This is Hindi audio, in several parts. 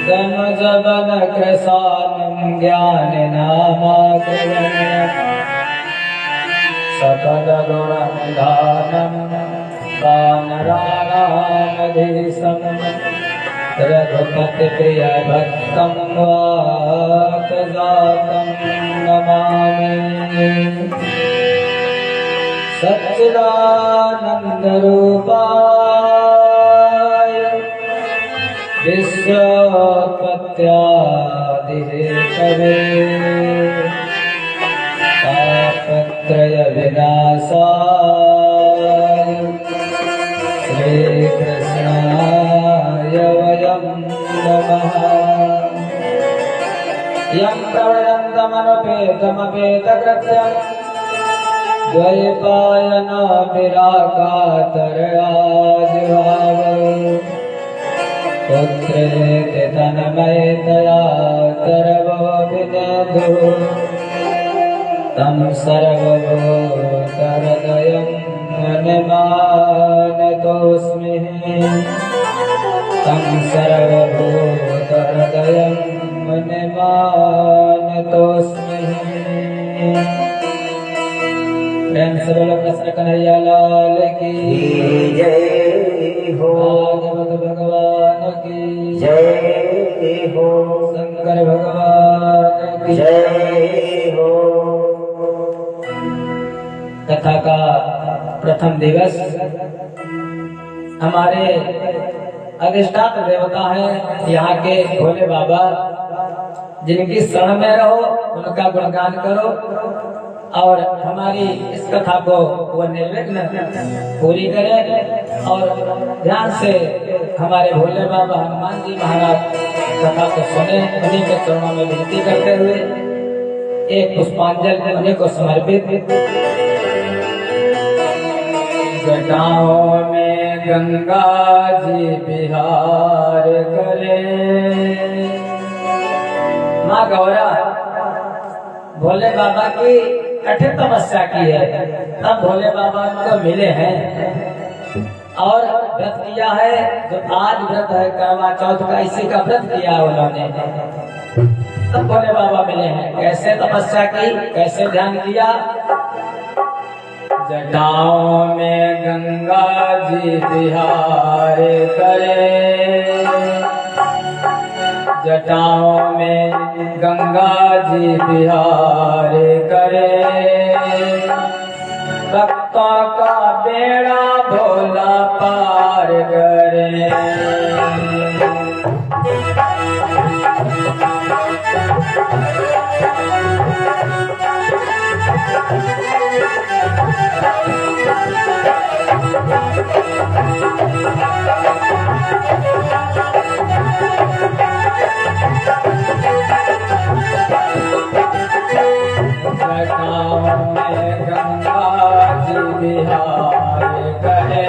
जन कृशानं ज्ञानिनामाग्रगण्यं सकलगुणनिधानं वानराणामधीशं रघुपतिप्रियभक्तं वातजातं नमामि। सच्चिदानन्दरूपाय विश्वोत्पत्त्यादिहेतवे तापत्रयविनाशाय श्रीकृष्णाय वयं नमः। यं प्रवदन्तमनुपेतमपेतकृत्यं द्वैपायनो विरागातरयाजिहाव पुत्रेति तन्मयतया सर्वो विनेदु तं सर्वभूतहृदयं मुनिमानतोऽस्मि। तं सर्वभूतहृदयं मुनिमानतोऽस्मि। प्रेम से बोलो कृष्ण कन्हैया लाल की जय हो। भागवत भगवान की जय हो। शंकर भगवान की जय हो। कथा का प्रथम दिवस हमारे अधिष्ठात्र देवता हैं यहाँ के भोले बाबा, जिनकी शरण में रहो उनका गुणगान करो और हमारी इस कथा को वो निर्विघ्न पूरी करे। और ध्यान से हमारे भोले बाबा हनुमान जी महाराज कथा को सुने। उन्हीं के चरणों में विनती करते हुए एक पुष्पांजलि उन्हीं को समर्पित। जटाओं में गंगा जी बिहार करे, माँ गौरा भोले बाबा की कठिन तपस्या की है, तब भोले बाबा को मिले हैं और व्रत किया है। जो आज व्रत है करवा चौथ का, इसी का व्रत किया उन्होंने, तब भोले बाबा मिले हैं। कैसे तपस्या की, कैसे ध्यान किया। जटाओं में गंगा जी बिहार करे, जटाओं में गंगा जी बिहार करे, भक्तों का बेड़ा भोला पार करे। जटाओं में गंगा जी बिहार करे,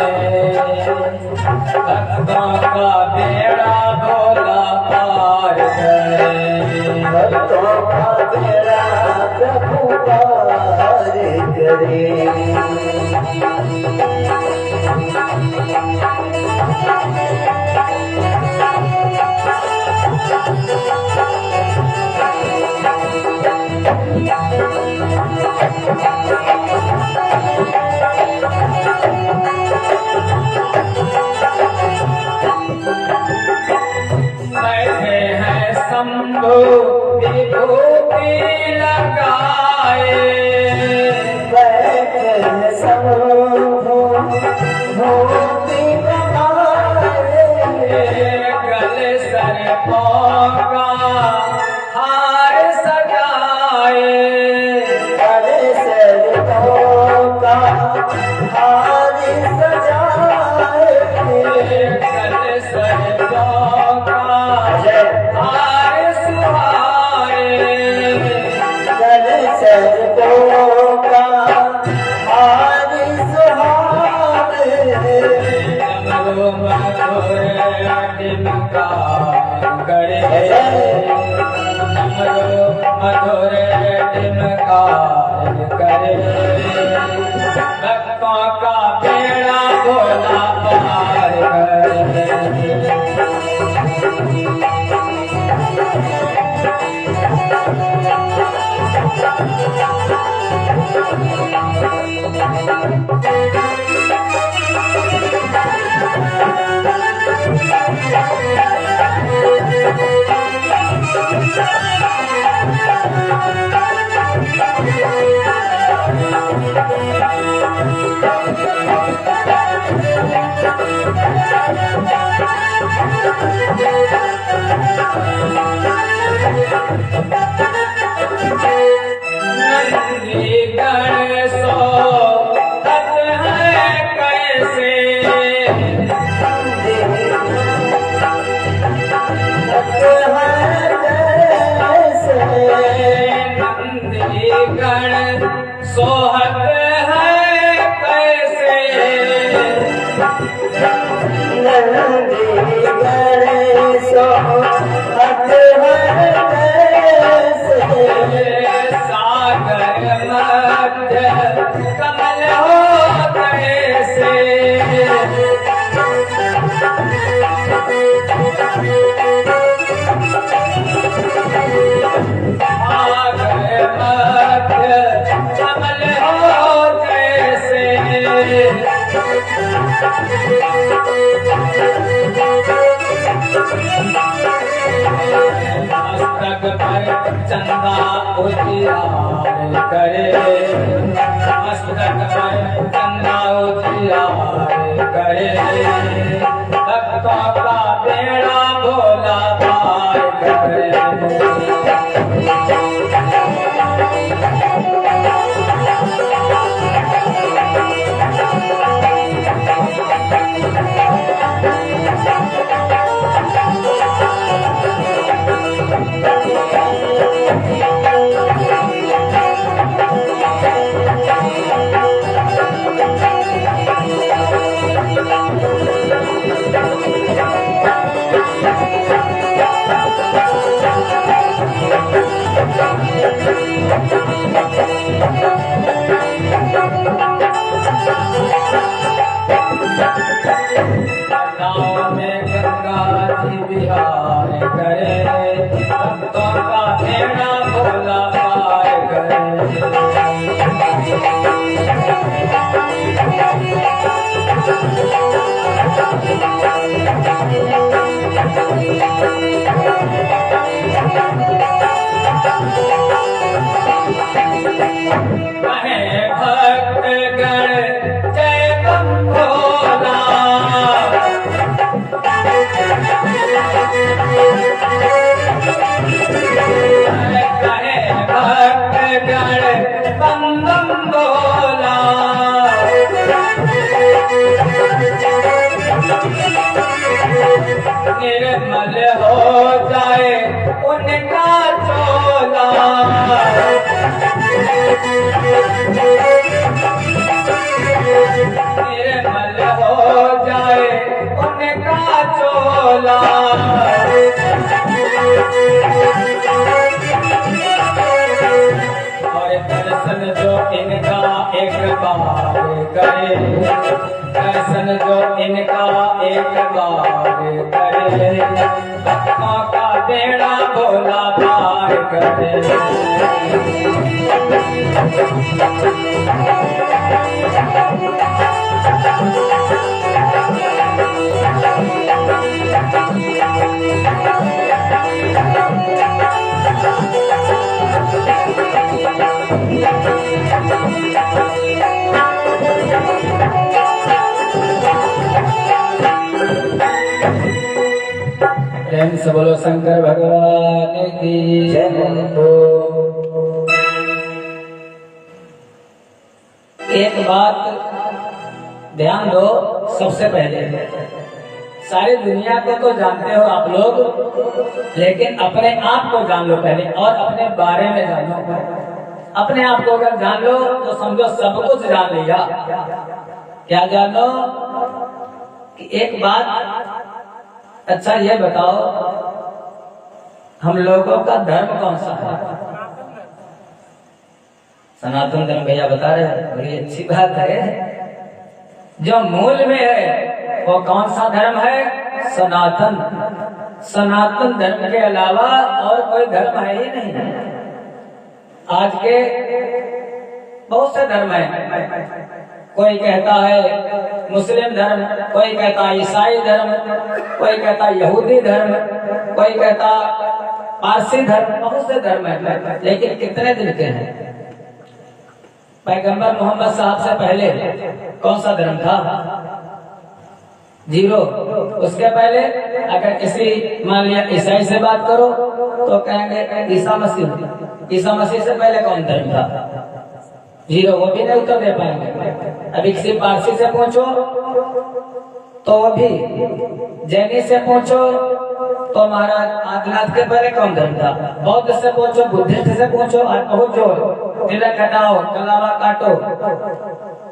भक्तों का बेड़ा भोला पार करे। भक्तों का बेड़ा प्रभु पार करे। बैठे हैं शंभु विभूति लगाए, बैठे हैं शंभु विभूति लगाए, गले सर्पों का हार सजाए, गले सर्पों का हार सजाए, गले सर्पों का हार सुहाए, गले सर्पों का हार सुहाए। डमरू मधुर टिमका करे, डमरू मधुर टिमका करे, भक्तों का बेड़ा भोला पार करे। सोहत है कैसे नंदी गणेश सोहत है कैसे सागर मध्य कमल हो कैसे मस्तक पर चंदा उजियार करे मस्तक पर चंदा उजियार करे भक्तों का बेड़ा भोला पार करे गाँव में गंगा जी बिहार करे भक्तों का बेड़ा भोला पार करे कहे भक्त गण जय बम भोला कहे भक्त गण बम बम भोला निर्मल हो जाए उनका चोला निर्मल हो जाए उनका चोला और दर्शन जो इनका एक बार करे दर्शन जो इनका एक बार करे भक्तों का बेड़ा भोला पार करे प्रेम से बोलो शंकर भगवान की जय हो। एक बात ध्यान दो, सबसे पहले सारी दुनिया को तो जानते हो आप लोग, लेकिन अपने आप को जान लो पहले और अपने बारे में जानो। अपने आप को अगर जान लो तो समझो सब कुछ जान लिया। क्या जानो कि एक बात, अच्छा ये बताओ हम लोगों का धर्म कौन सा है? सनातन धर्म भैया बता रहे हैं, बड़ी अच्छी बात है। जो मूल में है वो कौन सा धर्म है? सनातन। सनातन धर्म के अलावा और कोई धर्म है ही नहीं। आज के बहुत से धर्म हैं। कोई कहता है मुस्लिम धर्म, कोई कहता है ईसाई धर्म, कोई कहता है यहूदी धर्म, कोई कहता पारसी धर्म, बहुत से धर्म हैं। लेकिन कितने दिन के हैं? पैगंबर मोहम्मद साहब से पहले कौन सा धर्म था? जीरो। उसके पहले अगर किसी मान लिया ईसाई से बात करो तो कहेंगे ईसा मसीह। ईसा मसीह से पहले कौन धर्म था? जीरो। वो भी नहीं उत्तर दे पाएंगे। अभी किसी पारसी से पूछो तो वो भी, जैनी से पूछो तो महाराज आदिनाथ के पहले कौन धर्म था? बौद्ध से पूछो, बुद्धिस्ट से पूछो, बहुत जोर, तिलक हटाओ, कलावा काटो,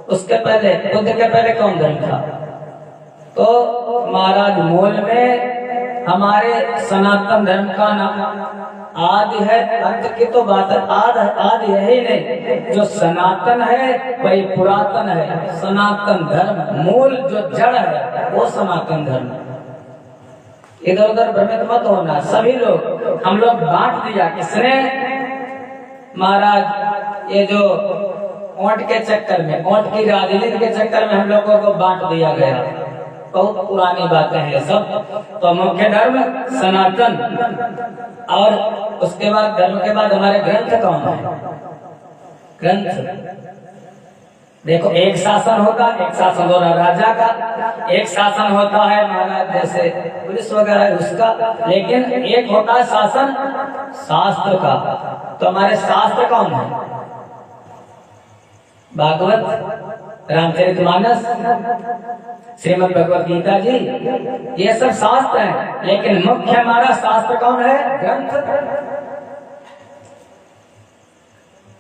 उसके पहले, बुद्ध के पहले कौन धर्म था? तो महाराज मूल में हमारे सनातन धर्म का नाम आदि है, अंत की तो बात आदि है ही नहीं। जो सनातन है वही पुरातन है। सनातन धर्म मूल जो जड़ है वो सनातन धर्म। इधर उधर भ्रमित मत होना। सभी लोग, हम लोग बांट दिया किसने? महाराज ये जो ओट के चक्कर में, ओट की राजनीति के चक्कर में हम लोगों को बांट दिया गया। बहुत पुरानी बातें हैं सब। तो मुख्य धर्म सनातन, और उसके बाद धर्म के बाद हमारे ग्रंथ कौन है? ग्रंथ देखो, एक शासन होता, एक शासन होता राजा का, एक शासन होता है महाराज जैसे पुलिस वगैरह उसका, लेकिन एक होता है शासन शास्त्र का। तो हमारे शास्त्र कौन है? भागवत, रामचरितमानस, श्रीमद् भगवत गीता जी, ये सब शास्त्र हैं। लेकिन मुख्य हमारा शास्त्र कौन है? ग्रंथ।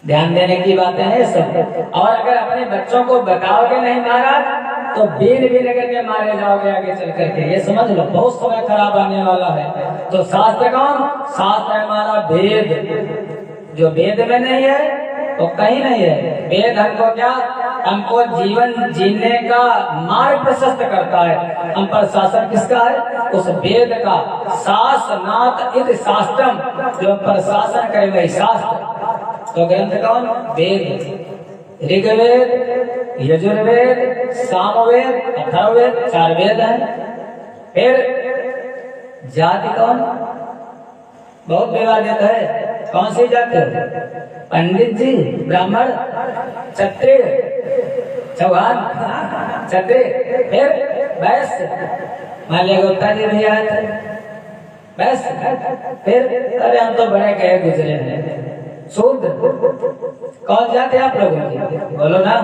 ध्यान देने की बातें हैं सब। और अगर अपने बच्चों को बताओगे नहीं महाराज तो बीन भी लगे के मारे जाओगे आगे चल करके। ये समझ लो, बहुत समय खराब आने वाला है। तो शास्त्र कौन? शास्त्र है हमारा वेद। जो वेद में नहीं है तो कहीं नहीं है। वेद हमको क्या, हमको जीवन जीने का मार्ग प्रशस्त करता है। हम पर शासन किसका है? उस वेद का। शासनात् इति शास्त्रम, जो पर शासन करे वही शास्त्र। तो ग्रंथ कौन? वेद। ऋग्वेद, यजुर्वेद, सामवेद, अथर्ववेद, 4 वेद हैं। फिर जाति कौन? बहुत विवादित है। कौन सी जाति? पंडित जी, ब्राह्मण, क्षत्रिय, चौहान, क्षत्रिय, फिर वैश्य। मान लिया गुप्ता जी भी आए थे, वैश्य। फिर अरे हम तो बड़े कहे गुजरे हैं। शूद्र कौन जाते आप लोगों की? बोलो ना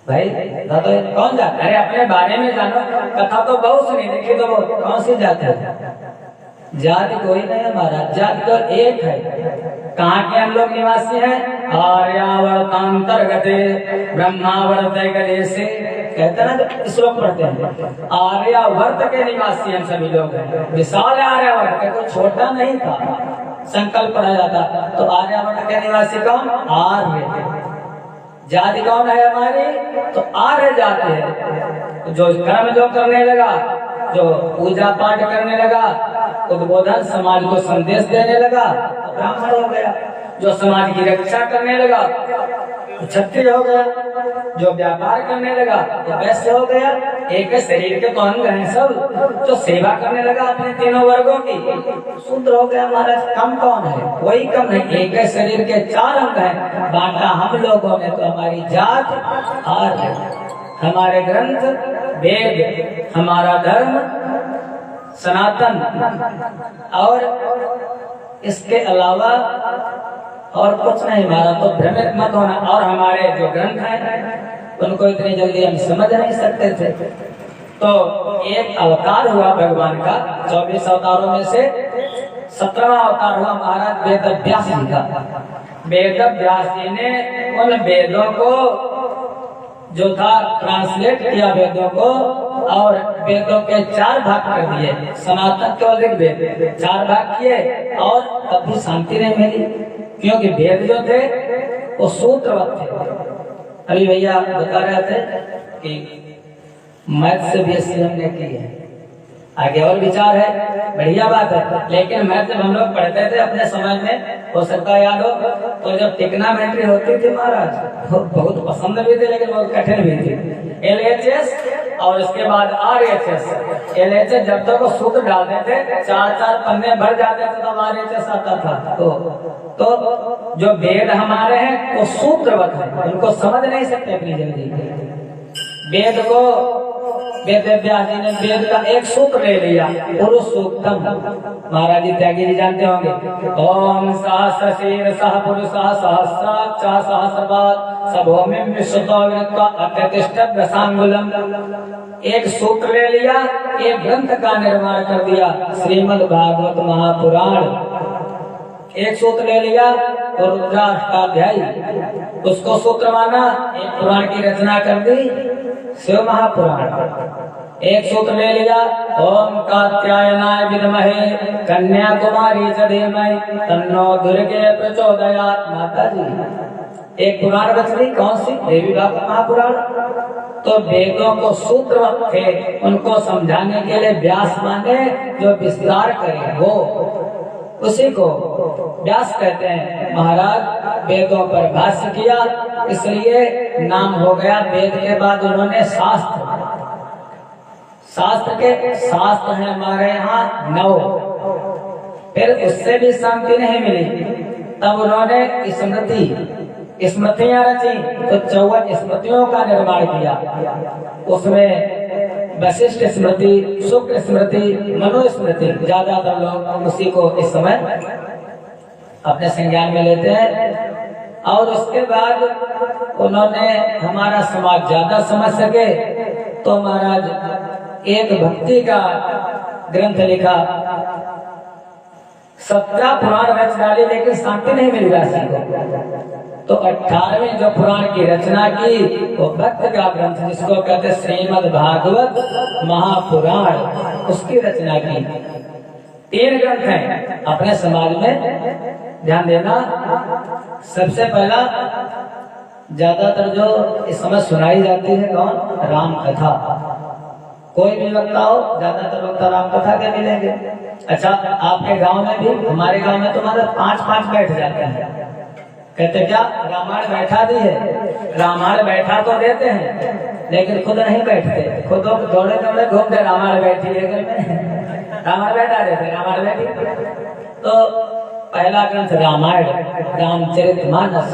भाई, तो कौन जाता? अरे अपने बारे में जानो। कथा तो बहुत सुनी, देखी तो बहुत। कौन सी जाति है? जाति कोई नहीं है महाराज, जाति तो एक है। कहाँ के हम लोग निवासी हैं? आर्यावर्तांतर्गते ब्रह्मावर्त से कहते हैं ना, श्लोक पढ़ते हैं। आर्यावर्त के निवासी हम सभी लोग हैं। विशाल आर्यावर्त के, कोई छोटा नहीं था। संकल्प पढ़ा जाता। तो आर्यावर्त के निवासी कौन? आर्य। जाति कौन है हमारी? तो आर्य जाति है। जो कर्म जो करने लगा, जो पूजा पाठ करने लगा, उद्बोधन समाज को संदेश देने लगा, ब्राह्मण हो गया। जो समाज की रक्षा करने लगा क्षत्रिय हो गया। जो व्यापार करने लगा तो वैश्य हो गया। एक शरीर के तो अंग हैं सब। जो सेवा करने लगा अपने तीनों वर्गों की, शूद्र हो गया। हमारा कम कौन है? कोई कम नहीं। एक शरीर के 4 अंग हैं, बांटा हम लोगों ने। तो हमारी जात आर्य, हमारे ग्रंथ वेद, हमारा धर्म सनातन, और इसके अलावा और कुछ नहीं हमारा। तो भ्रमित मत होना। और हमारे जो ग्रंथ हैं उनको इतनी जल्दी हम समझ नहीं सकते थे। तो एक अवतार हुआ भगवान का, 24 अवतारों में से 17वां अवतार हुआ महाराज वेद व्यास जी का। वेद व्यास जी ने उन वेदों को जो था ट्रांसलेट किया वेदों को, और वेदों के 4 भाग कर दिए। सनातन के ऋग्वेद 4 भाग किए, और तब भी शांति नहीं मिली। क्योंकि वेद जो थे वो सूत्रवत थे। अभी भैया बता रहे थे कि मैथ से बीएससी हमने की है। आगे और विचार है, बढ़िया बात है। लेकिन मैथ जब हम लोग पढ़ते थे अपने समय में हो सकता है याद हो। तो जब टिग्नामेट्री होती थी महाराज, बहुत पसंद भी थी लेकिन बहुत कठिन भी थी। LHS और उसके बाद RHS। LHS जब तक वो सूत्र डालते थे 4-4 पन्ने भर जाते थे तब RHS आता था। तो जो वेद हमारे हैं वो सूत्रवत है, उनको समझ नहीं सकते इतनी जल्दी। वेद को वेद व्यास जी ने वेद का एक सूत्र ले लिया, पुरुष सूक्तम। महाराज जी त्यागी जी जानते होंगे, ओम सहस्रशीर सह पुरुष सहस्राक्ष सहस्रपाद सभोमिम विश्वतो विरत्वा अत्यतिष्ठत् दशांगुलम। एक सूत्र ले लिया, एक ग्रंथ का निर्माण कर दिया, श्रीमद् भागवत महापुराण। एक सूत्र ले लिया तो रुद्राष्टाध्यायी, उसको सूत्र माना, एक पुराण की रचना कर दी, शिव महापुराण। एक सूत्र ले लिया, ओम कात्यायनाय विद्महे कन्याकुमारी च धीमहि तन्नो दुर्गे प्रचोदयात्। माता जी एक पुराण रच दी, कौन सी? देवी भागवत महापुराण। तो वेदों को सूत्रवत थे, उनको समझाने के लिए व्यास माने जो विस्तार करे, वो उसी को व्यास कहते हैं। महाराज वेदों पर भाष्य किया, इसलिए नाम हो गया। वेद के बाद उन्होंने शास्त्र शास्त्र हैं हमारे यहाँ 9। फिर उससे भी शांति नहीं मिली, तब उन्होंने स्मृतियां रची, तो 54 स्मृतियों का निर्माण किया। उसमें वशिष्ठ स्मृति, शुक्र स्मृति, मनु स्मृति, ज्यादातर लोग उसी को इस समय अपने संज्ञान में लेते हैं। और उसके बाद उन्होंने हमारा समाज ज्यादा समझ सके तो महाराज एक भक्ति का ग्रंथ लिखा। 17 पुराण रच डाली लेकिन शांति नहीं मिली राशि को। तो 18वें जो पुराण की रचना की वो भक्त का ग्रंथ, जिसको कहते श्रीमद् भागवत महापुराण, उसकी रचना की। 3 ग्रंथ हैं अपने समाज में, ध्यान देना। सबसे पहला ज्यादातर जो इस समय सुनाई जाती है कौन? राम कथा। कोई भी वक्ता हो, ज्यादातर वक्ता राम कथा के मिलेंगे। अच्छा, आपके गांव में भी, हमारे गांव में तो मतलब 5-5 बैठ जाते हैं। कहते क्या रामायण बैठा दी है, रामायण बैठा तो देते हैं लेकिन खुद नहीं बैठते, खुद दौड़े दौड़े घूमते रामायण बैठी है घर में, रामायण बैठा देते, रामायण बैठी। तो पहला ग्रंथ रामायण, रामचरितमानस।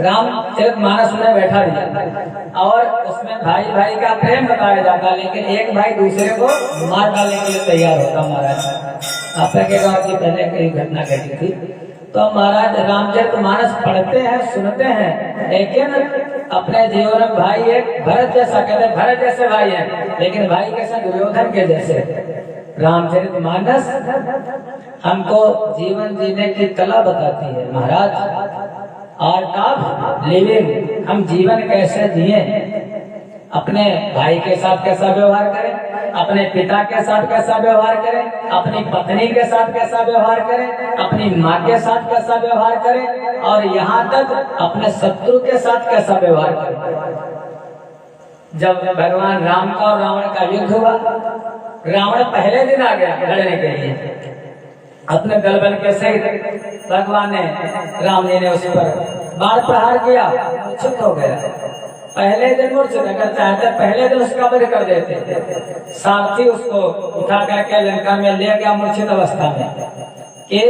रामचरितमानस में बैठा दिया और उसमें भाई भाई का प्रेम बताया जाता, लेकिन एक भाई दूसरे को मार डालने के लिए तैयार होता। महाराज आपके गाँव की पहले कई घटना घटी थी। तो महाराज रामचरितमानस पढ़ते हैं, सुनते हैं, लेकिन अपने जीवन में भाई एक भरत जैसा, कहते भरत जैसे भाई हैं, लेकिन भाई कैसे? दुर्योधन के जैसे। रामचरितमानस हमको जीवन जीने की कला बताती है महाराज, आर्ट ऑफ लिविंग। हम जीवन कैसे जिए, अपने भाई के साथ कैसा व्यवहार करें, अपने पिता के साथ कैसा व्यवहार करें, अपनी पत्नी के साथ कैसा व्यवहार करें, अपनी माँ के साथ कैसा व्यवहार करें, और यहाँ तक अपने शत्रु के साथ कैसा व्यवहार करें। जब भगवान राम का और रावण का युद्ध हुआ, रावण पहले दिन आ गया लड़ने के लिए अपने दलबल के सहित। भगवान ने, राम जी ने उस पर बाण प्रहार किया, मूर्छित हो गया। पहले दिन मूर्छित, अगर चाहते पहले दिन उसका वध कर देते। सारथी उसको उठा करके लंका में ले गया मूर्छित अवस्था में। कि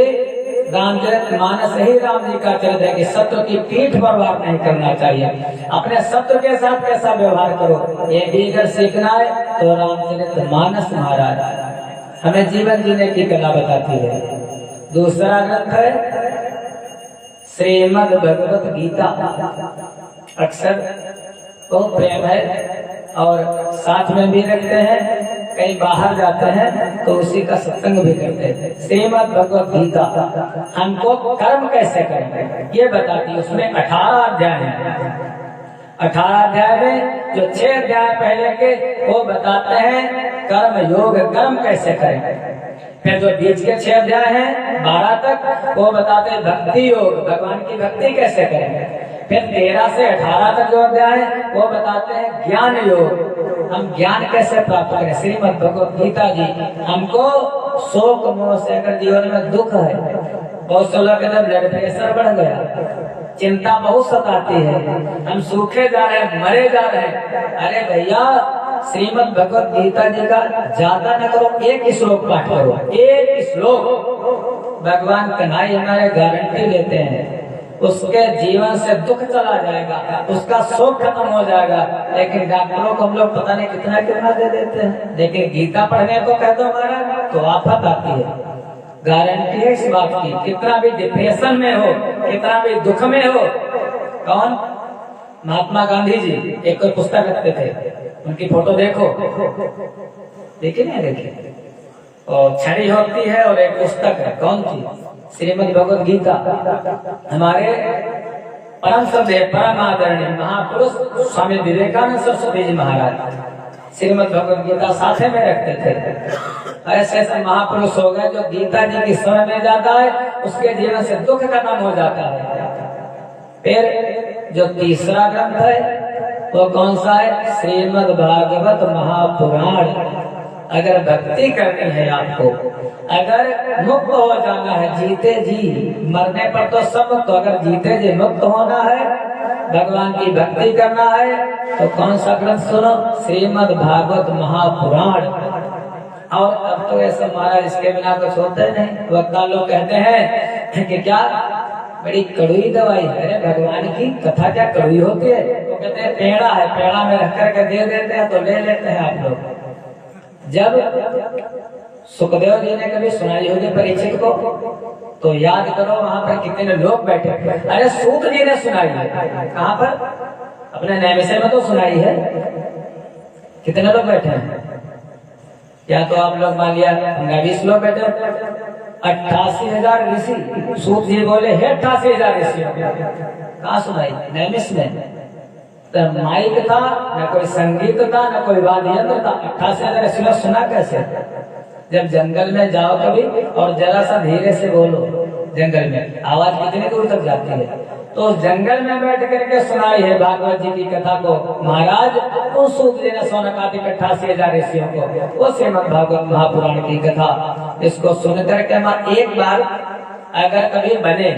रामचरितमानस ही राम जी का चरित्र है कि शत्रु की पीठ पर वार नहीं करना चाहिए, अपने शत्रु के साथ कैसा व्यवहार करो, ये भी अगर सीखना है तो रामचरितमानस महाराज हमें जीवन जीने की कला बताती है। दूसरा ग्रंथ है श्रीमद् भगवत गीता। अक्सर बहुत प्रेम है और साथ में भी रखते हैं, कहीं बाहर जाते हैं तो उसी का सत्संग भी करते हैं। श्रीमद् भगवत गीता हमको कर्म कैसे करें ये बताती है। उसमें 18 अध्याय हैं। 18 अध्याय में जो 6 अध्याय पहले के वो बताते हैं कर्म योग, कर्म कैसे करें। फिर जो बीच के 6 अध्याय हैं 12 तक वो बताते हैं भक्ति योग, भगवान की भक्ति कैसे करें। फिर 13 से 18 तक जो अध्याय है वो बताते हैं ज्ञान योग, हम ज्ञान कैसे प्राप्त करें। श्रीमद् भगवत गीता जी हमको शोक मोह से, अगर जीवन में दुख है, बहुत से लोग कहते हैं ब्लड प्रेशर बढ़ गया, चिंता बहुत सताती है, हम सूखे जा रहे हैं, मरे जा रहे हैं। अरे भैया, श्रीमद् भगवत गीता जी का ज्यादा न करो, एक श्लोक पाठ करो, एक श्लोक। भगवान कन्हैया हमारे गारंटी लेते हैं, उसके जीवन से दुख चला जाएगा, उसका शोक खत्म हो जाएगा। लेकिन डॉक्टरों को हम लोग पता नहीं कितना कितना दे देते हैं, लेकिन गीता पढ़ने को कह दो हमारा तो आफत आती है। गारंटी है इस बात की, कितना भी डिप्रेशन में हो, कितना भी दुख में हो। कौन? महात्मा गांधी जी एक कोई पुस्तक रखते थे, उनकी फोटो देखो, देखिए नहीं देखिए, और छड़ी होती है और एक पुस्तक है, कौन सी? श्रीमद् भगवत गीता। हमारे परम श्रद्धेय परम आदरणीय महापुरुष स्वामी विवेकानंद सरस्वती जी महाराज श्रीमद् भगवत गीता साथे में रखते थे। ऐसे ऐसे महापुरुष हो गए जो गीता जी की शरण में जाता है, उसके जीवन से दुख खत्म हो जाता है। फिर जो तीसरा ग्रंथ है वो कौन सा है? श्रीमद् भागवत महापुराण। अगर भक्ति करनी है आपको, अगर मुक्त हो जाना है, जीते जी, मरने पर तो सब मुक्त, अगर जीते जी मुक्त होना है, भगवान की भक्ति करना है, तो कौन सा ग्रंथ सुनो? श्रीमद् भागवत महापुराण। और अब तो ऐसा महाराज इसके बिना कुछ होता ही नहीं। वक्ता लोग कहते हैं कि क्या बड़ी कड़वी दवाई है, भगवान की कथा क्या कड़वी होती है? तो कहते हैं पेड़ा है, पेड़ा में रख करके दे देते हैं तो ले लेते हैं आप लोग। जब सुखदेव जी ने कभी सुनाई होगी परीक्षित को, तो याद करो वहां पर कितने लोग बैठे। अरे सूत जी ने सुनाई है, कहाँ पर? अपने नैमिषे में तो सुनाई है। कितने लोग बैठे हैं? या तो आप लोग मान लिया 20 लोग बैठे, 88,000 ऋषि। सूत जी बोले हे 88,000 ऋषि, कहाँ सुनाई? नैमिष में। तो माइक था न, कोई संगीत था न, कोई वाद्य यंत्र था। 88,000 ऋषि सुना कैसे? जब जंगल में जाओ कभी और जरा सा धीरे से बोलो, जंगल में आवाज कितनी दूर तक जाती है, तो जंगल में बैठ करके सुनाई है भागवत जी की कथा को महाराज। उस सूत जी ने सोना कार्तिक 88,000 ऋषियों को वो श्रीमद् भागवत महापुराण की कथा, इसको सुन करके एक बार अगर कभी बने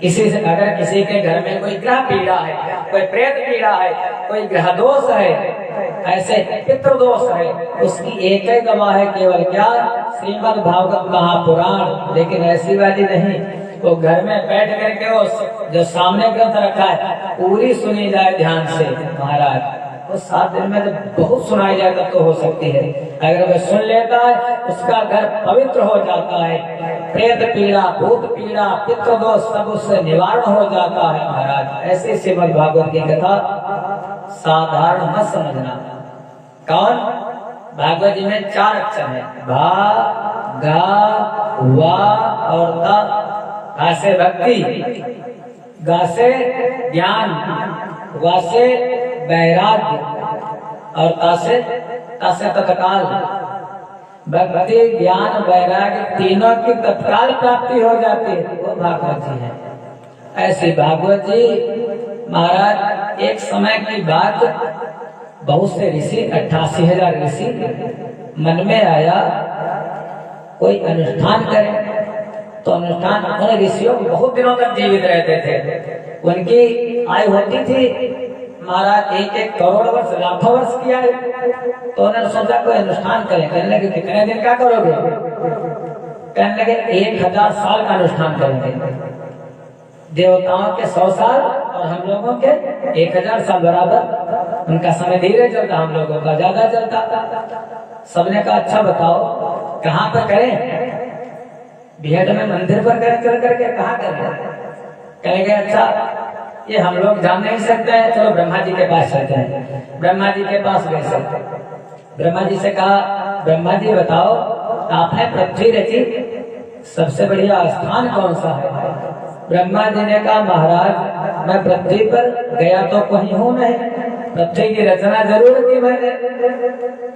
किसी से, अगर किसी के घर में कोई ग्रह पीड़ा है, कोई प्रेत पीड़ा है, कोई ग्रह दोष है, ऐसे पितृ दोष है, उसकी एक ही दवा है केवल क्या? श्रीमद् भागवत महापुराण। लेकिन ऐसी वाली नहीं, वो घर में बैठ करके वो जो सामने ग्रंथ रखा है पूरी सुनी जाए ध्यान से महाराज, वो 7 दिन में तो बहुत सुनाई जाए तब तो हो सकती है। अगर वह सुन लेता है उसका घर पवित्र हो जाता है, प्रेत पीड़ा, भूत पीड़ा, पितृ दोष सब उससे निवारण हो जाता है महाराज। ऐसे श्रीमद् भागवत की कथा साधारण मत समझना। कौन? भागवत जी में 4 अक्षर है, भा, गा, वा और ता। गा से भक्ति, गा से ज्ञान, वा से वैराग्य और ता से तत्काल। भक्ति, ज्ञान, वैराग्य तीनों की तत्काल प्राप्ति हो जाती है, वो भागवत जी है। ऐसे भागवत जी महाराज, एक समय की बात, बहुत से ऋषि 88,000 ऋषि मन में आया कोई अनुष्ठान करें, तो अनुष्ठान उन ऋषियों बहुत दिनों तक जीवित रहते थे, उनकी आयु होती थी महाराज 1-1 करोड़ वर्ष, लाखों वर्ष की आयु। तो उन्होंने सोचा कोई अनुष्ठान करें। कहने लगे कितने दिन का करोगे? कहने लगे 1000 साल का अनुष्ठान करेंगे। देवताओं के 100 साल और हम लोगों के 1000 साल बराबर। उनका समय धीरे चलता, हम लोगों का ज्यादा चलता। सबने कहा अच्छा बताओ कहाँ पर करें? बिहट में मंदिर पर करें चल करके? कहाँ करें? कहने गए अच्छा ये हम लोग जान नहीं सकते हैं, चलो ब्रह्मा जी के पास चलते हैं। ब्रह्मा जी के पास गए सब। ब्रह्मा जी से कहा ब्रह्मा जी बताओ आपने पृथ्वी रची, सबसे बढ़िया स्थान कौन सा है? ब्रह्मा जी ने कहा महाराज मैं पृथ्वी पर गया तो कहीं हूँ नहीं, पृथ्वी की रचना जरूर की मैंने।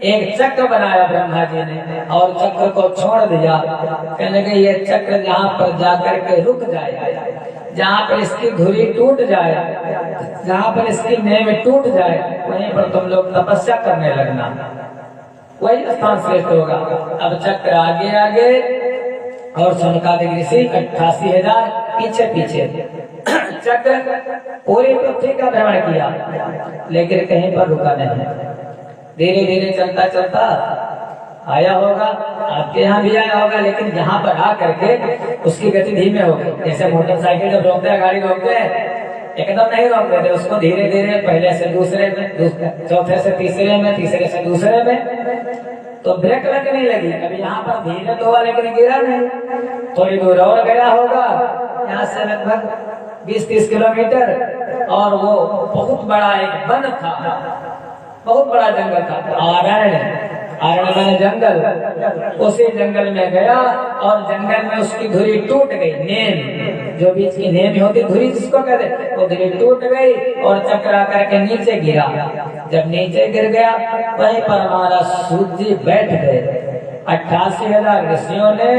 एक चक्र बनाया ब्रह्मा जी ने और चक्र को छोड़ दिया। कहने लगे ये चक्र जहाँ पर जाकर के रुक जाए, जहाँ पर इसकी धुरी टूट जाए, जहाँ पर इसकी नेम टूट जाए, वहीं पर तुम लोग तपस्या करने लगना, वही स्थान श्रेष्ठ होगा। अब चक्र आगे आगे और सनकादिक ऋषि 88,000 पीछे पीछे चक्र पूरी पृथ्वी का भ्रमण किया, लेकिन कहीं पर रुका नहीं। धीरे धीरे चलता चलता आया होगा, आपके यहाँ भी आया होगा, लेकिन यहाँ पर आ करके उसकी गति धीमे हो गई। जैसे मोटरसाइकिल जब रोकते हैं, गाड़ी रोकते हैं, एकदम नहीं रोक देते उसको, धीरे धीरे पहले से दूसरे में, चौथे से तीसरे में, तीसरे से दूसरे में, तो ब्रेक लगने लगी। कभी यहाँ पर धीरे तो हुआ लेकिन गिरा नहीं। थोड़ी दूर और गया होगा, यहाँ से लगभग 20-30 किलोमीटर, और वो बहुत बड़ा एक वन था, बहुत बड़ा जंगल था, आरण्य मैंने जंगल। उसी जंगल में गया और जंगल में उसकी धुरी टूट गई। नेम, जो बीच की नेम होती धुरी जिसको कहते, वो धुरी टूट गई और चकरा करके नीचे गिरा। जब नीचे गिर गया वहीं पर हमारा सूत जी बैठ गए। 88,000 ऋषियों ने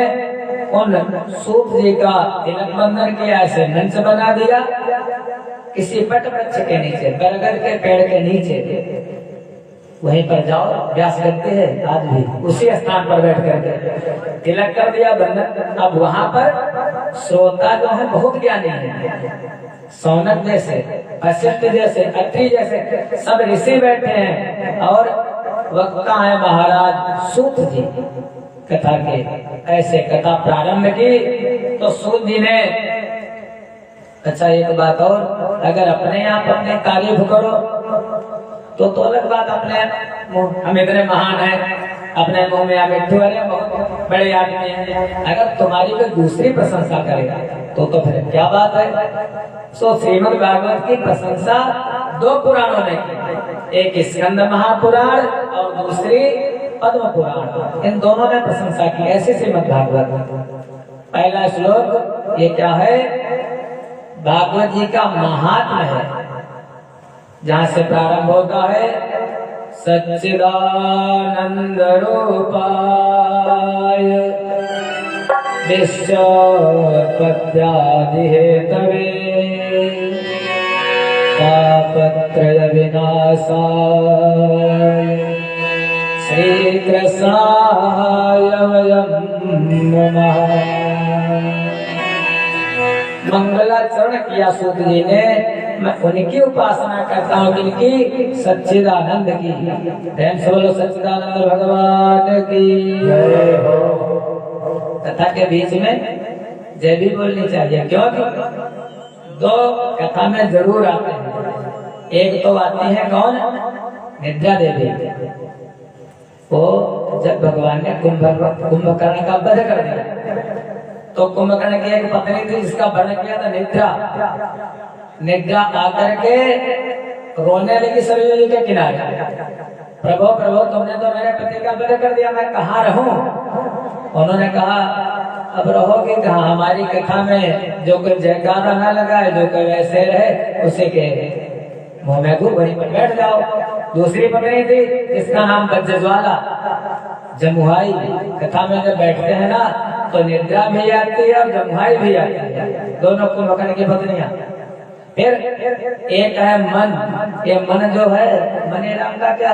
उन सूत जी का तिलक बंधन किया, ऐसे मंच बना दिया किसी वट वृक्ष के नीचे, बरगद के पेड़ के नीचे। वहीं पर जाओ, व्यास करते हैं आज भी उसी स्थान पर बैठ करके तिलक कर दिया बंधन। अब वहां पर श्रोता जो है बहुत ज्ञानी है, सौनक जैसे, वशिष्ठ जैसे, अत्रि जैसे सब ऋषि बैठे हैं, और वक्ता है महाराज सूत जी कथा के। ऐसे कथा प्रारंभ की तो सूत जी ने, अच्छा एक बात और, अगर अपने आप अपने तारीफ करो तो अलग बात, अपने हम इतने महान हैं, अपने मुंह में आप मिट्टू वाले बहुत बड़े आदमी हैं, अगर तुम्हारी कोई दूसरी प्रशंसा करेगा तो फिर क्या बात है। सो श्रीमद् भागवत की प्रशंसा 2 पुराणों ने की, एक स्कंद महापुराण और दूसरी पद्म पुराण, इन दोनों ने प्रशंसा की। ऐसे श्रीमद् भागवत पहला श्लोक ये क्या है, भागवत जी का महात्म्य है, जहाँ से प्रारंभ होता है, सच्चिदानंद रूपाय विश्वपत्यादि हेतवे तापत्रय विनाशाय श्रीकृष्णाय वयं नमः। मंगलाचरण किया सूत जी ने। मैं उनकी उपासना करता हूँ, किनकी? सच्चिदानंद की। प्रेम से बोलो सच्चिदानंद भगवान की जय हो। कथा के बीच में जय भी बोलनी चाहिए, क्योंकि 2 कथा में जरूर आते हैं। एक तो आती है कौन? निद्रा देवी। वो जब भगवान ने कुंभकर्ण का वध कर दिया, तो कुंभकर्ण की एक पत्नी थी जिसका वध किया था निद्रा। निद्रा आकर के रोने लगी सरयू जी के किनारे, प्रभु प्रभु तुमने तो मेरे पति का वध कर दिया, मैं कहाँ रहूं? उन्होंने कहा अब रहोगे कहाँ, हमारी कथा में जो कोई जयकारा न लगाए, जो कोई वैसे रहे, उसे के मुँह में घू, वहीं पर बैठ जाओ। दूसरी पत्नी थी जिसका नाम बज्जज्वाला, जमुहाई। कथा में जब बैठते हैं ना तो निद्रा भी आती है और जमुहाई भी आती है, दोनों कुंभकर्ण की पत्नियां। फिर एक है मन। ये मन जो है, मनी राम का क्या,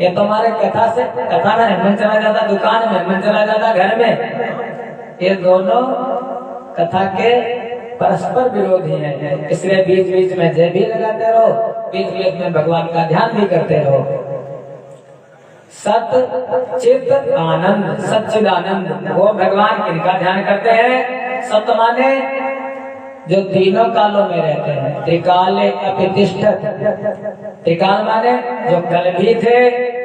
ये तुम्हारे कथा से, कथा में मन चला जाता दुकान में, मन चला जाता घर में। ये दोनों कथा के परस्पर विरोधी हैं, इसलिए बीच बीच में जय भी लगाते रहो, बीच बीच में भगवान का ध्यान भी करते रहो। सत चित आनंद, सच्चिदानंद, वो भगवान किनका ध्यान करते हैं? सत माने जो तीनों कालों में रहते हैं, त्रिकाले अपितिष्ठत। त्रिकाल माने जो कल भी थे,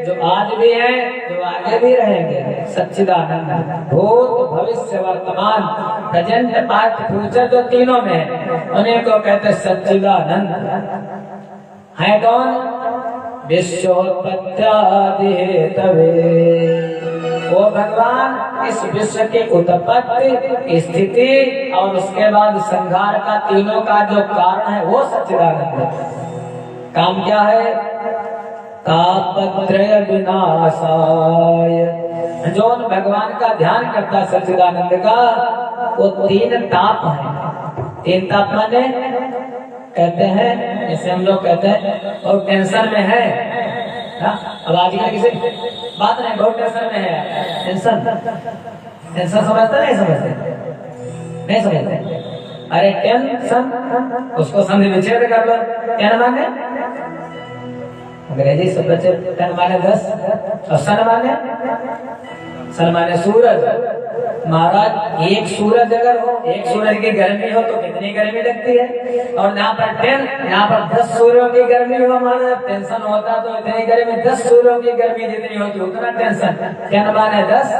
जो आज भी हैं, जो आगे भी रहेंगे। सच्चिदानंद, भूत भविष्य वर्तमान, प्रेजेंट पास्ट फ्यूचर, जो तीनों में है, उन्हीं को कहते सच्चिदानंद। है कौन? विश्वोत्पत्त्यादि हेतवे, वो भगवान इस विश्व की उत्पत्ति, स्थिति और उसके बाद संहार का, तीनों का जो कारण है वो सच्चिदानंद है। काम क्या है? तापत्रय विनाशाय। जो भगवान का ध्यान करता सच्चिदानंद का, वो 3 ताप है। 3 ताप माने कहते हैं, जैसे हम लोग कहते हैं और टेंशन में है, अब आजकल किसी बात नहीं, बहुत टेंशन में है, टेंशन टेंशन समझते नहीं समझते? नहीं समझते? अरे टेंशन, उसको संधि विच्छेद कर लो। टेन माने अंग्रेजी शब्द से टेन माने 10 और सन माने सूरज। महाराज एक सूरज अगर हो, एक सूरज की गर्मी हो तो कितनी गर्मी लगती है, और यहाँ पर 10, यहाँ पर 10 सूर्यों की गर्मी हो। महाराज टेंशन होता तो इतनी गर्मी, 10 सूर्यों की गर्मी जितनी होती उतना टेंशन। 10 माने 10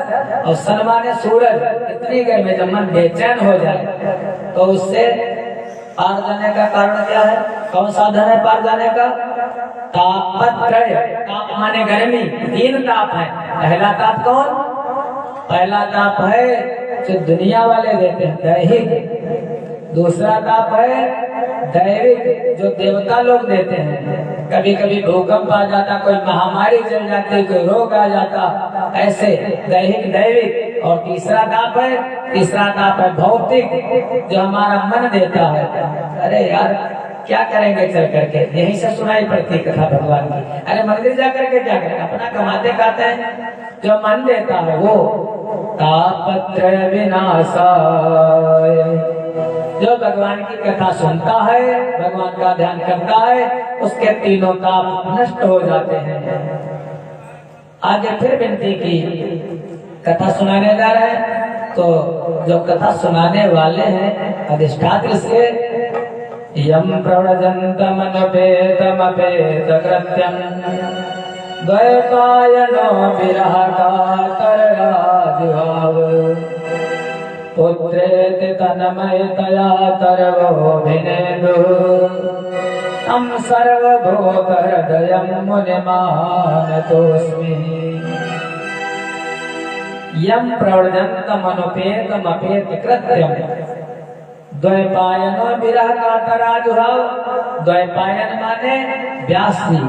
और सन माने सूरज। इतनी गर्मी, जब मन बेचैन हो जाए तो उससे पार जाने का कारण क्या है? कौन साधन है पार जाने का? तापत्रय। ताप माने गर्मी, 3 ताप है। पहला ताप कौन? पहला ताप है जो दुनिया वाले देते हैं, दैहिक। दूसरा ताप है दैविक, जो देवता लोग देते हैं। कभी कभी भूकंप आ जाता, कोई महामारी चल जाती, कोई रोग आ जाता, ऐसे दैहिक दैविक। और तीसरा ताप है भौतिक, जो हमारा मन देता है। अरे यार क्या करेंगे चल करके, यहीं से सुनाई पड़ती कथा भगवान की। अरे मंदिर जा करके क्या करें, अपना कमाते खाते हैं। जो मन देता है वो तापत्रय विनाशाय। जो भगवान की कथा सुनता है, भगवान का ध्यान करता है, उसके तीनों ताप नष्ट हो जाते हैं। आगे फिर विनती की, कथा सुनाने जा रहे हैं तो जो कथा सुनाने वाले हैं अधिष्ठात्र से यम प्रव्रजन्तमनुपेतमपेत कृत्यं द्वैपायनो विरह कातरयाजुहाव पुत्रेति तन्मयतया तरवोऽभिनेदुः तं सर्वभूतहृदयं मुनिमानतोऽस्मि। यम प्रव्रजन्तमनुपेतमपेत कृत्यं द्वैपायनो विरह कातराजुहाव। द्वैपायन माने व्यास जी,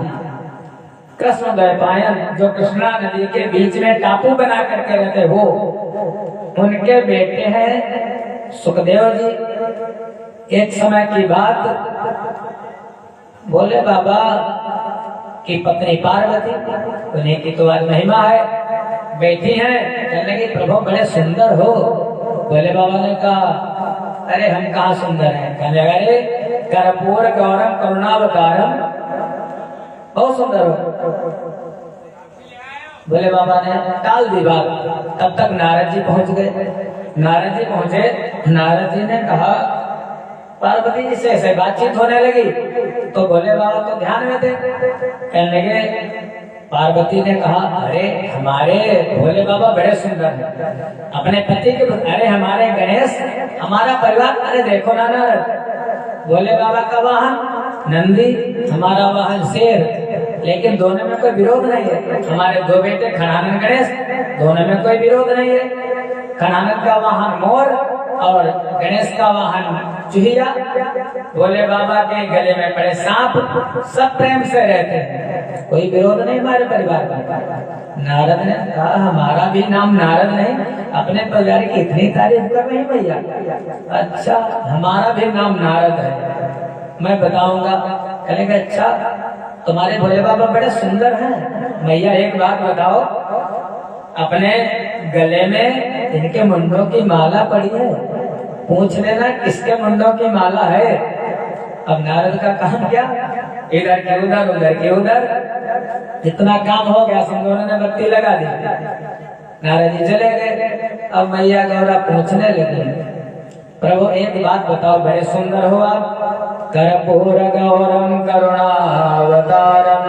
कृष्ण द्वैपायन, जो कृष्णा नदी के बीच में टापू बना करके रहते, वो उनके बेटे हैं सुखदेव जी। एक समय की बात, बोले बाबा की पत्नी पार्वती, उन्हीं की तो आज महिमा है, बैठी हैं, कहने लगी प्रभु बड़े सुंदर हो। बोले बाबा ने कहा अरे हम कहाँ सुंदर हैं? कहने लगे कर्पूर गौरम करुणावतारम, बहुत सुंदर हो। बोले बाबा ने टाल दी बात। तब तक नारद जी पहुंच गए। नारद जी पहुंचे, नारद जी ने कहा पार्वती जी से ऐसे बातचीत होने लगी तो बोले बाबा तो ध्यान में थे। कहने लगे, पार्वती ने कहा अरे हमारे भोले बाबा बड़े सुंदर हैं, अपने पति के, अरे हमारे गणेश, हमारा परिवार, अरे देखो ना नारद, भोले बाबा का वाहन नंदी, हमारा वाहन शेर, लेकिन दोनों में कोई विरोध नहीं है। हमारे 2 बेटे खड़ानन गणेश, दोनों में कोई विरोध नहीं है। खड़ानन का वाहन मोर और गणेश का वाहन चूहिया। भोले बाबा के गले में पड़े सांप, सब प्रेम से रहते हैं, कोई विरोध नहीं हमारे परिवार में। नारद ने कहा हमारा भी नाम नारद नहीं, अपने परिवार की इतनी तारीफ कर रही भैया? अच्छा हमारा भी नाम नारद है, मैं बताऊंगा। कहेंगे अच्छा तुम्हारे भोले बाबा बड़े सुंदर हैं। भैया एक बात बताओ, अपने गले में इनके मुंडों की माला पड़ी है, पूछ लेना किसके मुंडों की माला है। अब नारद का काम क्या, इधर के उधर, उधर के उधर, जितना काम हो गया सिंदूर ने बत्ती लगा दी। नारद जी चले गए। अब मैया गौरा पूछने लगी प्रभु एक बात बताओ, बड़े सुंदर हो आप, कर्पूर गौरम करुणावतारम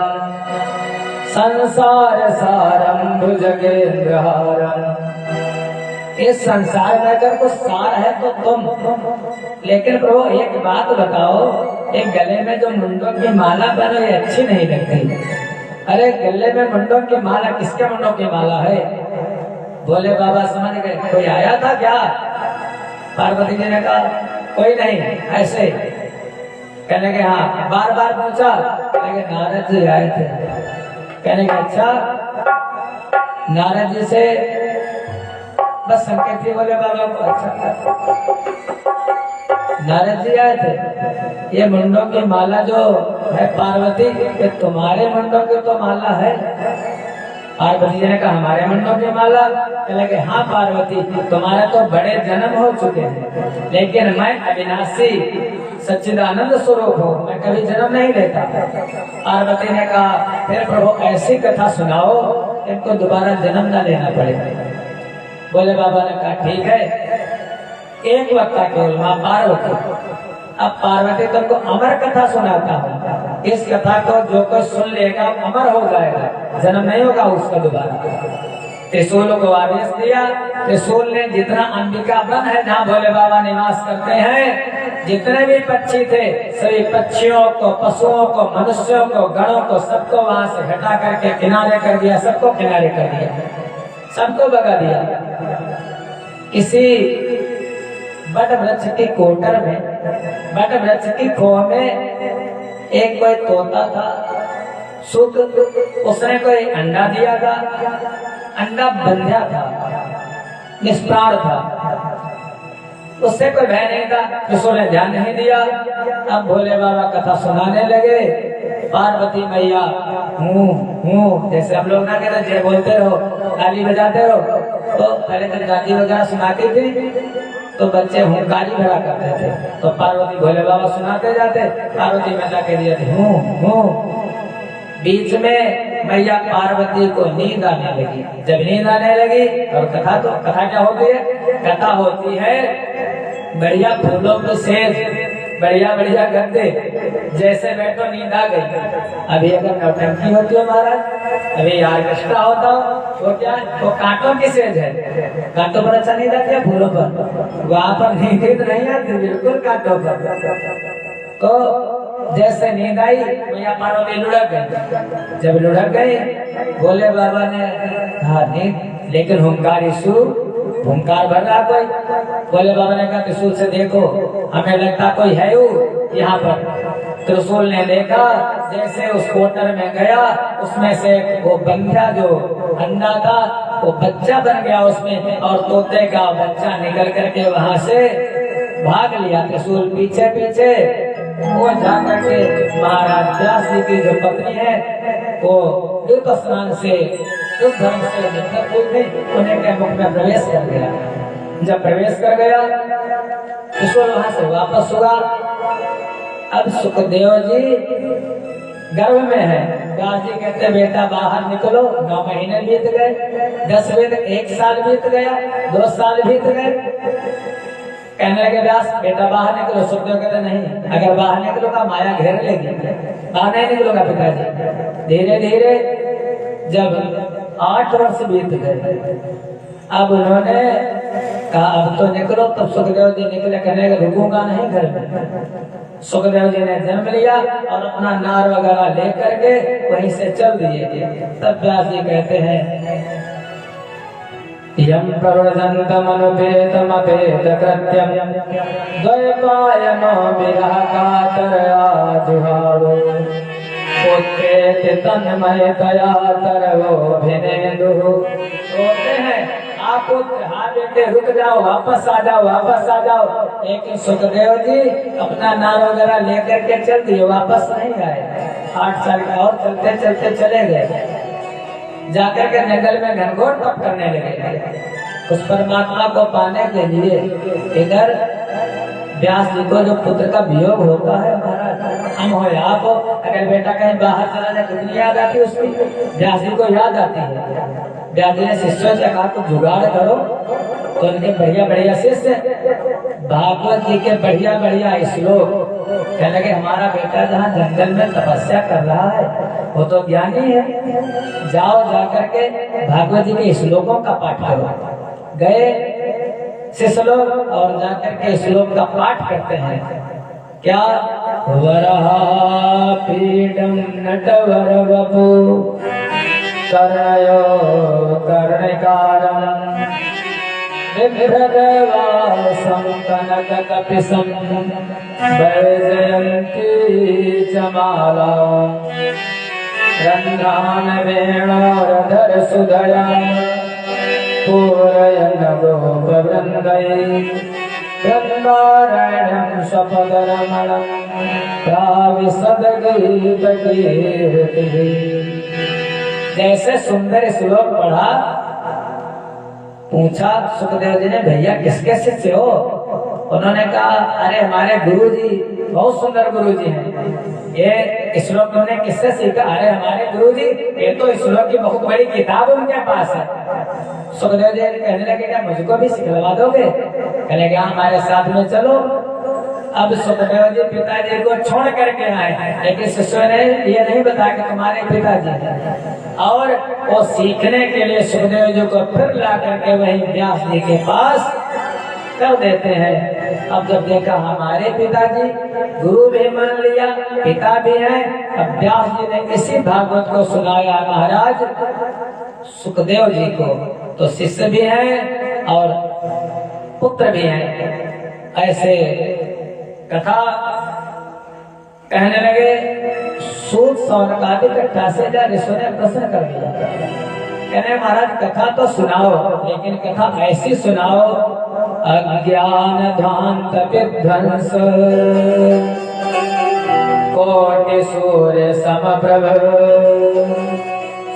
संसार सारम भुजगेंद्रहारम। इस संसार में अगर कुछ सार है तो तुम, लेकिन प्रभु एक बात बताओ, एक गले में जो मुंडों की माला पहनो ये अच्छी नहीं लगती। अरे गले में मुंडों की माला, किसके मुंडों की माला है? भोले बाबा समझ गए कोई आया था क्या? पार्वती जी ने कहा कोई नहीं, ऐसे। कहने के हाँ, बार बार पूछा, कहने नारद जी आए थे। कहने के अच्छा, नारद जी से बस संकेत ही बोले बाबा को। अच्छा नारद जी आए थे, ये मुंडों की माला जो है पार्वती, ये तुम्हारे मुंडों की तो माला है। पार्वती जी ने कहा हमारे मुंडों की माला? लगे हाँ पार्वती, तुम्हारे तो बड़े जन्म हो चुके हैं, लेकिन मैं अविनाशी सच्चिदानंद स्वरूप हूँ, मैं कभी जन्म नहीं लेता। पार्वती ने कहा फिर प्रभु ऐसी कथा सुनाओ इनको दोबारा जन्म न लेना पड़े। बोले बाबा ने कहा ठीक है, एक वक्त केवल माँ पार्वती, अब पार्वती तुमको अमर कथा सुनाता हूँ, इस कथा को जो कोई सुन लेगा अमर हो जाएगा, जन्म नहीं होगा उसका दोबारा। त्रिशूल को आदेश दिया, त्रिशूल ने जितना अंबिका वन है जहाँ भोले बाबा निवास करते हैं, जितने भी पक्षी थे सभी पक्षियों को, पशुओं को, मनुष्यों को, गणों को, सबको वहां से हटा करके किनारे कर दिया, सबको किनारे कर दिया, सबको भगा दिया। किसी बट वृक्ष की कोटर में, बट वृक्ष की खोह में एक कोई तोता था, सुख, उसने कोई अंडा दिया था, अंडा बंध्या था, निष्प्राण था, उससे कोई भय नहीं था, किसी ने ध्यान नहीं दिया। अब भोले बाबा कथा सुनाने लगे, पार्वती मैया हूँ जैसे हम लोग ना कहते जय बोलते रहो, ताली बजाते रहो, तो पहले तो दादी वगैरह सुनाती थी तो बच्चे हुंकारी भरा करते थे, तो पार्वती भोले बाबा सुनाते जाते, पार्वती मैया कह दिया हूँ। बीच में मैया पार्वती को नींद आने लगी, जब नींद आने लगी और कथा क्या होती है, कथा होती है बढ़िया फूलों की सेज, बढ़िया बढ़िया गद्दे, जैसे बैठो नींद आ गई। अभी अगर नौटंकी होती है महाराज, अभी ऑर्केस्ट्रा होता हो तो क्या, वो कांटों की सेज है, कांटों पर अच्छा नींद आती है, फूलों पर वहां पर नींद नहीं आती, बिल्कुल कांटों पर। तो जैसे नींद आई मैया पार्वती लुढ़क गई, जब लुढ़क गई भोले बाबा ने कहा नींद, लेकिन हुंकारी शुरू, हुंकार भर रहा कोई। भोले बाबा ने कहा त्रिशूल से देखो, हमें लगता कोई है यहाँ पर। त्रिशूल ने देखा, जैसे उस कोटर में गया, उसमें से वो बंध्या जो अंडा था वो बच्चा बन गया उसमें, और तोते का बच्चा निकल करके वहां से भाग लिया। त्रिशूल पीछे पीछे वो जाकर के महाराज व्यास जी की जो पत्नी है वो युद्ध स्नान से, युद्ध धर्म से निकल हुई थी, उन्हें के मुख में प्रवेश कर गया। जब प्रवेश कर गया त्रिशूल वहां से वापस हुआ। अब सुखदेव जी गर्भ में है, व्यास जी कहते बेटा बाहर निकलो। 9 महीने बीत गए, 10 बीत, 1 साल बीत गया, 2 साल बीत गए। कहने लगे व्यास बेटा बाहर निकलो। सुखदेव कहते नहीं, अगर बाहर निकलूंगा माया घेर लेगी, बाहर नहीं निकलूंगा पिताजी। धीरे धीरे जब 8 वर्ष बीत गए, अब उन्होंने कहा अब तो निकलो। तब सुखदेव जी निकले, कहने लगे रुकूंगा नहीं घर में। सुखदेव जी ने जन्म लिया और अपना नार वगैरह लेकर के वहीं से चल दिए। तब व्यास जी कहते हैं यम प्रवृजन्तमनुपेतमपेत कृत्यं द्वैपायनो विरह कातरया जुहावो उत्पेति तन्मयतया तरवोऽभिनेदुः। रोते हैं आप, हाँ बेटे रुक जाओ, वापस आ जाओ, वापस आ जाओ। लेकिन सुखदेव जी अपना नार वगैरह लेकर के चल दिए, वापस नहीं आए। 8 साल का और चलते चलते चले गए, जाकर के जंगल में घनघोर तप करने लगे उस परमात्मा को पाने के लिए। इधर व्यास जी को जो पुत्र का वियोग होता है महाराज, हम हो आप हो, अगर बेटा कहीं बाहर चला जाए कितनी याद आती है उसकी, व्यास जी को याद आती है। व्यास जी ने शिष्यों से कहा तो जुगाड़ करो, तो उनके बढ़िया बढ़िया शिष्य भागवत जी के बढ़िया बढ़िया श्लोक कहने लगे हमारा बेटा जहाँ जंगल में तपस्या कर रहा है वो तो ज्ञानी है, जाओ जाकर के भागवत जी के श्लोकों का पाठ करो। गए शिष्य लोग और जाकर के श्लोक का पाठ करते हैं। क्या वरहा पीडम नटवर वपु कर्णयो कर्णिकारं बिभ्रदवासं कनककपिशं वैजयन्ती च माला रन्ध्रान् वेणोरधर सुधया पूरयन् गोपवृन्दैः वृन्दारण्यं स्वपदरमणं प्राविशद्गीतकीर्तिः। जैसे सुंदर श्लोक पढ़ा पूछा सुखदेव जी ने, भैया किसके शिष्य हो? उन्होंने कहा, अरे हमारे गुरुजी बहुत सुंदर गुरुजी हैं। ये श्लोक तुमने किससे सीखा? अरे हमारे गुरुजी, ये तो श्लोक की बहुत बड़ी किताब उनके पास है। सुखदेव जी कहने लगे, क्या मुझको भी सिखलवा दोगे? कहने लगे, हमारे साथ में चलो। अब सुखदेव जी पिताजी को छोड़ करके आए, लेकिन शिष्यों ने ये नहीं बताया कि तुम्हारे पिताजी हैं। और वो सीखने के लिए सुखदेव जी को फिर ला करके वही व्यास जी के पास कर देते हैं। अब जब देखा हमारे पिताजी, गुरु भी मान लिया, पिता भी है, अब व्यास जी ने इसी भागवत को सुनाया महाराज सुखदेव जी को, तो शिष्य भी हैं और पुत्र भी हैं। ऐसे कथा कहने लगे। सूत सौनकादिक 88,000 ऋषियों ने प्रश्न कर दिया, कहने महाराज कथा तो सुनाओ, लेकिन कथा ऐसी सुनाओ अज्ञान ध्वांत विध्वंस कोटि सूर्य समप्रभ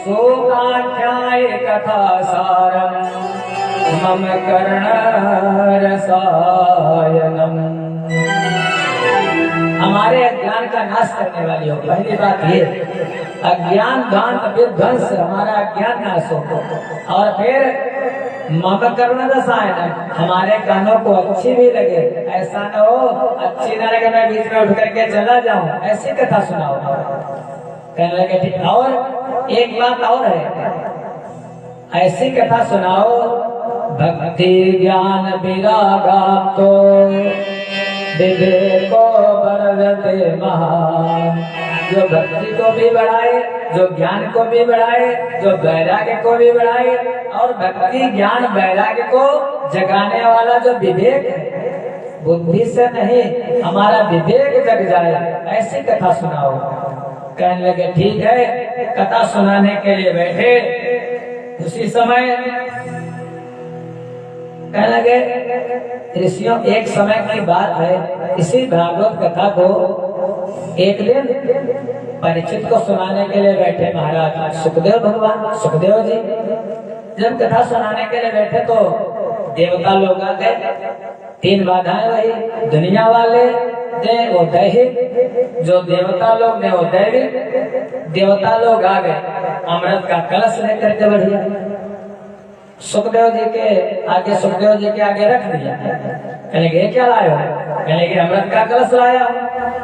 शोकाख्याय कथा सारम मम कर्ण रसायनम। हमारे अज्ञान का नाश करने वाली हो। पहली बात ये, अज्ञान ध्वांत विध्वंस, हमारा अज्ञान नाश हो। और फिर मम कर्ण रसायन, हमारे कानों को अच्छी भी लगे, ऐसा न हो अच्छी न लगे मैं बीच में उठ करके चला जाऊं, ऐसी कथा सुनाओ। कहने लगे ठीक। और एक बात और है, ऐसी कथा सुनाओ भक्ति ज्ञान विरागा तो विवेको बरदते महान, जो भक्ति को भी बढ़ाए, जो ज्ञान को भी बढ़ाए, जो वैराग्य को भी बढ़ाए, और भक्ति ज्ञान वैराग्य को जगाने वाला जो विवेक है, बुद्धि से नहीं हमारा विवेक जग जाए, ऐसी कथा सुनाओ। कहने लगे ठीक है। कथा सुनाने के लिए बैठे, उसी समय कहने लगे ऋषियों, एक समय की बात है, इसी भागवत कथा को एक दिन परीक्षित को सुनाने के लिए बैठे महाराज सुखदेव भगवान, सुखदेव जी जब कथा सुनाने के लिए बैठे तो देवता लोग आ गए। 3 बाधाएं रही, दुनिया वाले ने वो दैहिक, जो देवता लोग ने वो दैविक। देवता लोग आ गए, अमृत का कलश लेकर के बढ़िया सुखदेव जी के आगे, सुखदेव जी के आगे रख दिया। कहने लगे क्या लाए हो? कहने लगे अमृत का कलश लाया,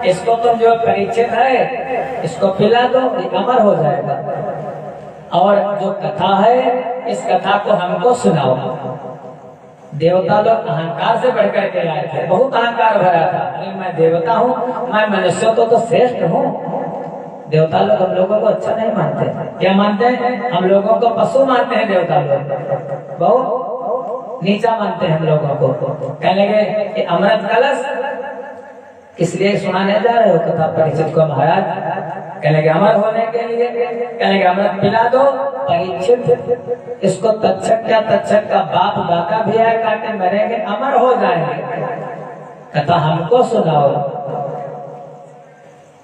इसको तुम जो परीक्षित है इसको पिला दो, अमर हो जाएगा। और जो कथा है इस कथा को हमको सुनाओ। देवता लोग अहंकार से बढ़कर के आए थे, बहुत अहंकार भरा था। अरे मैं देवता हूँ, मैं मनुष्य तो श्रेष्ठ हूँ। देवता लोग हम लोगों को अच्छा नहीं मानते। क्या मानते हैं? हम लोगों को पशु मानते हैं। देवता लोग बहुत नीचा मानते हैं हम लोगों को। कहने लगे कि अमृत कलश किस लिए सुनाने जा रहे हो कथा परीक्षित को महाराज? कहने लगे अमर होने के लिए। कहने लगे अमृत पिला दो। परीक्षित इसको तक्षक क्या, तक्षक का बाप दाता भी है, काटे मरेंगे, अमर हो जाएंगे, कथा हमको सुनाओ।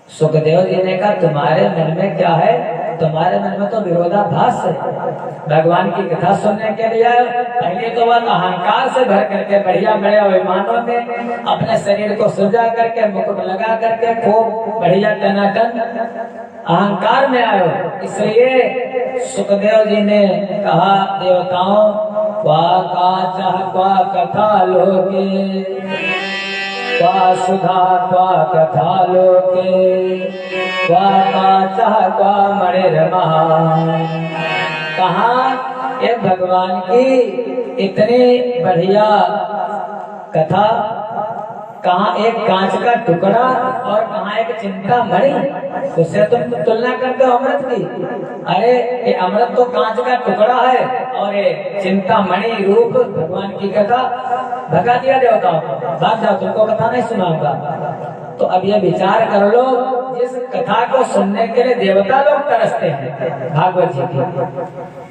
सुखदेव जी ने कहा तुम्हारे मन में क्या है? तुम्हारे मन में तो विरोधाभास है। भगवान की कथा सुनने के लिए पहले तो वह अहंकार से भर करके बढ़िया बढ़िया विमानों में अपने शरीर को सजा करके मुकुट लगा करके खूब बढ़िया टनाटन अहंकार में आयो। इसलिए सुखदेव जी ने कहा देवताओं क्वा काचा क्वा कथा लोके, क्वा सुधा क्वा कथा लोके, क्वा काचा क्वा मणिर्महा। कहा ये भगवान की इतनी बढ़िया कथा, कहाँ एक कांच का टुकड़ा और कहाँ एक चिंता मणि, उससे तुम तुलना करते हो अमृत की। अरे ये अमृत तो कांच का टुकड़ा है और ये चिंता मणि रूप भगवान की कथा। भगा दिया देवताओं को, भाग जाओ, तुमको कथा नहीं सुनाऊंगा। तो अब ये विचार कर लो, जिस कथा को सुनने के लिए देवता लोग तरसते हैं भागवत जी की,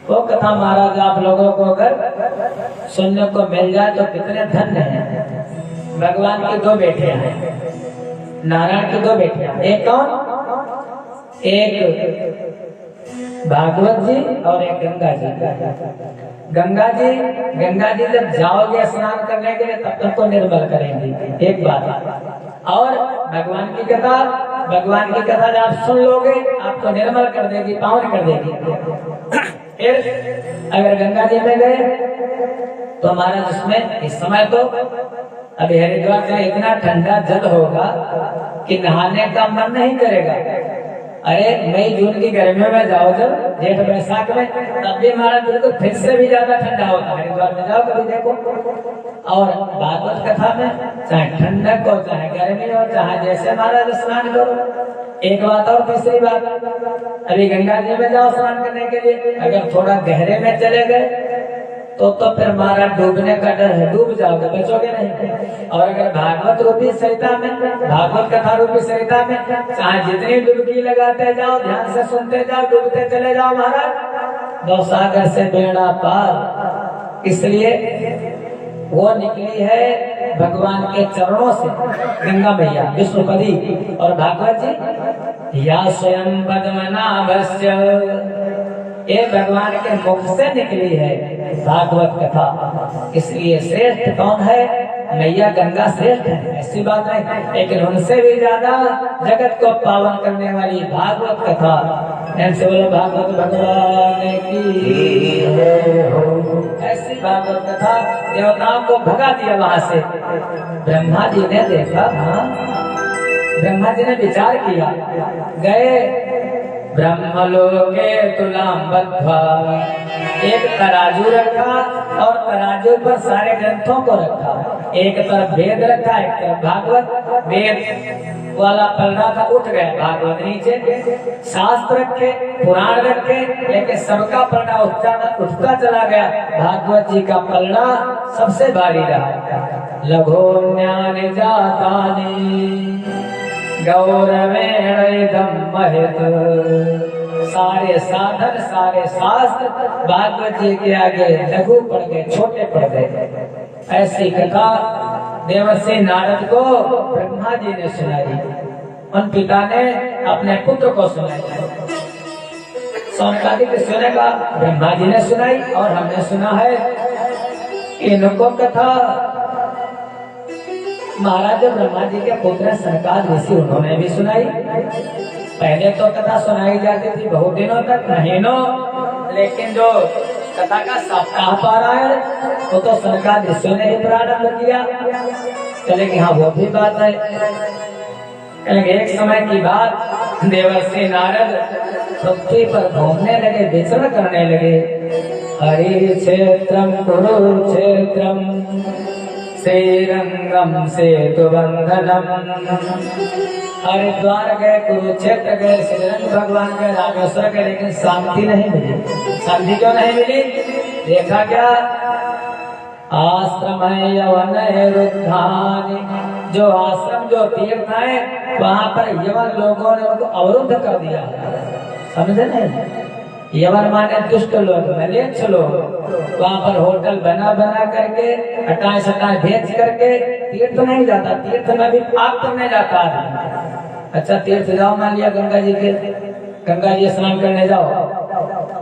वो कथा महाराज आप लोगों को अगर सुनने को मिल जाए तो कितने धन्य हैं। भगवान के 2 बेटे हैं, नारायण के 2 बेटे हैं। एक कौन? एक भागवत जी और एक गंगा जी। गंगा जी जब जाओगे स्नान करने के लिए तब तक तो निर्मल करेंगी, एक बात। और भगवान की कथा जब आप सुन लोगे आप तो निर्मल कर देगी, पावन कर देगी। फिर अगर गंगा जी में गए तो हमारा जिसमें इस समय तो अभी हरिद्वार का इतना ठंडा जल होगा कि नहाने का मन नहीं करेगा। अरे मई जून की गर्मियों में जाओ, जब जेठ बैसाख में, तब भी हमारा बिल्कुल फिर से भी ज्यादा ठंडा होता है। हरिद्वार में जाओ कभी देखो। और भागवत कथा में चाहे ठंडक हो चाहे गर्मी हो चाहे जैसे महाराज स्नान करो। एक बात और तीसरी बात, अभी गंगा जी में जाओ स्नान करने के लिए, अगर थोड़ा गहरे में चले गए तो फिर महाराज डूबने का डर है, डूब जाओगे, बचोगे नहीं। और अगर भागवत रूपी सरिता में, भागवत कथा रूपी सरिता में चाहे जितनी डुबकी लगाते जाओ, ध्यान से सुनते जाओ, डूबते चले जाओ महाराज, भव सागर से बेड़ा पार। इसलिए वो निकली है भगवान के चरणों से गंगा मैया विष्णुपदी, और भागवत जी या स्वयं पद्मनाभस्य, ये भगवान के मुख से निकली है भागवत कथा। इसलिए श्रेष्ठ कौन है? मैया गंगा श्रेष्ठ है, ऐसी बात नहीं, लेकिन उनसे भी ज्यादा जगत को पावन करने वाली भागवत कथा। ऐसे बोलो भागवत भगवान की ऐसी भागवत कथा देवताओं को भगा दिया वहां से। ब्रह्मा जी ने देखा, ब्रह्मा जी ने विचार किया, गए ब्रह्मलोके तुलाम बद्ध्वा, एक तराजू रखा और तराजू पर सारे ग्रंथों को रखा। एक तरफ वेद रखा, एक तरफ भागवत। वेद वाला पलड़ा था, उठ गया, भागवत नीचे। शास्त्र रखे, पुराण रखे, लेकिन सबका पलड़ा उठता चला गया। भागवत जी का पलड़ा सबसे भारी रहा। लघोन्यानि जातानि गौरवेण इदं महित, सारे साधन सारे शास्त्र भागवत जी के आगे लघु पड़ गए, छोटे पड़ गए। ऐसी कथा देवर्षि नारद को ब्रह्मा जी ने सुनाई, उन पिता ने अपने पुत्र को सुनाई। सौनकादिक सुनेगा, ब्रह्मा जी ने सुनाई, और हमने सुना है इनको कथा महाराज ब्रह्मा जी के पुत्र सनकाद ऋषि, उन्होंने भी सुनाई। पहले तो कथा सुनाई जाती थी बहुत दिनों तक, महीनों, लेकिन जो कथा का सप्ताह पारायण वो तो सनकाद ऋषि ने ही प्रारंभ किया। चले कि हाँ वो भी बात है। एक समय की बात, देवर्षि नारद पृथ्वी पर घूमने लगे, विचरण करने लगे। हरि क्षेत्रम कुरुक्षेत्रम श्रीरंगम सेतुबंधनम, हरिद्वार गए, कुरुक्षेत्र गए, श्रीरंग भगवान गए, रामेश्वर गए, लेकिन शांति नहीं मिली। शांति क्यों नहीं मिली? देखा क्या? आश्रम यवन रुद्धानि, जो आश्रम जो तीर्थ है वहाँ पर यवन लोगों ने उनको अवरुद्ध कर दिया। समझे नहीं? यवन माने दुष्ट लोग, मलेच्छ लोग। वहाँ पर होटल बना करके हटाए सटाए भेज करके तीर्थ नहीं जाता, तीर्थ में भी पाप करने जाता है। अच्छा तीर्थ जाओ, मान लिया गंगा जी स्नान करने जाओ,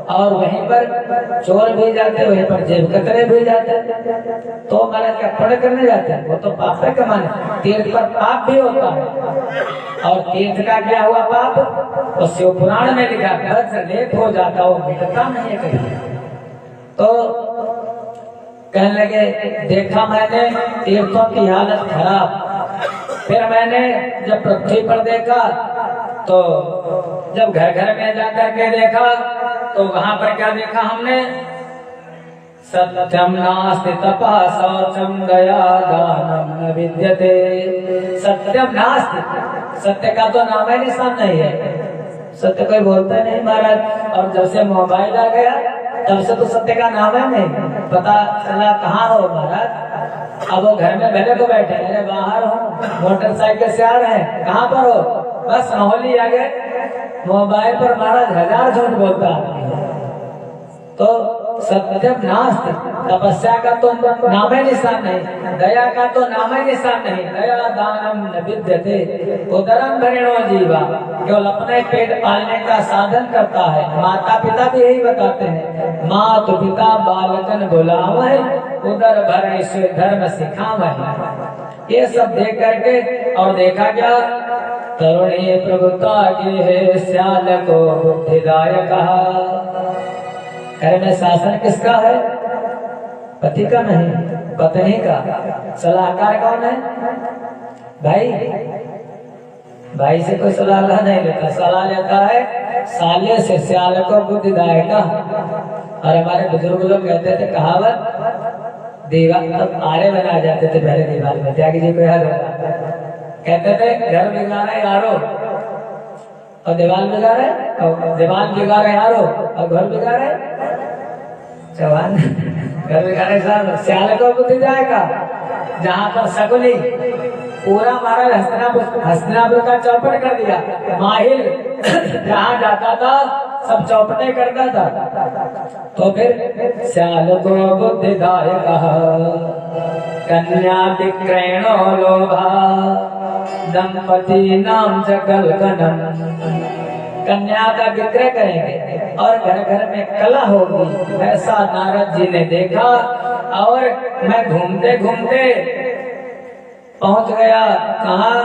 और वहीं पर चोर भी जाते, वहीं पर जेब कतरे भी जाते, तो महाराज क्या पुण्य करने जाते हैं? वो तो पाप है कमाने। तीर्थ पर पाप भी होता है, और तीर्थ का क्या हुआ पाप? तो शिव पुराण में लिखा, वज्र लेप हो जाता, वो मिटता नहीं है कहीं। तो कहने लगे, देखा मैंने तीर्थों की हालत खराब। फिर मैंने जब पृथ्वी पर देखा, तो जब घर में जाकर के देखा, तो वहां पर क्या देखा हमने? सत्यम नास्ति तपः शौचम दया दानम न विद्यते। सत्यम नास्ति, सत्य का तो नाम है निशान नहीं है। सत्य कोई बोलता नहीं महाराज, और जब से मोबाइल आ गया तब से तो सत्य का नाम है नहीं। पता चला कहाँ हो महाराज? अब वो घर में भले को बैठे, अरे बाहर हो, मोटरसाइकिल से आ रहे हैं, कहाँ पर हो? बस माहौली आ गए। मोबाइल पर महाराज 1000 झूठ बोलता है। तो सत्यम नास्ति, तपस्या का तो नाम ही निशान नहीं, दया का तो नाम ही निशान नहीं। दया दानम न विद्यते उदरम भरिणो जीवा, केवल अपने पेट पालने का साधन करता है। माता पिता भी यही बताते हैं, मात पिता बालकन बुलावे उदर भरे से धर्म सिखावे। ये सब देख करके और देखा क्या, तरुणी प्रभुता के है श्याल को बुद्धिदायक कहा। घर में शासन किसका है? पति का नहीं, पत्नी का। सलाहकार कौन है? भाई से कोई सलाह नहीं लेता, सलाह लेता है साले से, श्याल को बुद्धिदायक कहा। और हमारे बुजुर्ग लोग कहते थे कहावत, दीवार तब आरे बना जाते थे पहले दीवार में। त्यागी जी को याद होगा, कहते थे घर बिगाड़े यारो और दीवार बिगाड़े, और दीवार बिगाड़े यारो और घर बिगाड़े जवान। घर बिगाड़े श्याल को बुद्धि जाएगा। जहाँ पर सकुली पूरा महाराज हस्तिनापुर का चौपट कर दिया, माहिल जहाँ जाता था सब चौपटे करता था। तो फिर श्याल को बुद्धिदायक कन्या विक्रयणो लोभा दंपति नाम जगल गणम। कन्या का विक्रय करेंगे और घर घर में कला होगी, ऐसा नारद जी ने देखा। और मैं घूमते घूमते पहुंच गया कहाँ,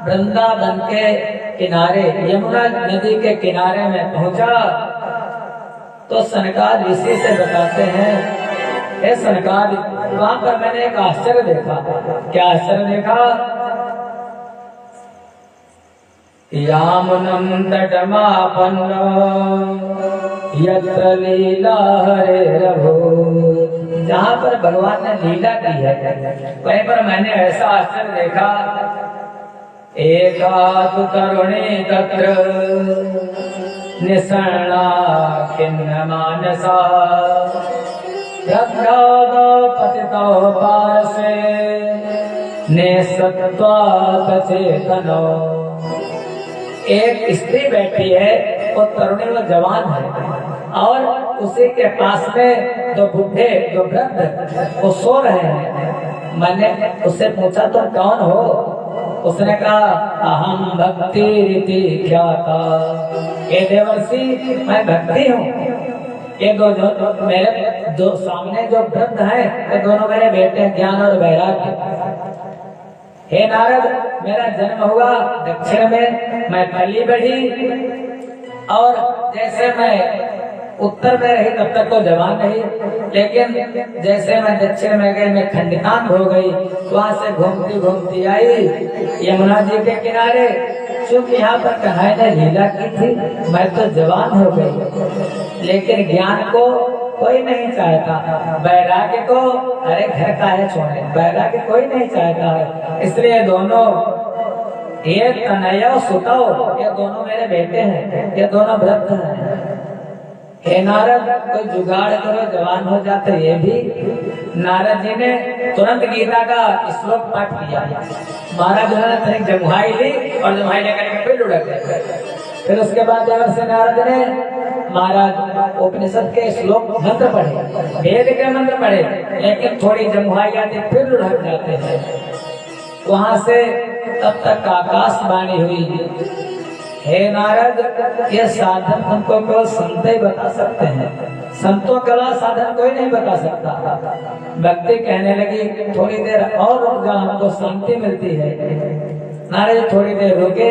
वृंदावन के किनारे, यमुना नदी के किनारे में पहुंचा। तो सनकाद ऋषि से बताते हैं, हे सनकाद, वहां पर मैंने एक आश्चर्य देखा। क्या आश्चर्य देखा? यामुनम तटमापन्नो यत्र लीला हरे रघु। जहाँ पर भगवान ने लीला की है, वहीं पर मैंने ऐसा आश्चर्य देखा। एकातु तरुणी तत्र निसरणा खिन्न मानसा पतितो पार्श्वे निसत्त्वात् चेतनो। एक स्त्री बैठी है, वो तरुणी वो जवान है, और उसी के पास में दो बुढ़े दो वृद्ध वो सो रहे हैं। मैंने उससे पूछा तुम कौन हो? उसने कहा अहम भक्ति रीति ख्याता। ये देवर्षि मैं भक्ति हूँ। ये दो मेरे दो सामने जो वृद्ध हैं, ये दोनों मेरे बेटे हैं, ज्ञान और वैराग्य। हे नारद, मेरा जन्म हुआ दक्षिण में, मैं पली बढ़ी, और जैसे मैं उत्तर में रही तब तक तो जवान रही, लेकिन जैसे मैं दक्षिण में गई मैं खंडितांग हो गई। वहां से घूमती घूमती आई यमुना जी के किनारे। चूंकि यहाँ पर कन्हैया ने लीला की थी, मैं तो जवान हो गई, लेकिन ज्ञान को कोई नहीं चाहता, वैराग्य को अरे घर का है छोड़े, वैराग्य कोई नहीं चाहता है। इसलिए दोनों, ये कन्हैया सुतो, ये दोनों मेरे बेटे हैं, ये दोनों वृद्ध हैं। हे नारद, कोई जुगाड़ करो, जवान हो जाते। ये भी नारद जी ने तुरंत गीता का श्लोक पाठ किया। महाराज ने जमुहाई ली और जमुहाई लेकर के फिर लुढ़क गए। फिर उसके बाद से नारद ने महाराज उपनिषद के श्लोक मंत्र पढ़े, वेद के मंत्र पढ़े, लेकिन थोड़ी जमुहाई आती फिर लुढ़क जाते हैं। वहां से तब तक आकाशवाणी हुई, हे नारद, ये साधन हमको केवल संत ही बता सकते हैं, संतों कला साधन कोई नहीं बता सकता। भक्ति कहने लगी थोड़ी देर और रुक जाओ, हमको शांति मिलती है। नारद थोड़ी देर रुके,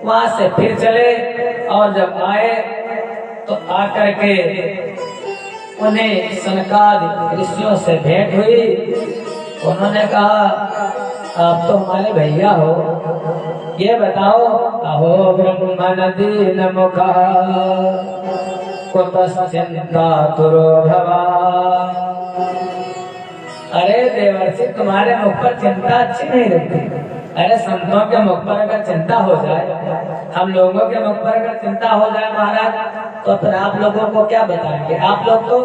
वहां से फिर चले, और जब आए तो आकर के उन्हें सनकादि ऋषियों से भेंट हुई। उन्होंने कहा आप तो हमारे भैया हो, ये बताओ अहो ब्रह्मण दीन मुखा कुतश्चिंता तुरो भवा। अरे देवर्षि, तुम्हारे मुख पर चिंता अच्छी नहीं लगती। अरे संतों के मुख पर अगर चिंता हो जाए, हम लोगों के मुख पर अगर चिंता हो जाए महाराज, तो फिर आप लोगों को क्या बताएंगे? आप लोग तो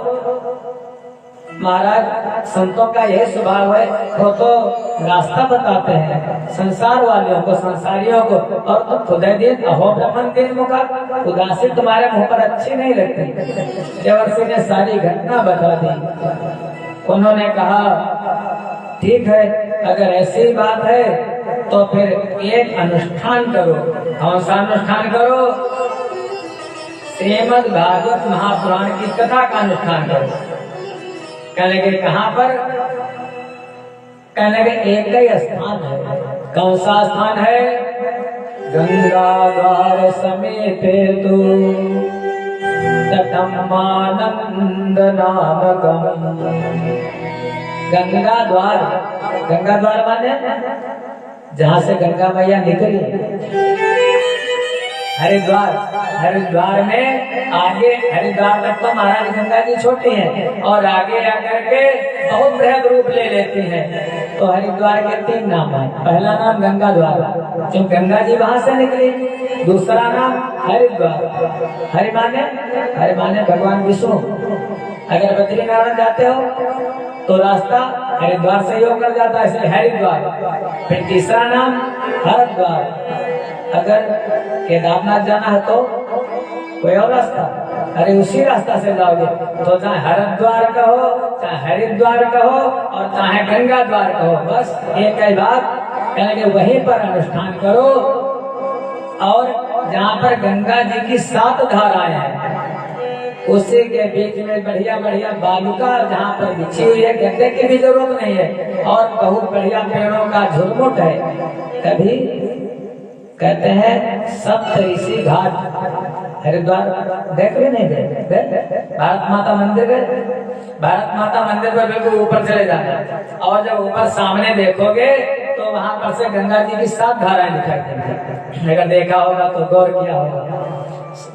महाराज संतों का यही स्वभाव है, वो तो रास्ता बताते हैं संसार वालियों को, संसारियों को, और तो खुदा दिन अहो ब्रह्मन दिन मुखा, उदासी तुम्हारे मुंह पर अच्छी नहीं लगती। देवर्षि ने सारी घटना बता दी। उन्होंने कहा ठीक है, अगर ऐसी बात है तो फिर एक अनुष्ठान करो। कौन सा अनुष्ठान करो? श्रीमद् भागवत महापुराण की कथा का अनुष्ठान करो। कहने लगे कहाँ पर? कहने लगे एक ही स्थान है। कौन सा स्थान है? गंगा द्वार समीपे तु तटमानंद नामकम। गंगा द्वार, गंगा द्वार माने जहाँ से गंगा मैया निकली। हरिद्वार, हरिद्वार में आगे, हरिद्वार तक तो महाराज गंगा जी छोटी हैं और आगे आकर के बहुत बृहद रूप ले लेती हैं। तो हरिद्वार के 3 नाम है। पहला नाम गंगा द्वार, जो गंगा जी वहां से निकली। दूसरा नाम हरिद्वार, हरि माने भगवान विष्णु। अगर बद्रीनारायण जाते हो तो रास्ता हरिद्वार से ही होकर जाता है, इसलिए हरिद्वार। फिर तीसरा नाम हरिद्वार। अगर केदारनाथ जाना है तो कोई और रास्ता, अरे उसी रास्ता से जाओगे तो चाहे हरिद्वार कहो, चाहे हरिद्वार कहो और चाहे गंगा द्वार कहो, बस एक ही बात। कहेंगे वहीं पर अनुष्ठान करो। और जहाँ पर गंगा जी की 7 धाराएं हैं, उसी के बीच में बढ़िया बढ़िया बालुका जहाँ पर बिछी हुई है, गद्दे की भी जरूरत नहीं है, और बहुत बढ़िया पेड़ों का झुरमुट है। कभी कहते हैं सप्तऋषि घाट। हरिद्वार देख भी नहीं गए? भारत माता मंदिर है, भारत माता मंदिर पर बिल्कुल ऊपर चले जाना, और जब ऊपर सामने देखोगे तो वहाँ पर से गंगा जी की 7 धाराएं दिखाई देंगी। अगर देखा होगा तो गौर किया होगा।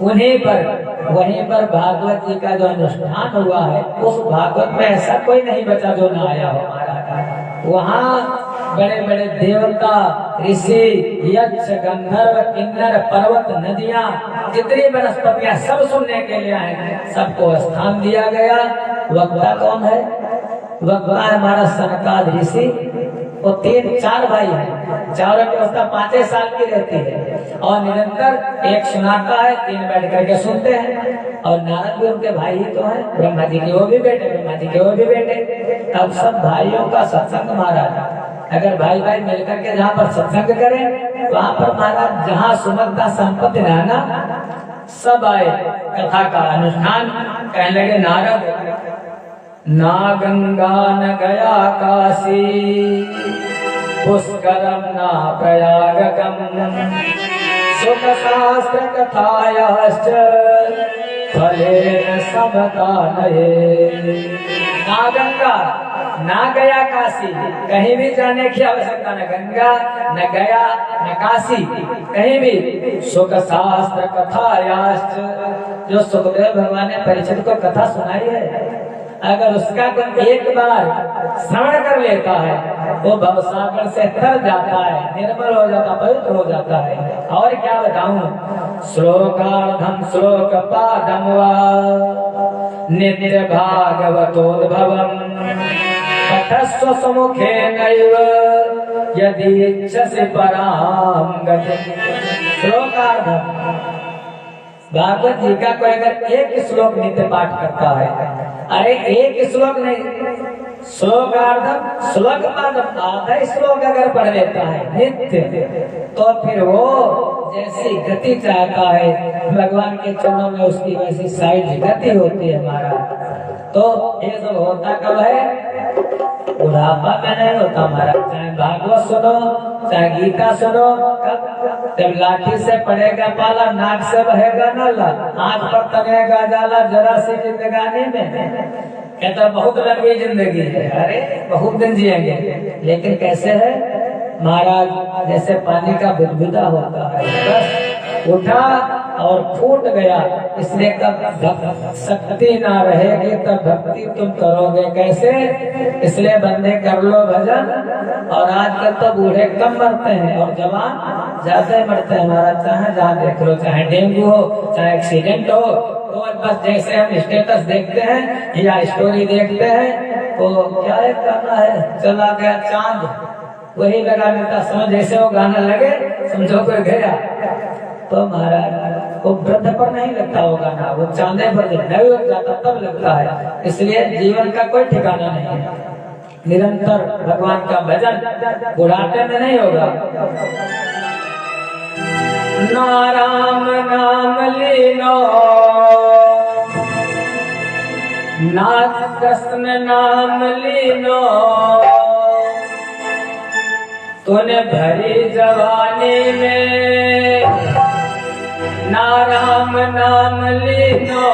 वहीं पर भागवत जी का जो अनुष्ठान हुआ है, उस भागवत में ऐसा कोई नहीं बचा जो न आया हो महाराज। वहाँ बड़े बड़े देवता, ऋषि, यक्ष, गंधर्व, किन्नर, पर्वत, नदियाँ, जितनी वनस्पतियाँ सब सुनने के लिए आए, सबको स्थान दिया गया। वक्ता कौन है? वक्ता हमारा सनकाद ऋषि। वो 3-4 भाई हैं, चारों की अवस्था 5 साल की रहती है, और निरंतर एक सुनाता है, 3 बैठ करके सुनते हैं। और नारद भी उनके भाई ही तो हैं, ब्रह्मा जी के वो भी बेटे, ब्रह्मा जी के वो भी बेटे। अब सब भाइयों का सत्संग महाराज। अगर भाई भाई मिलकर के जहाँ पर सत्संग करें, वहाँ पर महाराज जहाँ सुमंता संपत्ति रहना, सब आए। कथा का अनुष्ठान कहने लगे नारद, ना गंगा न गया काशी, पुष्करम ना प्रयागकम, सुख शास्त्र कथायाश्च फलेन समता नये। ना गंगा ना गया काशी, कहीं भी जाने की आवश्यकता न गंगा न गया न काशी, कहीं भी। सुख शास्त्र कथायाश्च, जो सुखदेव भगवान ने परीक्षित को कथा सुनाई है, अगर उसका कोई एक बार श्रवण कर लेता है, वो भवसागर से तर जाता है, निर्मल हो जाता, पवित्र हो जाता है। और क्या बताऊं? श्लोकार्धम श्लोक पादम वा नित्य भागवतोद्भवम् पठस्व सम्मुखे नैव यदि इच्छसि पराम गतिम्। श्लोकार्धम, भागवत जी का कोई अगर एक श्लोक नित्य पाठ करता है, अरे एक श्लोक नहीं, श्लोकार्धम श्लोक पादम, आधा श्लोक अगर पढ़ लेता है नित्य, तो फिर वो जैसी गति चाहता है भगवान के चरणों में, उसकी वैसी साइड गति होती है हमारा। तो ये सब होता कब है? बुढ़ापा में नहीं होता हमारा। चाहे भागवत सुनो, चाहे गीता सुनो, कब? जब लाठी से पड़ेगा पाला, नाक से बहेगा नाला, आंख पर तनेगा जाला, जरा सी जिंदगानी में। कहता बहुत लंबी जिंदगी है, अरे बहुत दिन जिएंगे, लेकिन कैसे है महाराज? जैसे पानी का बुदबुदा होता है, बस उठा और फूट गया। इसलिए कब शक्ति ना रहेगी तब भक्ति तुम करोगे कैसे? इसलिए बंदे कर लो भजन। और आजकल तो बूढ़े कम मरते हैं और जवान ज्यादा ही मरते हैं महाराज। चाहे जहाँ देख लो, चाहे डेंगू हो, चाहे एक्सीडेंट हो, तो बस जैसे हम स्टेटस देखते हैं या स्टोरी देखते हैं, वो क्या है गाना है, चला गया चांद, वही लगा देता। समझ जैसे वो गाना लगे समझो कोई गया। तो महाराज वो वृद्ध पर नहीं लगता वो गाना, वो चांदे पर नहीं लग जाता तब लगता है। इसलिए जीवन का कोई ठिकाना नहीं है, निरंतर भगवान का भजन बुढ़ापे में नहीं होगा। ना राम नाम लीनो, ना कृष्ण नाम लीनो, तूने भरी जवानी में ना राम नाम लीनो,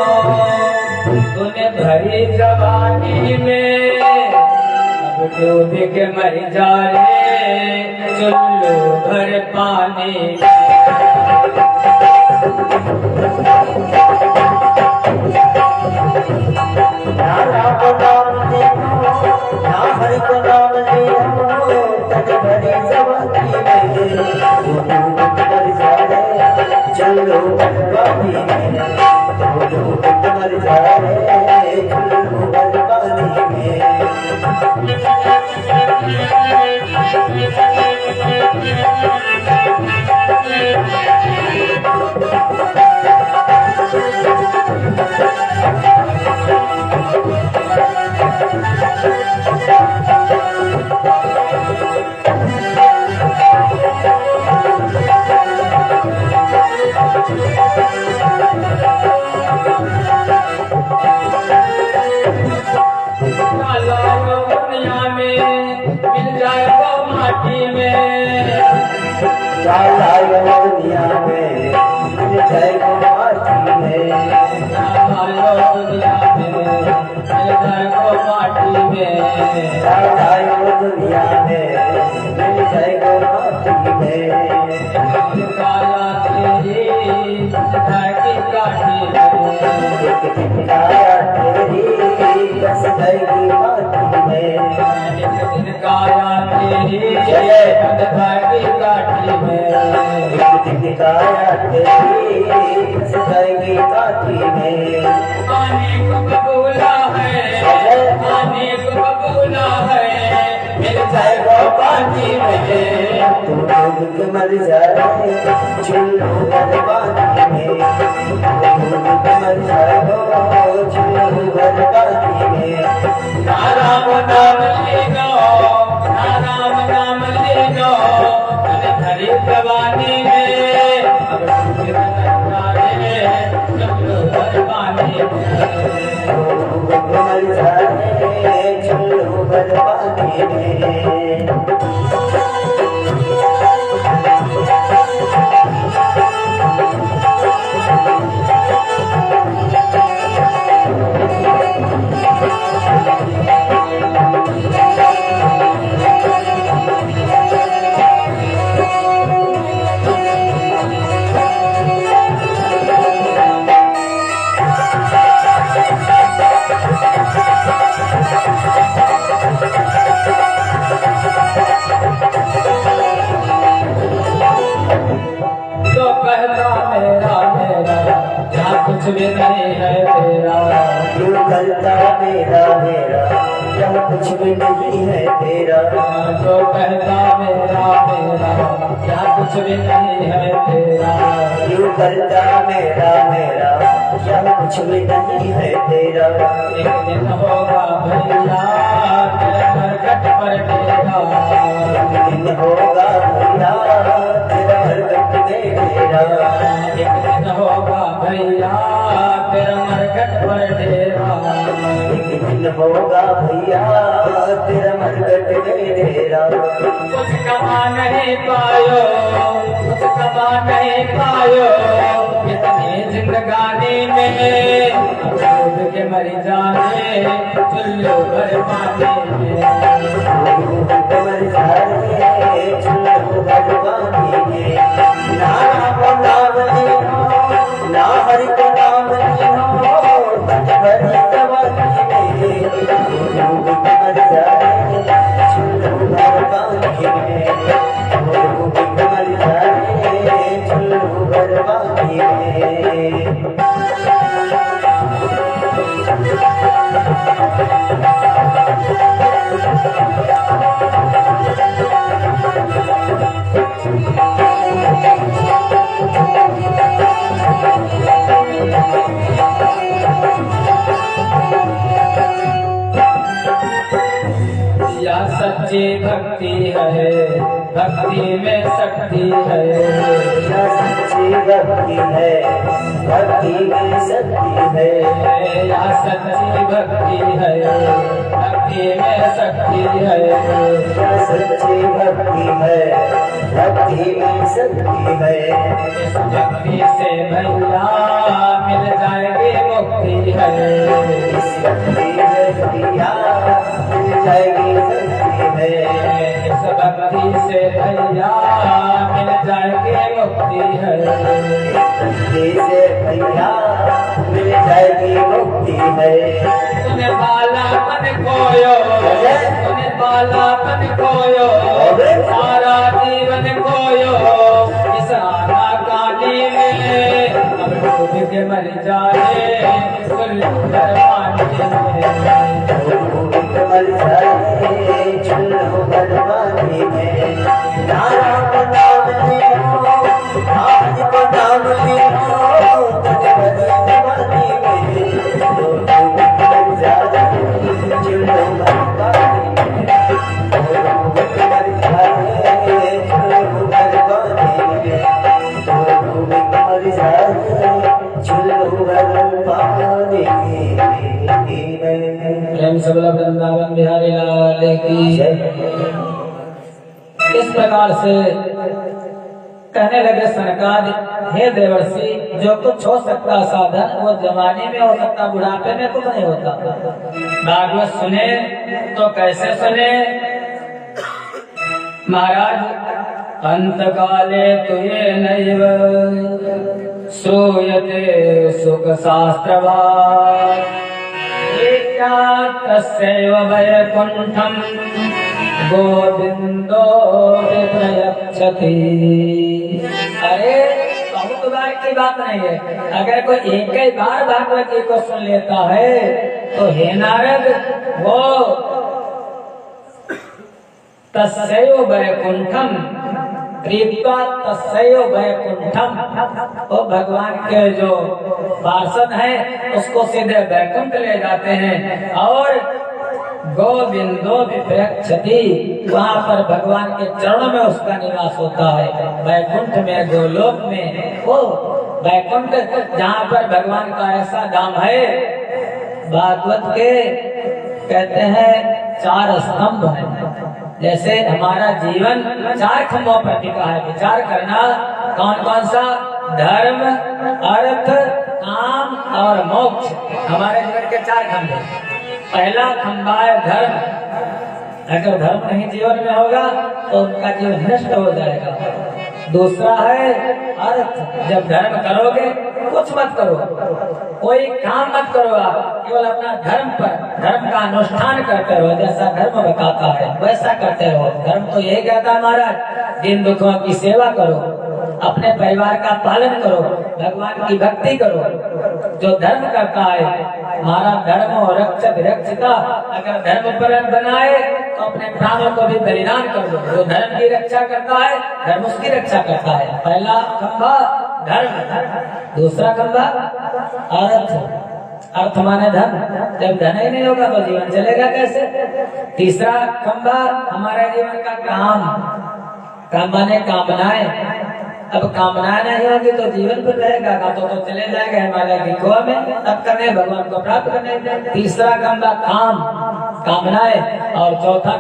तूने भरी जवानी में अब डूब के मर जा रे चुल्लू भर पानी में। ना राम नाम लेनो, ना हरि को नाम लेनो, तन भरी जवानी में मर जाए चलो बर्बादी में, मर जाए चलो बर्बादी में। मर जाए चुल्लू बर्बादी में, मर जाए चुल्लू बर्बादी में। ना राम नाम लेनो, ना राम नाम लेनो, तूने भरी जवानी में अब डूब के मर जा रे चुल्लू भर पानी में। मर जाए चुल्लू बर्बादी में। कुछ भी नहीं है तेरा, क्यों करता मेरा मेरा, यहाँ कुछ भी नहीं है तेरा। जो कहता मेरा मेरा, यहाँ कुछ भी नहीं है तेरा। क्यों करता मेरा मेरा, यहाँ कुछ भी नहीं है तेरा। एक दिन होगा भैया तेरा मरकट पर तेरा, एक दिन होगा भैया तेरा मरकट में तेरा। एक दिन होगा भैया तेरा मरकट पर डेरा, एक दिन होगा भैया तेरा मरकट में तेरा। कुछ कमा नहीं पायो, कुछ कमा नहीं पायो इतनी जिंदगानी में, अब डूब के मर जाने चुल्लू भर पानी में। मर जाए चुल्लू भर पानी में। ना राम नाम लेनो, ना हरि को नाम लेनो, तन भरी जवानी में मर जाए चुल्लू भर पानी में। मर जाए चुल्लू भर पानी में। यह सच्ची भक्ति है, भक्ति में शक्ति है। यह सच्ची भक्ति है, भक्ति में शक्ति है। यह सच्ची भक्ति है, भक्ति में शक्ति है। यह सच्ची भक्ति है, भक्ति में शक्ति है। इस भक्ति से भैया मिल जाएगी मुक्ति है। इस भक्ति में भैया मिल जाएगी मुक्ति है। इस भक्ति से भैया मिल जाएगी मुक्ति है। भक्ति से भैया मिल जाएगी मुक्ति है। तूने बालापन खोयो, तूने बालापन खोयो, सारा जीवन खोयो इस आनाकानी में। अब डूब के मर जाए सुंदर पानी में। मर जाए चलो बरबादी में। नाम को नाम लियो, आज को नाम लियो, तुझे बरबादी में। मर जाए चलो बरबादी में। मर जाए चलो बरबादी में। मर जाए चलो बरबादी में। प्रेम से बोला वृंदावन बिहारी लाल की जय। इस प्रकार से कहने लगे सनकादि, हे देवर्षि, जो कुछ हो सकता साधन वो जवानी में हो सकता, बुढ़ापे में कुछ नहीं होता। भागवत सुने तो कैसे सुने महाराज? अंत काले तुये नैव श्रूयते सुख शास्त्रवाद, तस्यैव वैकुंठम गोविंदो विप्रयच्छति। अरे बहुत बार की बात नहीं है, अगर कोई एक ही बार भागवत जी को सुन लेता है तो हे नारद, वो तस्यैव वैकुंठम प्रीत्वा तस्यैव वैकुंठम, वो भगवान के जो पार्षद हैं उसको सीधे वैकुंठ ले जाते हैं। और गोविंदो विप्रयच्छति, वहाँ पर भगवान के चरणों में उसका निवास होता है। वैकुंठ में, गोलोक में, वो वैकुंठ जहाँ पर भगवान का ऐसा धाम है। भागवत के कहते हैं 4 स्तंभ है। जैसे हमारा जीवन 4 खंभों पर टिका है। विचार करना कौन कौन सा? धर्म, अर्थ, काम और मोक्ष। हमारे जीवन के 4 खंभे। पहला खंभा है धर्म। अगर धर्म नहीं जीवन में होगा तो उनका जीवन नष्ट हो जाएगा। दूसरा है अर्थ। जब धर्म करोगे कुछ मत करो, कोई काम मत करो, आप केवल अपना धर्म पर, धर्म का अनुष्ठान करते रहो। जैसा धर्म बताता है वैसा करते रहो। धर्म तो यही कहता है महाराज, दिन दुखों की सेवा करो, अपने परिवार का पालन करो, भगवान की भक्ति करो। जो धर्म करता है, हमारा धर्म और रक्षक रक्षिता, अगर धर्म पर बनाए तो अपने प्राणों को भी बलिदान कर दो। जो धर्म की रक्षा करता है, धर्म उसकी रक्षा करता है। पहला खंभा धर्म, दूसरा खंभा अर्थ। अर्थ माने धन। जब धन ही नहीं होगा तो जीवन चलेगा कैसे? तीसरा खंभा हमारे जीवन का काम। काम माने कामनाएं। अब कामनाएं नहीं होगी तो जीवन पर रहेगा ना, तो चले जाएगा हिमालय की गुफा में, तब करने भगवान को प्राप्त करने। तीसरा खंभा काम, कामनाएं। और चौथा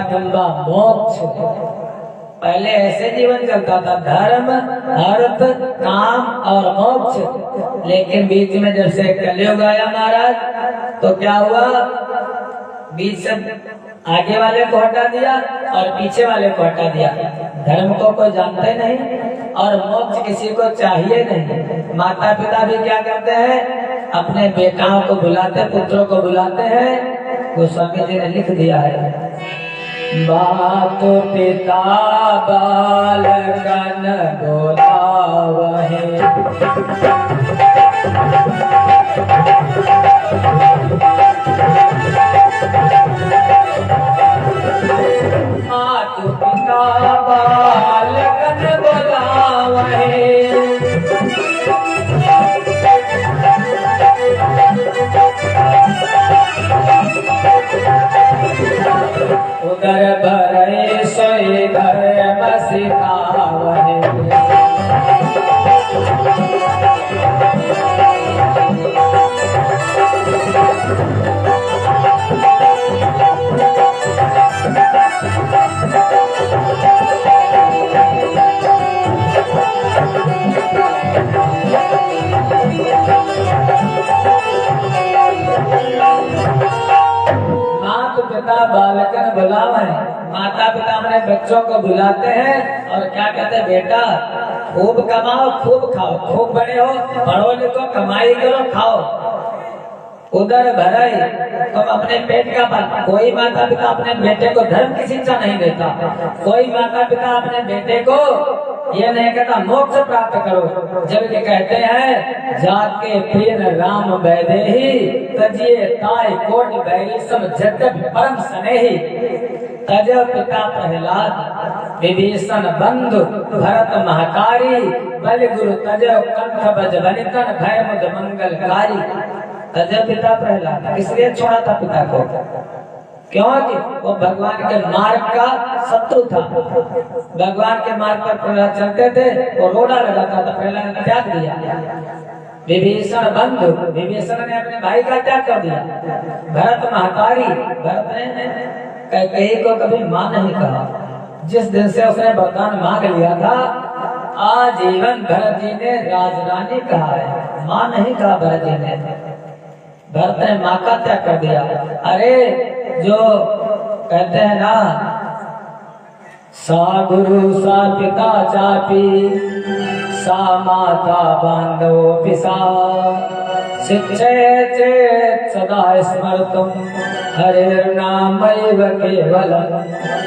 खंभा मोक्ष। पहले ऐसे जीवन चलता था, धर्म, अर्थ, काम और मोक्ष। लेकिन बीच में जब से कलयुग आया महाराज, तो क्या हुआ? बीच से आगे वाले को हटा दिया और पीछे वाले को हटा दिया। धर्म को कोई जानता ही नहीं और मोक्ष किसी को चाहिए नहीं। माता पिता भी क्या करते हैं? अपने बेटाओं को बुलाते, पुत्रों को बुलाते हैं। गोस्वामी जी ने लिख दिया है, मात पिता बालकन बोलावहे, मात पिता बालकन बोलावहे। उदर भरे सोई धर्म सिखावहे। पिता बालकन बुलावे, माता पिता अपने बच्चों को बुलाते हैं और क्या कहते हैं, बेटा खूब कमाओ खूब खाओ, खूब बड़े हो, पढ़ो लिखो, कमाई करो, खाओ। उदर भरे, तुम अपने पेट का पाल। कोई माता पिता अपने बेटे को धर्म की शिक्षा नहीं देता, कोई माता पिता अपने बेटे को ये नहीं कहता मोक्ष प्राप्त करो, जबकि कहते हैं जाके प्रिय राम वैदेही तजिए ताय कोट बैरी सब जगत परम स्नेही। तज पिता प्रहलाद विभीषण बंधु भरत महकारी बल गुरु तज कंठ बज बनितन भय मुद मंगलकारी। तज पिता प्रहलाद इसलिए छोड़ा था पिता को, क्योंकि वो भगवान के मार्ग का शत्रु था। भगवान के मार्ग पर प्रहलाद चलते थे, वो रोड़ा लगाता था, प्रहलाद ने त्याग दिया। विभीषण बंधु, विभीषण ने अपने भाई का त्याग कर दिया। भरत महतारी, भरत ने कैकेयी को कभी मां नहीं कहा। जिस दिन से उसने वरदान मांग लिया था, आजीवन भरत जी ने राजरानी कहा है, मां नहीं कहा भरत जी ने। भरत ने माँ का त्याग कर दिया। अरे जो कहते हैं ना, सा गुरु सा पिता चापी सा माता बांधो पिसा शिक्षे चेत सदा स्मर्तुम हरे नाम केवल।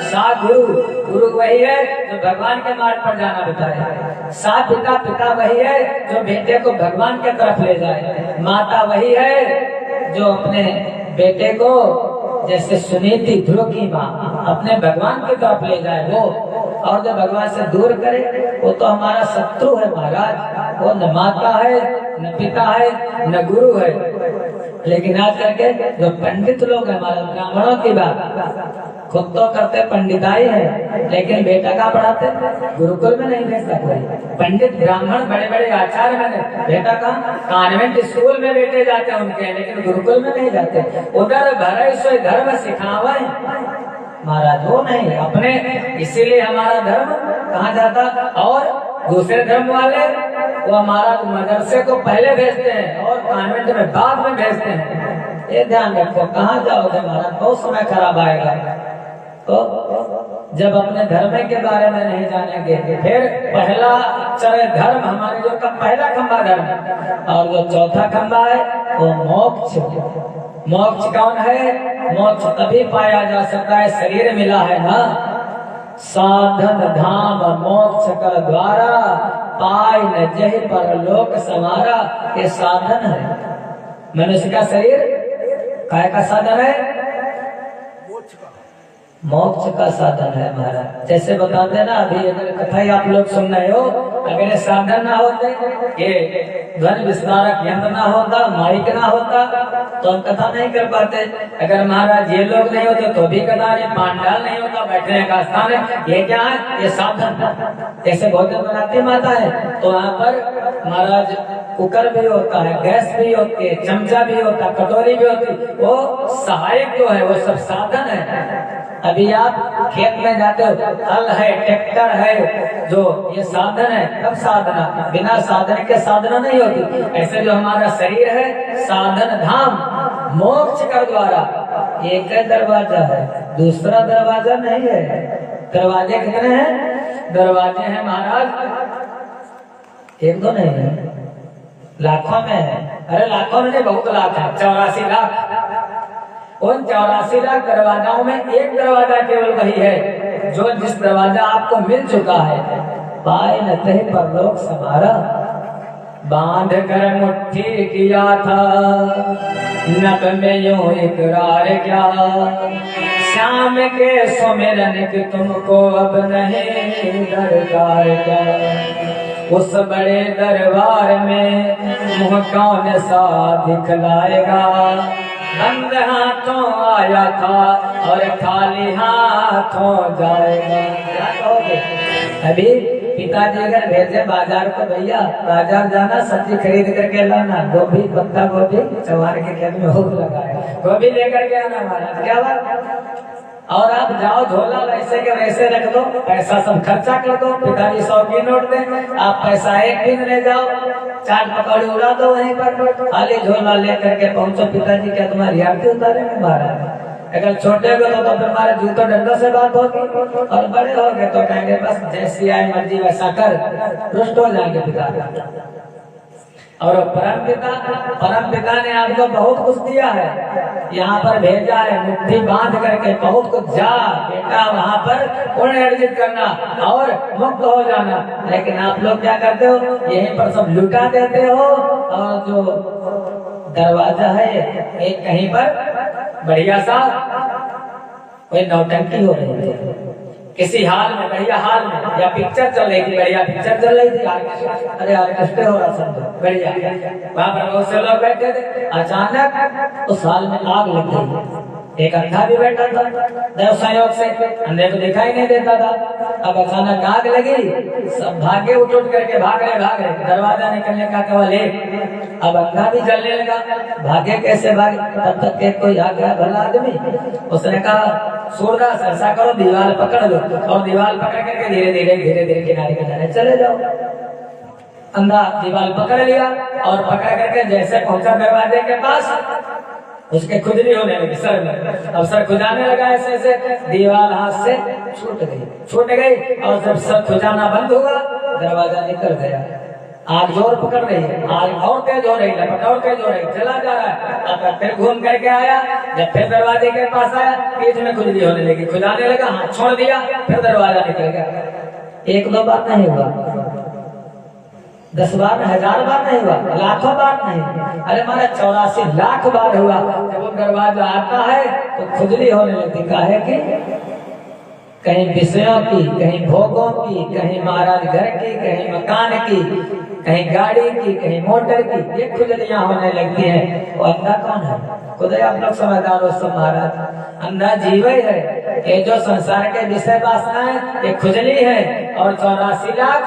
सा गुरु, गुरु वही है जो भगवान के मार्ग पर जाना बताए। सा पिता, पिता वही है जो बेटे को भगवान के तरफ ले जाए। माता वही है जो अपने बेटे को जैसे सुनीति ध्रुव की माँ अपने भगवान की तरफ ले जाए वो, और जो भगवान से दूर करे वो तो हमारा शत्रु है महाराज। वो न माता है, न पिता है, न गुरु है। लेकिन आज करके जो पंडित लोग हैं, हमारे ब्राह्मणों की बात खुद तो करते पंडिताई है, लेकिन बेटा का पढ़ाते गुरुकुल में नहीं भेजता कोई। पंडित ब्राह्मण बड़े बड़े आचार्य में बेटा का कॉन्वेंट स्कूल में बेटे जाते हैं उनके, लेकिन गुरुकुल में नहीं जाते। उधर भरे सो धर्म सिखावे महाराज, वो नहीं अपने। इसीलिए हमारा धर्म कहाँ जाता, और दूसरे धर्म वाले वो हमारा मदरसे को पहले भेजते हैं और कॉन्वेंट में बाद में भेजते हैं। ये ध्यान रखो, कहाँ जाओगे महाराज, बहुत समय खराब आएगा। तो जब अपने धर्म के बारे में नहीं जानेंगे, फिर पहला चरे धर्म हमारे जो का पहला खंबा धर्म, और जो चौथा खंबा है वो मोक्ष। मोक्ष कौन है? मोक्ष तभी पाया जा सकता है, शरीर मिला है ना। साधन धाम मोक्ष कर द्वारा पाई न जहि पर लोक समारा। ये साधन है, मनुष्य का शरीर काय का साधन है? मोक्ष का साधन है महाराज। जैसे बताते ना, अभी अगर कथा ही आप लोग सुन रहे हो, अगर ये साधन ना होते, ये ध्वनि विस्तारक यंत्र ना होता, माइक ना होता, तो हम कथा नहीं कर पाते। अगर महाराज ये लोग नहीं होते तो भी कथा नहीं, पांडाल नहीं होता, बैठने का स्थान है। ये क्या है? ये साधन। जैसे भोजन बनाती माता है तो वहाँ पर महाराज कुकर भी होता है, गैस भी होती है, चमचा भी होता, कटोरी भी होती, वो सहायक जो है वो सब साधन है। अभी आप खेत में जाते हो, हल है, ट्रैक्टर है, जो ये साधन है, तब साधना। बिना साधन के साधना नहीं होती। ऐसे जो हमारा शरीर है, साधन धाम मोक्ष का द्वारा एक दरवाजा है, दूसरा दरवाजा नहीं है। दरवाजे कितने हैं? दरवाजे हैं महाराज एक दो नहीं है, लाखों में है। अरे लाखों में नहीं, बहुत लाख है, 84 लाख। उन 84 लाख दरवाजाओं में एक दरवाजा केवल वही है जो जिस दरवाजा आपको मिल चुका है। पाए न कहे परलोक समारा, बांध कर मुट्ठी किया था, नभ में यूं इकरार क्या। श्याम के सुमिरन की तुमको अब नहीं दरकार क्या। उस बड़े दरबार में मुँह कौन सा दिखलाएगा, बंद हाथों आया था और खाली हाथों जाएगा। क्या कहोगे? अभी पिताजी अगर भेजे बाजार को, भैया बाजार जाना, सब्जी खरीद करके लाना, गोभी, पत्ता गोभी चौहान के खेत में खूब लगाया, गोभी लेकर के आना महाराज। क्या बात? और आप जाओ, झोला वैसे के वैसे रख दो, पैसा सब खर्चा कर दो, पिताजी 100 की नोट दे, आप पैसा एक दिन ले जाओ, चाट पकौड़ी उड़ा दो वहीं पर, खाली झोला लेकर के पहुंचो, पिताजी क्या तुम्हारी आरती उतारेंगे महाराज? अगर छोटे हो तो फिर हमारे जूतों डंडों से बात होगी, और बड़े हो गए तो कहेंगे बस जैसी आई मर्जी वैसा कर, रुष्ट हो जाएंगे पिता। और परम पिता ने आपको बहुत कुछ दिया है, यहाँ पर भेजा है, मुट्ठी बांध करके बहुत कुछ, जा बेटा वहाँ पर पुण्य अर्जित करना और मुक्त हो जाना। लेकिन आप लोग क्या करते हो, यहीं पर सब लुटा देते हो, और जो दरवाजा है एक कहीं पर बढ़िया सा कोई नौटंकी हो रही है, किसी हाल में, बढ़िया हाल में, या पिक्चर चल रही थी, बढ़िया पिक्चर चल रही थी, अरे ऑर्केस्ट्रा हो रहा समझो बढ़िया, वहाँ पर बहुत से लोग बैठे थे, अचानक उस हाल में आग लग गई। एक अंधा भी बैठा था, देव संयोग से अंधे को दिखाई नहीं देता था, अब अचानक आग लगी, सब भागे, उठ करके भाग रहे, दरवाजा निकलने का केवल एक, अब अंधा भी जलने लगा, भागे कैसे भागे, तब तक के कोई आ गया भला आदमी, उसने कहा सूरदास ऐसा करो, दीवार पकड़ लो, और दीवार पकड़ करके धीरे धीरे किनारे चले जाओ। अंधा दीवार पकड़ लिया, और पकड़ करके जैसे पहुंचा दरवाजे के पास, उसके खुजली होने लगी सर में, अब सर खुजाने लगा, ऐसे दीवार हाथ से छूट गई, और जब सर खुजाना बंद हुआ, दरवाजा निकल गया। आग जोर पकड़ रही है, आग और तेज हो रही है, लपट और तेज हो रही है, चला जा रहा है। अब फिर घूम करके आया, जब फिर दरवाजे के पास आया, पीठ में खुजली होने लगी, खुजाने लगा, हाथ छोड़ दिया, फिर दरवाजा निकल गया। 1-2 बार नहीं हुआ, 10 बार, 1000 बार नहीं हुआ, लाखों बार नहीं, अरे हमारा 84 लाख बार हुआ। जब वो दरवाजा आता है तो खुजली होने लगती, काहे की? कहीं विषयों की, कहीं भोगों की, कहीं महाराज घर की, कहीं मकान की, कहीं गाड़ी की, कहीं मोटर की, ये खुजलियां होने लगती हैं। वो अंधा कौन है? खुद आप लोग समझदार हो सब महाराज, अंधा जीव ही है। ये जो संसार के विषय वासना है, ये खुजली है, और 84 लाख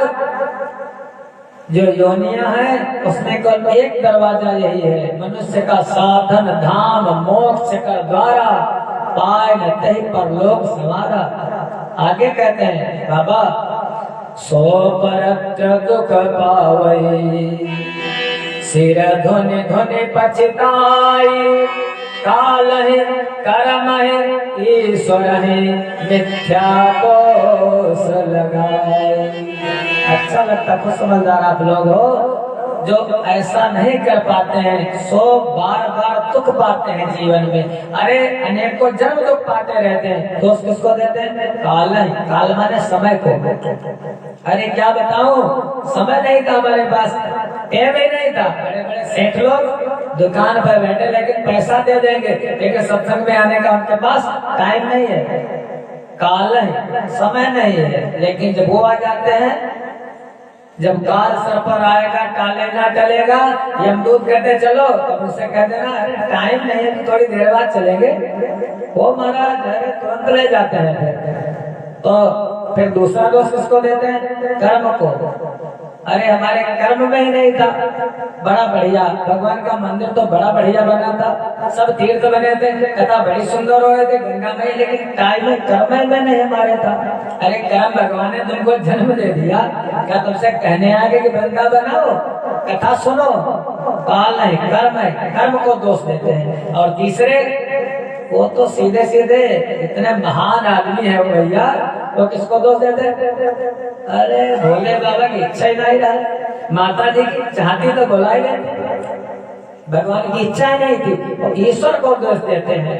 जो योनियां हैं, उसमें केवल एक दरवाजा यही है, मनुष्य का साधन धाम मोक्ष का द्वारा, पाए न तही पर लोक संवारा। आगे कहते हैं बाबा, सो परत्र दुख पावई, सिर धुनि धुनि पछताई, काल है कर्म है ईश्वर है, मिथ्या दोष लगाए। अच्छा लगता, कुछ समझदार आप लोग हो जो ऐसा नहीं कर पाते हैं, सो बार दुख पाते हैं जीवन में। अरे अनेकों जन्म दुख पाते रहते हैं, दोष किसको देते हैं? काल माने समय को। अरे क्या बताऊं, समय नहीं था हमारे पास, टाइम ही नहीं था। बड़े बड़े सेठ लोग दुकान पर बैठे, लेकिन पैसा दे देंगे, लेकिन सत्संग में आने का उनके पास टाइम नहीं है, काल है, समय नहीं है। लेकिन जब वो आ जाते हैं, जब काल सर पर आएगा, टाले ना टलेगा, यमदूत कहते चलो, अब उससे कह देना अरे टाइम नहीं है, थोड़ी देर बाद चलेंगे, वो महाराज तुरंत ले जाते हैं। तो फिर दूसरा दोष किसको देते हैं? कर्म को। अरे हमारे कर्म में ही नहीं था, बड़ा बढ़िया भगवान का मंदिर तो बड़ा बढ़िया बना था, सब तीर्थ बने थे, कथा बड़ी सुंदर हो रहे थे, गंगा में, लेकिन टाइम कर्म में नहीं हमारे था। अरे कर्म भगवान ने तुमको जन्म दे दिया, क्या तुमसे कहने आगे कि वृंदा बनाओ, कथा सुनो? काल नहीं, कर्म है, कर्म को दोष देते हैं। और तीसरे, वो तो सीधे सीधे इतने महान आदमी है वो भैया, वो किसको दोष देते? अरे भोले बाबा की इच्छा ही नहीं रहा, माता जी की चाहती तो बुला ही लेते, भगवान की इच्छा ही नहीं थी, ईश्वर को दोष देते हैं।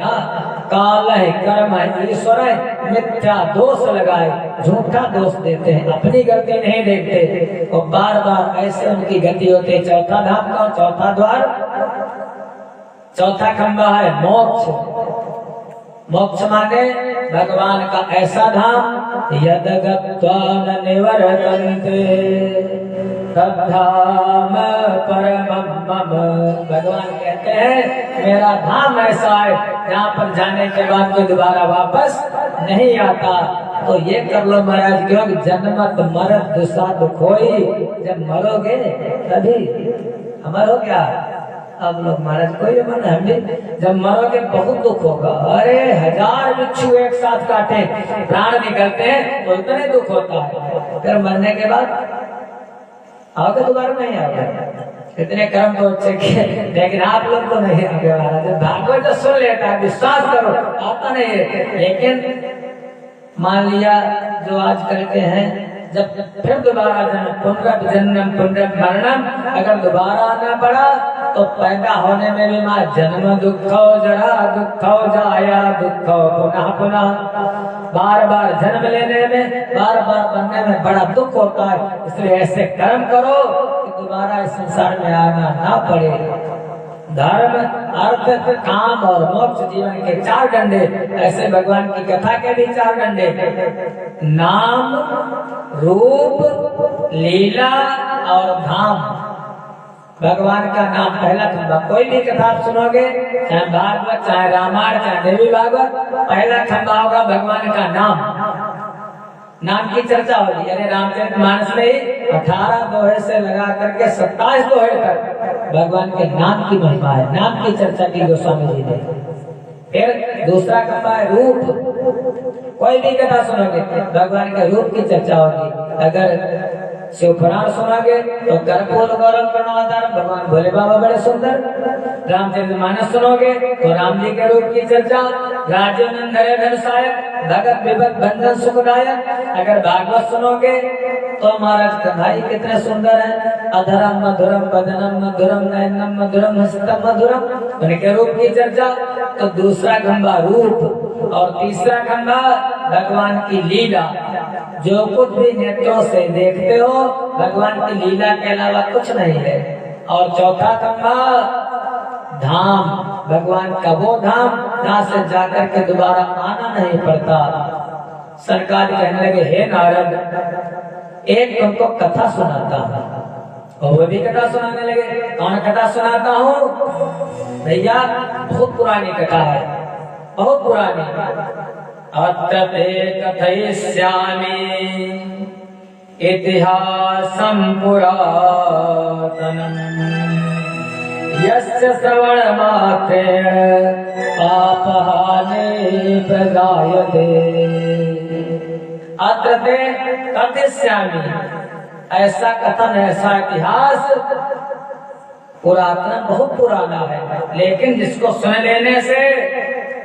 काल है, कर्म है, ईश्वर है, मिथ्या दोष लगाए, झूठा दोष देते हैं, अपनी गलती नहीं देखते, और बार बार ऐसे उनकी गति होती है। चौथा धाम का चौथा द्वार, चौथा खंबा है मोक्ष। मोक्ष माने भगवान का ऐसा धाम, यद गत्वा न निवर्तन्ते, तद्धाम परमं मम। भगवान कहते हैं मेरा धाम ऐसा है जहाँ पर जाने के बाद कोई दोबारा वापस नहीं आता। तो ये कर लो महाराज, क्योंकि जन्मत मरत दुसाध खोई, जब मरोगे तभी अमर हो क्या। अब लोग महाराज कोई मन हम भी, जब मरोगे बहुत दुख होगा। अरे 1000 बिच्छू एक साथ काटे प्राण निकलते हैं तो इतने दुख होता है। फिर मरने के बाद आओगे दोबारा नहीं आओगे। इतने कर्म तो अच्छे किए, लेकिन आप लोग तो नहीं आगे वाला। जब भागवत तो सुन लेता है, विश्वास करो, आता नहीं है। लेकिन मान लिया जो आज करते हैं, जब फिर दोबारा जन्म, पुनर्जन्म पुनर्मरणम, अगर दोबारा आना पड़ा तो पैदा होने में भी माँ जन्म दुखो जरा दुखो जाया दुखो पुनः पुनः, बार बार जन्म लेने में, बार बार बनने में बड़ा दुख होता है। इसलिए ऐसे कर्म करो कि दोबारा इस संसार में आना ना पड़े। धर्म अर्थ काम और मोक्ष जीवन के 4 डंडे, ऐसे भगवान की कथा के भी 4 डंडे, नाम रूप लीला और धाम। भगवान का नाम पहला खंबा। कोई भी कथा आप सुनोगे, चाहे भागवत चाहे रामायण चाहे देवी भागवत, पहला खंबा होगा भगवान का नाम। नाम की चर्चा होगी। अरे रामचरितमानस में ही 18 दोहे से लगा करके 27 दोहे तक भगवान के नाम की महिमा है, नाम की चर्चा की गोस्वामी जी ने। फिर दूसरा खंबा है रूप। कोई भी कथा सुनोगे भगवान के रूप की चर्चा होगी। अगर शिवपुराण सुनोगे तो कर्पूर गौरव कर्णावतार, भगवान भोले बाबा बड़े सुंदर। रामचरितमानस सुनोगे तो राम जी के रूप की चर्चा, राजेंद्र धन सहायक, भगत विपद बंधन सुखदायक। अगर भागवत सुनोगे तो महाराज कन्हई कितने सुंदर हैं। अधरम मधुरम बदनम मधुरम नयनम मधुरम हस्तम मधुरम, उनके रूप की चर्चा। तो दूसरा खंबा रूप और तीसरा खंबा भगवान की लीला। जो कुछ भी नेत्रों से देखते हो भगवान की लीला के अलावा कुछ नहीं है। और चौथा खंबा धाम, भगवान का वो धाम जहाँ से जाकर के दोबारा आना नहीं पड़ता। सरकार कहने लगे हे नारद, एक तुमको कथा सुनाता हूँ। और वो भी कथा सुनाने लगे। कौन कथा सुनाता हूँ भैया? बहुत पुरानी कथा है, बहुत पुरानी। अत्र ते कथयिष्यामि इतिहासं पुरातनम्, यस्य श्रवणमात्रेण पापहानि प्रजायते। अत्र ते कथयिष्यामि, ऐसा कथन, ऐसा इतिहास पुरातन, बहुत पुराना है, लेकिन जिसको सुन लेने से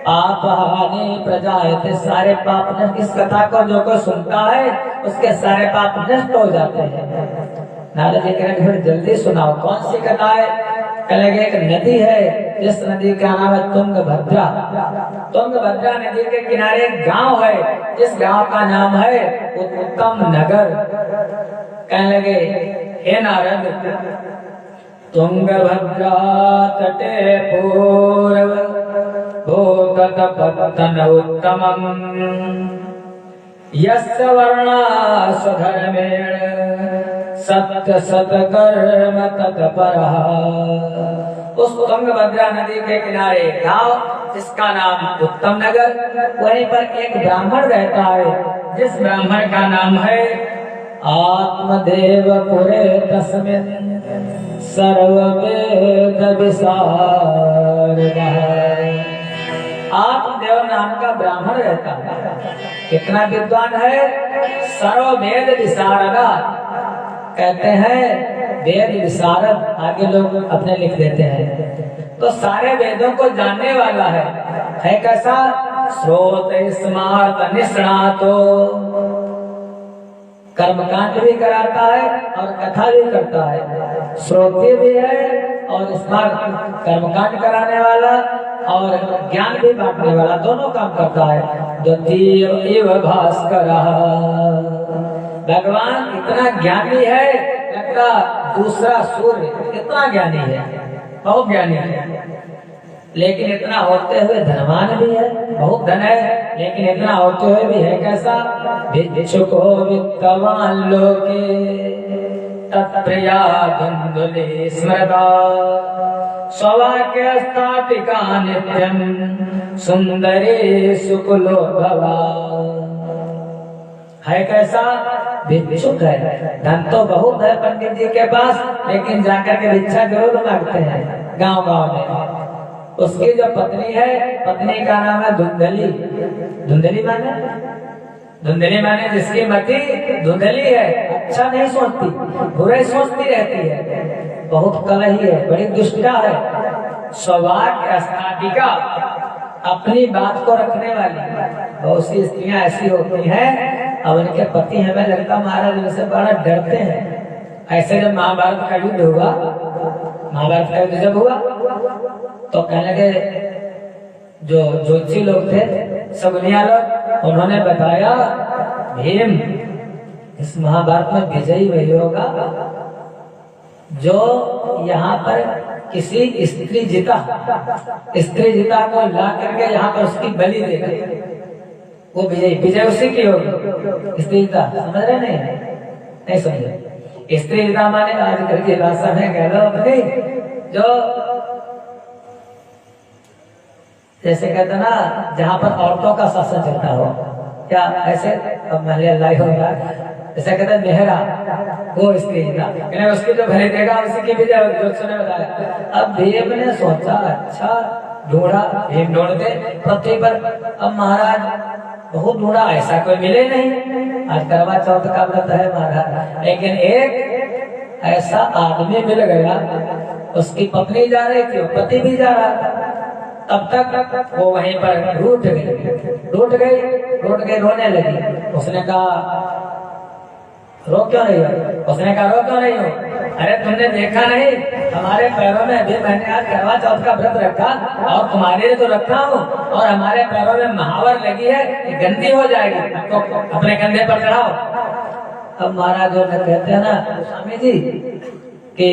पाप हानि प्रजायते, सारे पाप नष्ट। इस कथा को जो कोई सुनता है उसके सारे पाप नष्ट हो जाते हैं। नारद जी कह रहे जल्दी सुनाओ, कौन सी कथा है? कहेंगे एक नदी है, जिस नदी का नाम है तुंगभद्रा। तुंगभद्रा नदी के किनारे एक गांव है, जिस गांव का नाम है उत्तम नगर। कहने लगे हे नारद, तुंगभद्रा तटे पूर्व भूतत पत्तन उत्तमम्, यस्य वर्णा स्वधर्मेण सत्य सत्कर्म तत्परः। उस तुंगभद्रा नदी के किनारे गांव जिसका नाम उत्तम नगर, वहीं पर एक ब्राह्मण रहता है, जिस ब्राह्मण का नाम है आत्मदेव पुरे तस्मिन् सर्ववेद विशारदः। आत्मदेव नाम का ब्राह्मण रहता है। कितना विद्वान है? सर्ववेद विशारदा। कहते हैं वेद विशारद, आगे लोग अपने लिख देते हैं। तो सारे वेदों को जानने वाला है कैसा? श्रोत स्मार्त निष्णातो, कर्मकांड भी कराता है और कथा भी करता है। श्रोत्य भी है और स्मार्त, कर्मकांड कराने वाला और ज्ञान भी बांटने वाला, दोनों काम करता है। द्वितीय एव भास्कर, भगवान इतना ज्ञानी है, लगता दूसरा सूर्य इतना ज्ञानी है, बहुत ज्ञानी है। लेकिन इतना होते हुए धनवान भी है, बहुत धन है, लेकिन इतना होते हुए भी है कैसा? भिक्षुको वित्तवान लोके तत्प्रिया धुंधुली स्मृता सौभाग्य स्थापिका नित्यम सुंदरी सुकुलो भवा। है कैसा? भिक्षुक है, धन तो बहुत है पंडित जी के पास, लेकिन जाकर के भिक्षा जरूर मांगते हैं गांव गांव में। उसकी जो पत्नी है, पत्नी का नाम है धुंधली। धुंधली माने जिसकी मति धुंधली है, अच्छा नहीं सोचती, बुरे सोचती रहती है, बहुत कलही है, बड़ी दुष्टा है। सौभाग्य स्थापिका, अपनी बात को रखने वाली। बहुत सी स्त्रियां ऐसी होती हैं, अब उनके पति हमें लगता महाराज उनसे बड़ा डरते हैं। ऐसे जब महाभारत का युद्ध हुआ, महाभारत का युद्ध जब हुआ तो कहने लगे जो ज्योतिषी लोग थे, सगुनिया लोग, उन्होंने बताया भीम इस महाभारत में विजयी वही होगा जो यहाँ पर किसी स्त्री जीता को ला करके यहाँ पर उसकी बलि देगा, वो विजय उसी की होगी। स्त्रीता समझ रहे नहीं समझे? स्त्रीता माने आजकल की भाषा में कह लो अपनी, जो जैसे कहते ना जहाँ पर औरतों का शासन चलता हो, क्या ऐसे अब महिला लाई होगा, जैसे कहते मेहरा, वो स्त्रीता, उसकी जो भले देगा उसी की विजय होगी। ने बताया। अब भीम ने सोचा अच्छा ढूंढा, भीम ढूंढते पृथ्वी पर। अब महाराज बहुत ढूंढा, ऐसा कोई मिले नहीं। आज करवा चौथ का व्रत है महाराज, लेकिन एक ऐसा आदमी मिल गया, उसकी पत्नी जा रही थी, पति भी जा रहा था। तब तक वो वहीं पर रूठ गई, रोने लगी। उसने कहा रो क्यों नहीं हो? अरे तुमने देखा नहीं, हमारे पैरों में अभी मैंने आज करवा चौथ का व्रत रखा और तुम्हारे लिए तो रखा हूँ, और हमारे पैरों में महावर लगी है, गंदी हो जाएगी, तो अपने कंधे पर चढ़ाओ। अब महाराज कहते हैं ना स्वामी जी कि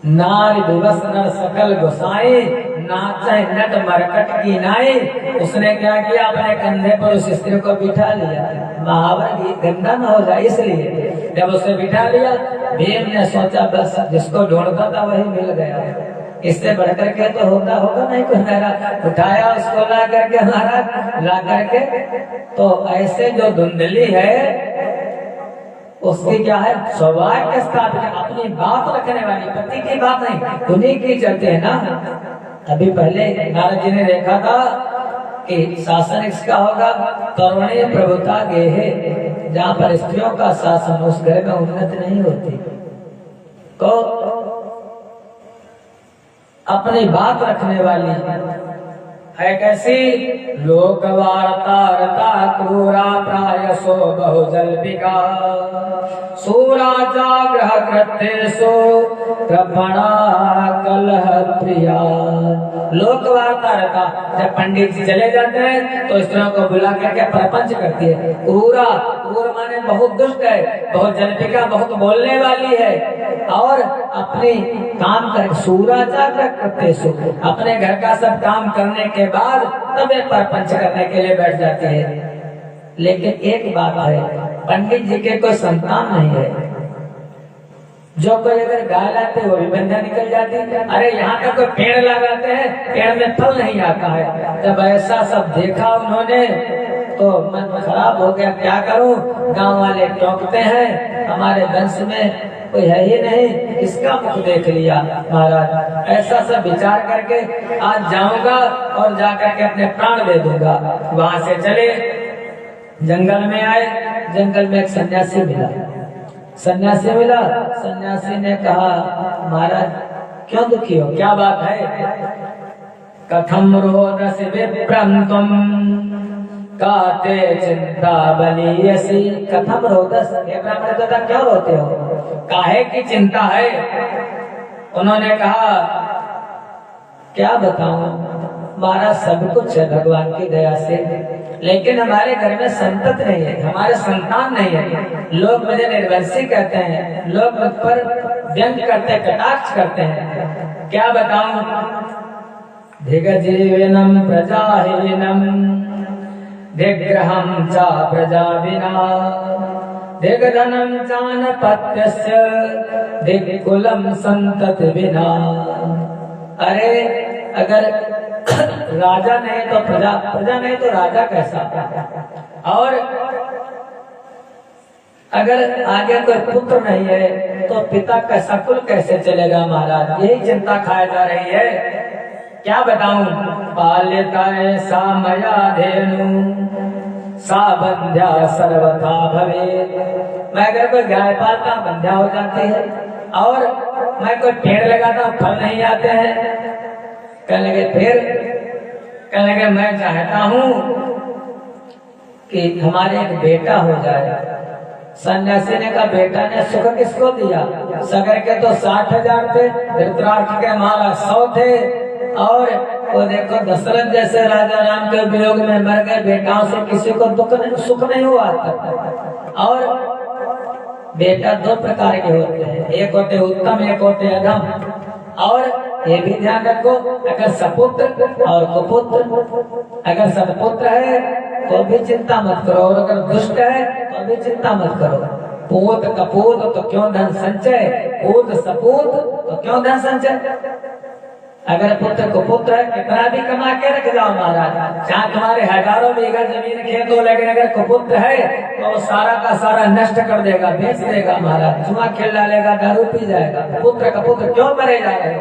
नारी दिवस नर सकल गोसाई, नाचे नट मरकट की नाई। उसने क्या किया, अपने कंधे पर उस स्त्री को बिठा लिया, महावर गंदा न हो जाए इसलिए। जब उसे बिठा लिया, भीम ने सोचा बस जिसको ढूंढता था वही मिल गया, इससे बढ़कर के तो होगा नहीं कुछ। मेरा उठाया उसको ला करके, महाराज ला करके, तो ऐसे जो धुंधली है उसकी क्या है, सौभाग्य स्थापित, अपनी बात रखने वाली, पति की बात नहीं, उन्हीं की चलते है ना। अभी पहले नारद जी ने देखा था कि शासन इसका होगा तरुणी प्रभुता गेहे, जहाँ पर स्त्रियों का शासन उस घर में उन्नति नहीं होती। तो अपनी बात रखने वाली है कैसी, लोक वार्ता रता क्रूरा प्रायसो बहुजल्पिका, सूरा जाग्रह कृत्येषु कृपणा कलह प्रिया। लोक वार्ता रता, जब पंडित जी चले जाते हैं तो स्त्रियों को बुला करके प्रपंच करती है। क्रूर माने बहुत दुष्ट है, बहुत जल्पिका, बहुत बोलने वाली है, और अपने काम कर सूरा जाग्रह कृत्येषु, अपने घर का सब काम करने के बाद तब प्रपंच करने के लिए बैठ जाती है। लेकिन एक बात है, पंडित जी के कोई संतान नहीं है। जो कोई अगर गाय लाते वो भी बंधा निकल जाती। अरे यहाँ का कोई पेड़ लगाते हैं, पेड़ में फल नहीं आता है। जब ऐसा सब देखा उन्होंने तो मन खराब हो गया, क्या करूं। गांव वाले टोकते हैं, हमारे वंश में कोई है ही नहीं, इसका मुख देख लिया। महाराज ऐसा सब विचार करके आज जाऊंगा और जाकर के अपने प्राण दे दूंगा। वहां से चले, जंगल में आए, जंगल में एक सन्यासी मिला। सन्यासी ने कहा महाराज क्यों दुखी हो, क्या बात है। कथम रोदस विप्रम तुम काते चिंता बलियसी। कथम रोदस, ब्राह्मण दादा क्यों रोते हो, काहे की चिंता है। उन्होंने कहा क्या बताऊं महाराज, सब कुछ है भगवान की दया से, लेकिन हमारे घर में संतत नहीं है, हमारे संतान नहीं है। लोग मुझे निर्वंशी कहते हैं, लोग मुझ पर व्यंग करते हैं, कटाक्ष करते हैं। क्या बताऊं। धिगजीवनम प्रजाहीनम दिग्रहम चा प्रजा विना दिग्धनं चानपत्यस्य दिक्कुलं संतति विना। अरे अगर राजा नहीं तो प्रजा, प्रजा नहीं तो राजा कैसा, और अगर आगे कोई पुत्र नहीं है तो पिता कैसा कुल कैसे चलेगा महाराज, यही चिंता खाई जा रही है। क्या बताऊं, बाल्यकाले सा मया धेनु सा बंध्या सर्वथा भवेत्। मैं अगर कोई गाय पालता बंध्या हो जाती है, और मैं कोई पेड़ लगाता फल नहीं आते हैं। कहने लगे फिर कहने लगे मैं चाहता हूँ कि हमारे एक बेटा हो जाए। सन्यासी ने कहा बेटा ने सुख किसको दिया, सगर के तो 60,000 थे, धृतराष्ट्र के महाराज 100 थे, और वो देखो दशरथ जैसे राजा राम के वियोग में मर गए, बेटाओं से किसी को सुख नहीं हुआ। और बेटा 2 प्रकार के होते हैं, एक होते उत्तम, एक होते अधम। और ये भी ध्यान रखो, अगर सपुत्र और कुपुत्र, अगर सत्पुत्र है तो भी चिंता मत करो, और अगर दुष्ट है तो भी चिंता मत करो। पूत कपूत तो क्यों धन संचय, पूत सपूत तो क्यों धन संचय। अगर पुत्र को पुत्र है कितना भी कमा के रख जाओ महाराज, चाहे तुम्हारे हजारों बीघा जमीन खेत हो, लेकिन अगर कुपुत्र है तो वो सारा का सारा नष्ट कर देगा, बेच देगा महाराज, जुआ खेल डालेगा, दारू पी जाएगा। पुत्र का पुत्र क्यों मरे जा रहे हो।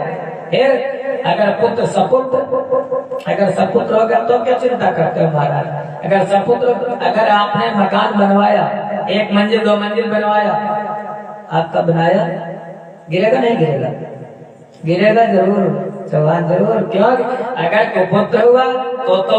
फिर अगर पुत्र सपुत्र, अगर सपुत्र हो गया तो क्या चिंता करते हो महाराज। अगर सपुत्र, अगर आपने मकान बनवाया, 1 मंजिल 2 मंजिल बनवाया, आपका बनाया गिरेगा नहीं गिरेगा, गिरेगा जरूर चौहान जरूर। क्यों, अगर कुपुत्र हुआ तो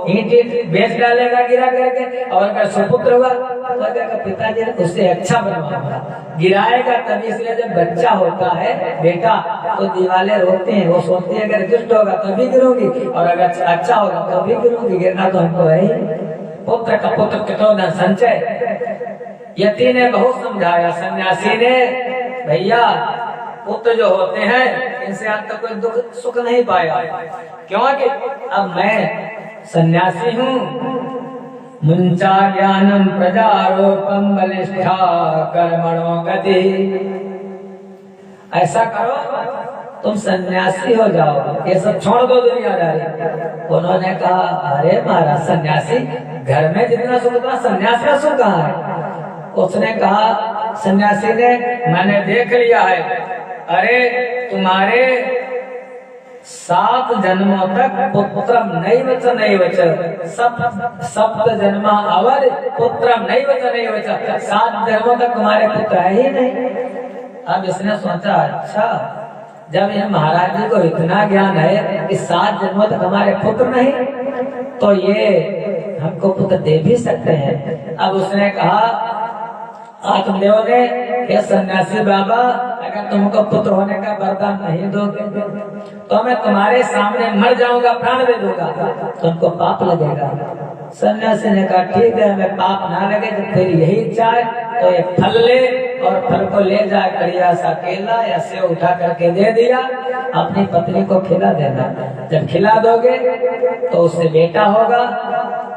ईंट बेच डालेगा गिरा करके, और अगर सुपुत्र हुआ तो अगर पिताजी ने उससे अच्छा बनवाया, गिराएगा तभी। इसलिए जब बच्चा होता है बेटा तो दीवाले रोते हैं, वो सोचते हैं अगर दुष्ट होगा तभी गिरूंगी, और अगर अच्छा होगा तभी गिरूंगी, गिरना तो हमको है ही। पुत्र का पुत्र कितो न संचय। यति ने बहुत समझाया सन्यासी ने, भैया पुत्र जो होते हैं इनसे आज तक कोई दुख सुख नहीं पाया, क्योंकि अब मैं सन्यासी हूँ। मुंचा ज्ञानम प्रजारोपम बलिष्ठा कर्मणो गति। ऐसा करो तुम सन्यासी हो जाओ, ये सब छोड़ दो दुनियादारी। उन्होंने कहा अरे महाराज सन्यासी, घर में जितना सुख उतना सन्यास का सुख कहाँ है। उसने कहा सन्यासी ने, मैंने देख लिया है, अरे तुम्हारे 7 जन्मों तक पुत्रम नैवच नैवच, सप्त जन्मा अवध पुत्रम नैवच नैवच, 7 जन्मों तक तुम्हारे पुत्र है ही नहीं। अब इसने सोचा अच्छा, जब ये महाराज जी को इतना ज्ञान है कि 7 जन्मों तक हमारे पुत्र नहीं, तो ये हमको पुत्र दे भी सकते हैं। अब उसने कहा आत्मदेव ने, ये सन्यासी बाबा अगर तुमको पुत्र होने का वरदान नहीं दोगे तो मैं तुम्हारे सामने मर जाऊंगा, प्राण दे दूंगा, तुमको पाप लगेगा। सन्यासी ने कहा ठीक है, हमें पाप ना लगे, जब तेरी यही इच्छा है तो ये फल ले, और फल को ले जाए कड़िया सा केला या सेव उठा करके दे दिया, अपनी पत्नी को खिला देना। जब खिला दोगे तो उससे बेटा होगा,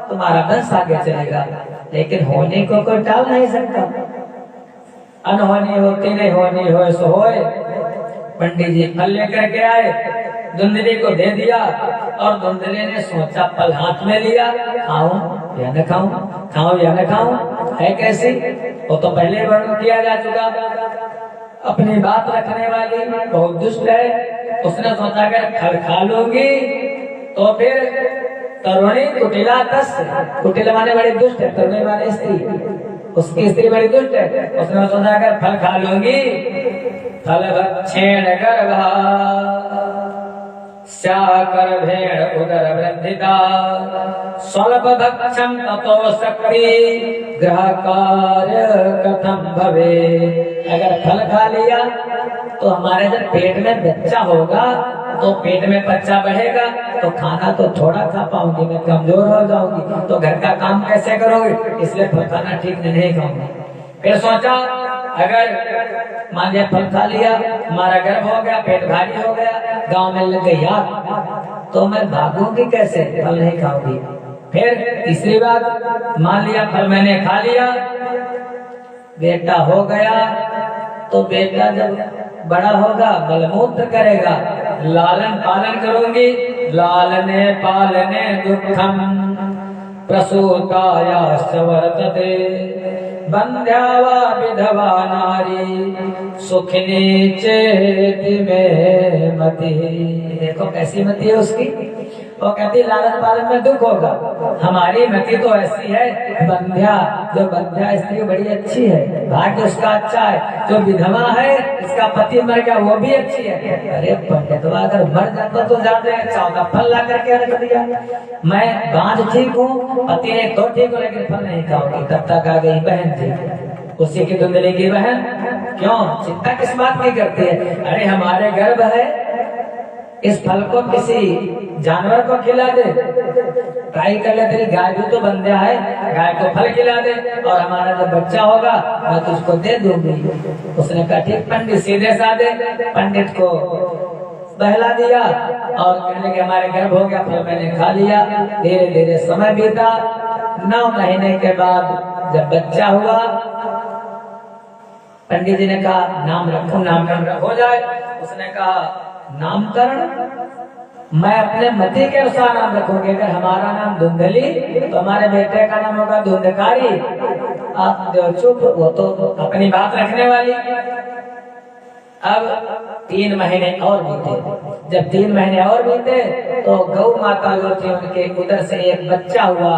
तुम्हारा वंश आगे चलेगा। लेकिन होने को कोई टाल नहीं सकता, अनहोनी होती नहीं, होनी हो सो होए। पंडित जी फल लेकर के आए, धुंधली को दे दिया, और धुंधली ने सोचा फल हाथ में लिया, खाऊं या न खाऊं, खाऊं या न खाऊं, है कैसी। वो तो पहले वर्णन किया जा चुका, अपनी बात रखने वाली बहुत दुष्ट है। उसने सोचा अगर फल खा लूंगी तो फिर तरुणी कुटिला दस, कुटिला माने बड़ी दुष्ट है, तरुणी माने स्त्री, उसकी स्त्री बड़ी दुष्ट है। उसने सोचा अगर फल खा लूंगी, फल भक्षेण गर्भा स्याकर भेड़ उदर वृद्धिता स्वल्प भक्षम ततो शक्ति ग्रह कार्य कथम भवे। अगर फल खा लिया तो हमारे जब पेट में बच्चा होगा तो पेट में बच्चा बढ़ेगा, तो खाना तो थोड़ा खा पाऊंगी, मैं कमजोर हो जाऊंगी, तो घर का काम कैसे करोगे, इसलिए फल खाना ठीक नहीं खाऊंगी। फिर सोचा अगर मान लिया फल खा लिया, हमारा गर्भ हो गया, पेट भारी हो गया, गांव में लग गई आग, तो मैं भागूंगी कैसे, फल नहीं खाऊंगी। फिर तीसरी बात, मान लिया फल मैंने खा लिया, बेटा हो गया तो बेटा जब बड़ा होगा बलमूत्र करेगा, लालन पालन करूंगी, लालने पालने दुखम प्रसूतायाश्च वर्तते बंध्या वा विधवा नारी सुखिनी चेति में मति। देखो कैसी मति है उसकी, वो कहती लालन पालन में दुख होगा। हमारी मति तो ऐसी है बंध्या, जो बंध्या स्त्री बड़ी अच्छी है, भाग्य उसका अच्छा है। जो विधवा है इसका पति मर गया वो भी अच्छी है। अरे पंडितवा अगर मर जाता तो ज्यादा अच्छा होता, फल ला करके रख दिया। मैं बांझ ठीक हूँ, पति ने तो ठीक हो लेकिन फल नहीं खाओगी। तब तक आ गई बहन जी, उसी की धुंधली की बहन, क्यों चिंता किस बात की करती है? अरे हमारे गर्भ है, इस फल को किसी जानवर को खिला दे, ट्राई कर ले, तेरी गाय भी तो बंध्या है, गाय को फल खिला दे और हमारा जब बच्चा होगा मैं तुझको दे दूंगी। उसने कहा ठीक। पंडित सीधे साधे पंडित को बहला दिया और कहने लगे हमारे गर्भ हो गया, फल मैंने खा लिया। धीरे धीरे समय बीता, 9 महीने के बाद जब बच्चा हुआ, पंडित जी ने कहा नाम रखो, नामकरण हो जाए। उसने कहा नामकरण मैं अपने मति के अनुसार नाम रखूंगी। अगर हमारा नाम धुंधली तो हमारे बेटे का नाम होगा धुंधकारी। आप जो चुप, वो तो अपनी बात रखने वाली। अब 3 महीने और बीते। जब 3 महीने और बीते तो गौ माता जो थी उनके उधर से एक बच्चा हुआ,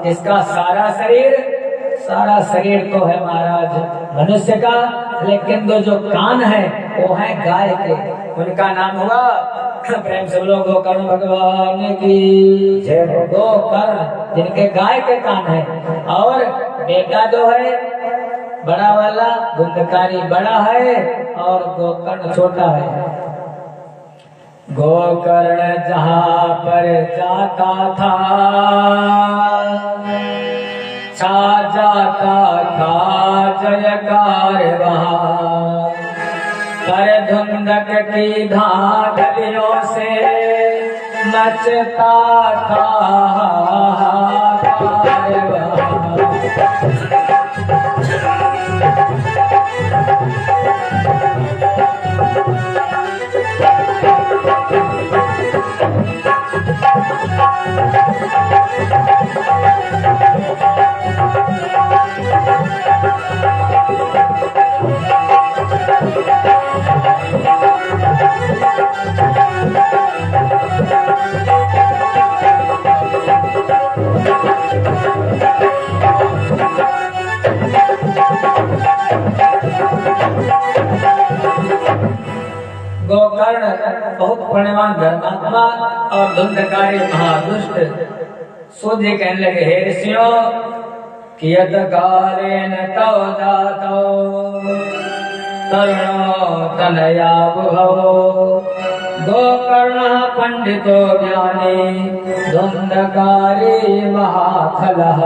जिसका सारा शरीर तो है महाराज मनुष्य का, लेकिन जो कान है वो है गाय के। उनका नाम हुआ, प्रेम से लोग गोकर्ण भगवान की जय। गोकर्ण जिनके गाय के कान है, और बेटा जो है बड़ा वाला धुंधकारी बड़ा है और गोकर्ण छोटा है। गोकर्ण जहाँ पर जाता था छा जाता था जयकार वहाँ, पर धुंधक की धाकलियों से मचता था हाहाकार वहाँ। गोकर्ण बहुत पुण्यवान धर्मात्मा और धुंधकारी महादुष्ट। सूर्य कहने लगे हे ऋषियों, कियत कालेन तव जातो तरुणो तनया बुभवो, गोकर्ण पंडितो ज्ञानी धुंधकारी महाखलः।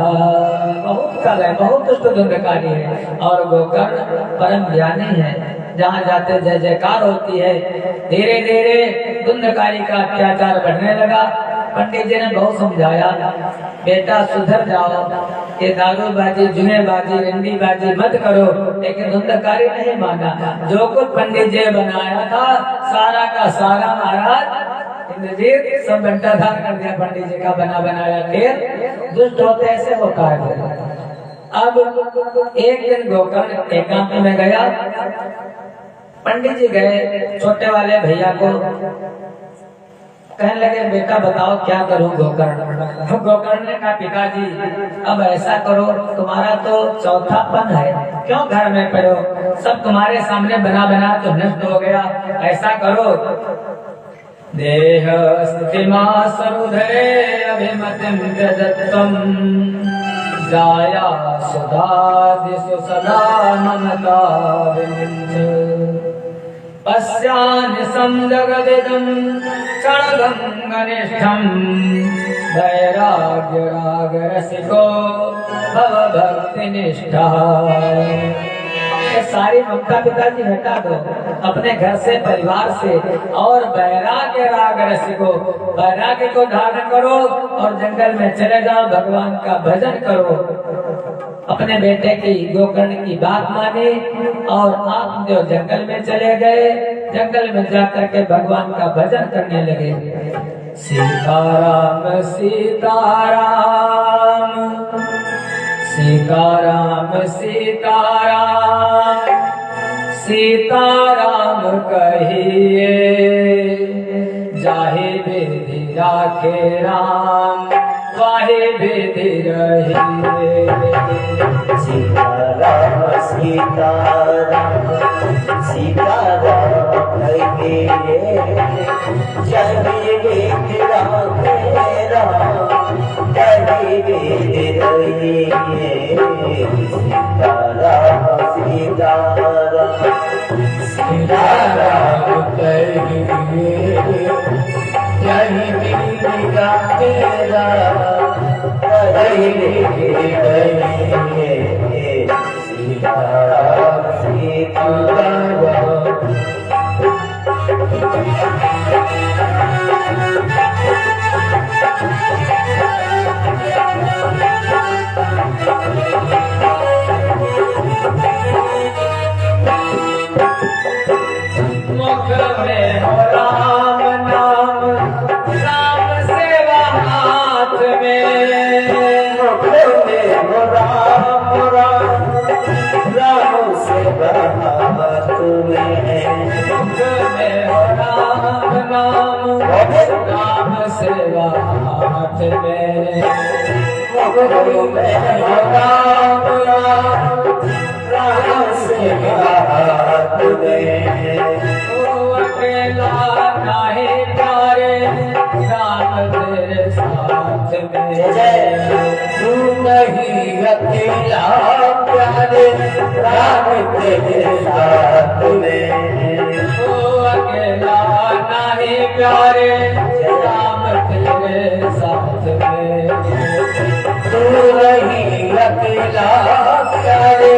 बहुत खल है, बहुत दुष्ट धुंधकारी है, और गोकर्ण परम ज्ञानी है। जहाँ जाते जय जयकार होती है। धीरे धीरे धुंधकारी का अत्याचार बढ़ने लगा। पंडित जी ने बहुत समझाया, बेटा सुधर जाओ, ये दारूबाजी जुएबाजी रंडीबाजी मत करो, लेकिन धुंधकारी नहीं माना। जो कुछ पंडित जी बनाया था सारा का सारा महाराज इंद्रजीत सब बंटाधार कर दिया। पंडित जी का बना बनाया खेल, दुष्ट होते ऐसे होता है। अब एक दिन गोकर्ण एकांत में गया। पंडित जी गए छोटे वाले भैया को, कहने लगे बेटा बताओ क्या करूं गोकर्ण। गोकर्ण ने कहा पिताजी अब ऐसा करो, तुम्हारा तो चौथापन है, क्यों घर में पड़ो, सब तुम्हारे सामने बना बना तो नष्ट हो गया। ऐसा करो देह स्थिमा सरुधरे अभिमतिं त्यजत्वं, जाया सुधा दिशु सदा ममता विमुञ्च, पश्यानिशं जगदिदं क्षणगं घनिष्ठं, वैराग्य राग रसिको भव भक्तिनिष्ठः। ये सारी ममता पिताजी हटा दो अपने घर से, परिवार से, और वैराग्य राग रसिको, वैराग्य को धारण करो और जंगल में चले जाओ, भगवान का भजन करो। अपने बेटे की गोकर्ण की बात मानी और आप जो जंगल में चले गए, जंगल में जाकर के भगवान का भजन करने लगे। सीताराम सीताराम सीताराम सीताराम सीताराम कहिए, जाहे विधि राखे राम, वाहे विधि रहिए। सीताराम सीताराम सीताराम कहिए, जाहे विधि राखे राम, वाहे विधि रहिए। सीताराम सीताराम सीताराम कहिए, जाहे विधि राखे राम, वाहे विधि रहिए। सीताराम सीताराम मुख में हो राम नाम, राम सेवा हाथ में। मुख में हो राम राम, राम सेवा हाथ में। मुख में हो राम नाम, राम सेवा हाथ में। मुख में हो राम राम, राम सेवा हाथ में। अकेला नाहे प्यारे, राम तेरे साथ में। तू नहीं अकेला प्यारे, राम तेरे साथ में। ओ अकेला नाहे प्यारे, राम तेरे साथ में। तू नहीं अकेला प्यारे,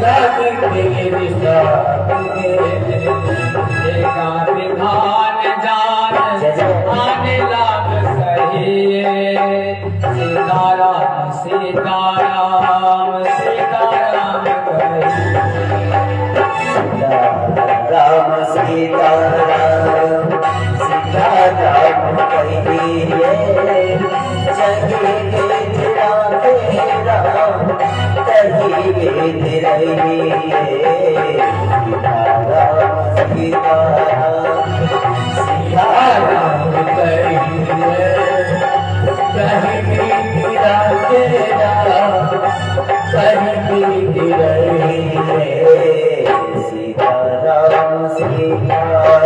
राम तेरे साथ में। विधान जान आने लाग सहिए, सीताराम सीताराम सीताराम कहिए। राम सीताराम सीताराम कहिए, जगे विधि राखे राम, कही विधि रहिए। सीताराम सीताराम सीताराम कहिए, कही विधि राखे राम, कही विधि रहिए। सीताराम सीताराम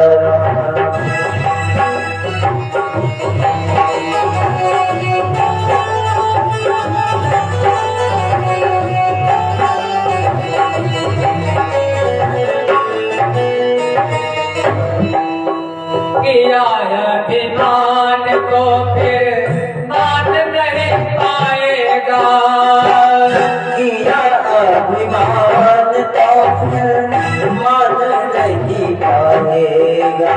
किया अभिमान को फिर मान नहीं पाएगा। किया अभिमान तो फिर मान नहीं पाएगा।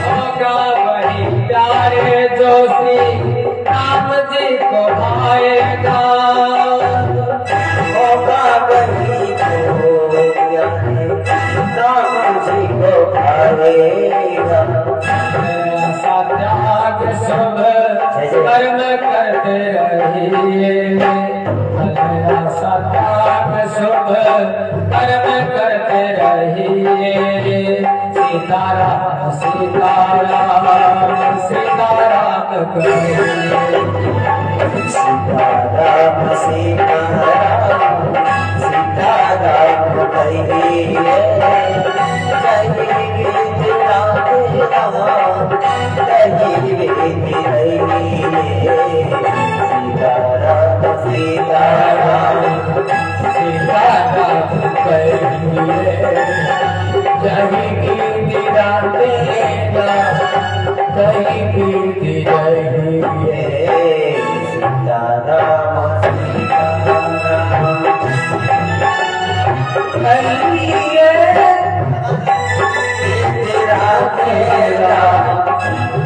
होगा वही प्यारे जो श्री राम जी को भाएगा। होगा वही तो प्यारे राम जी को भाएगा। ऐसा त्याग शुभ कर्म करते रहिए, ऐसा त्याग शुभ कर्म करते रहिए। सीताराम सीताराम सीताराम कहिए। सीताराम सीताराम सीताराम कहिए, जय विधि राखे राम, कही विधि रहिए। सीताराम सीताराम सीताराम कहिए, जय विधि राखे राम, कही विधि रहिए। सीताराम सीताराम कहिए, तेरा तेरा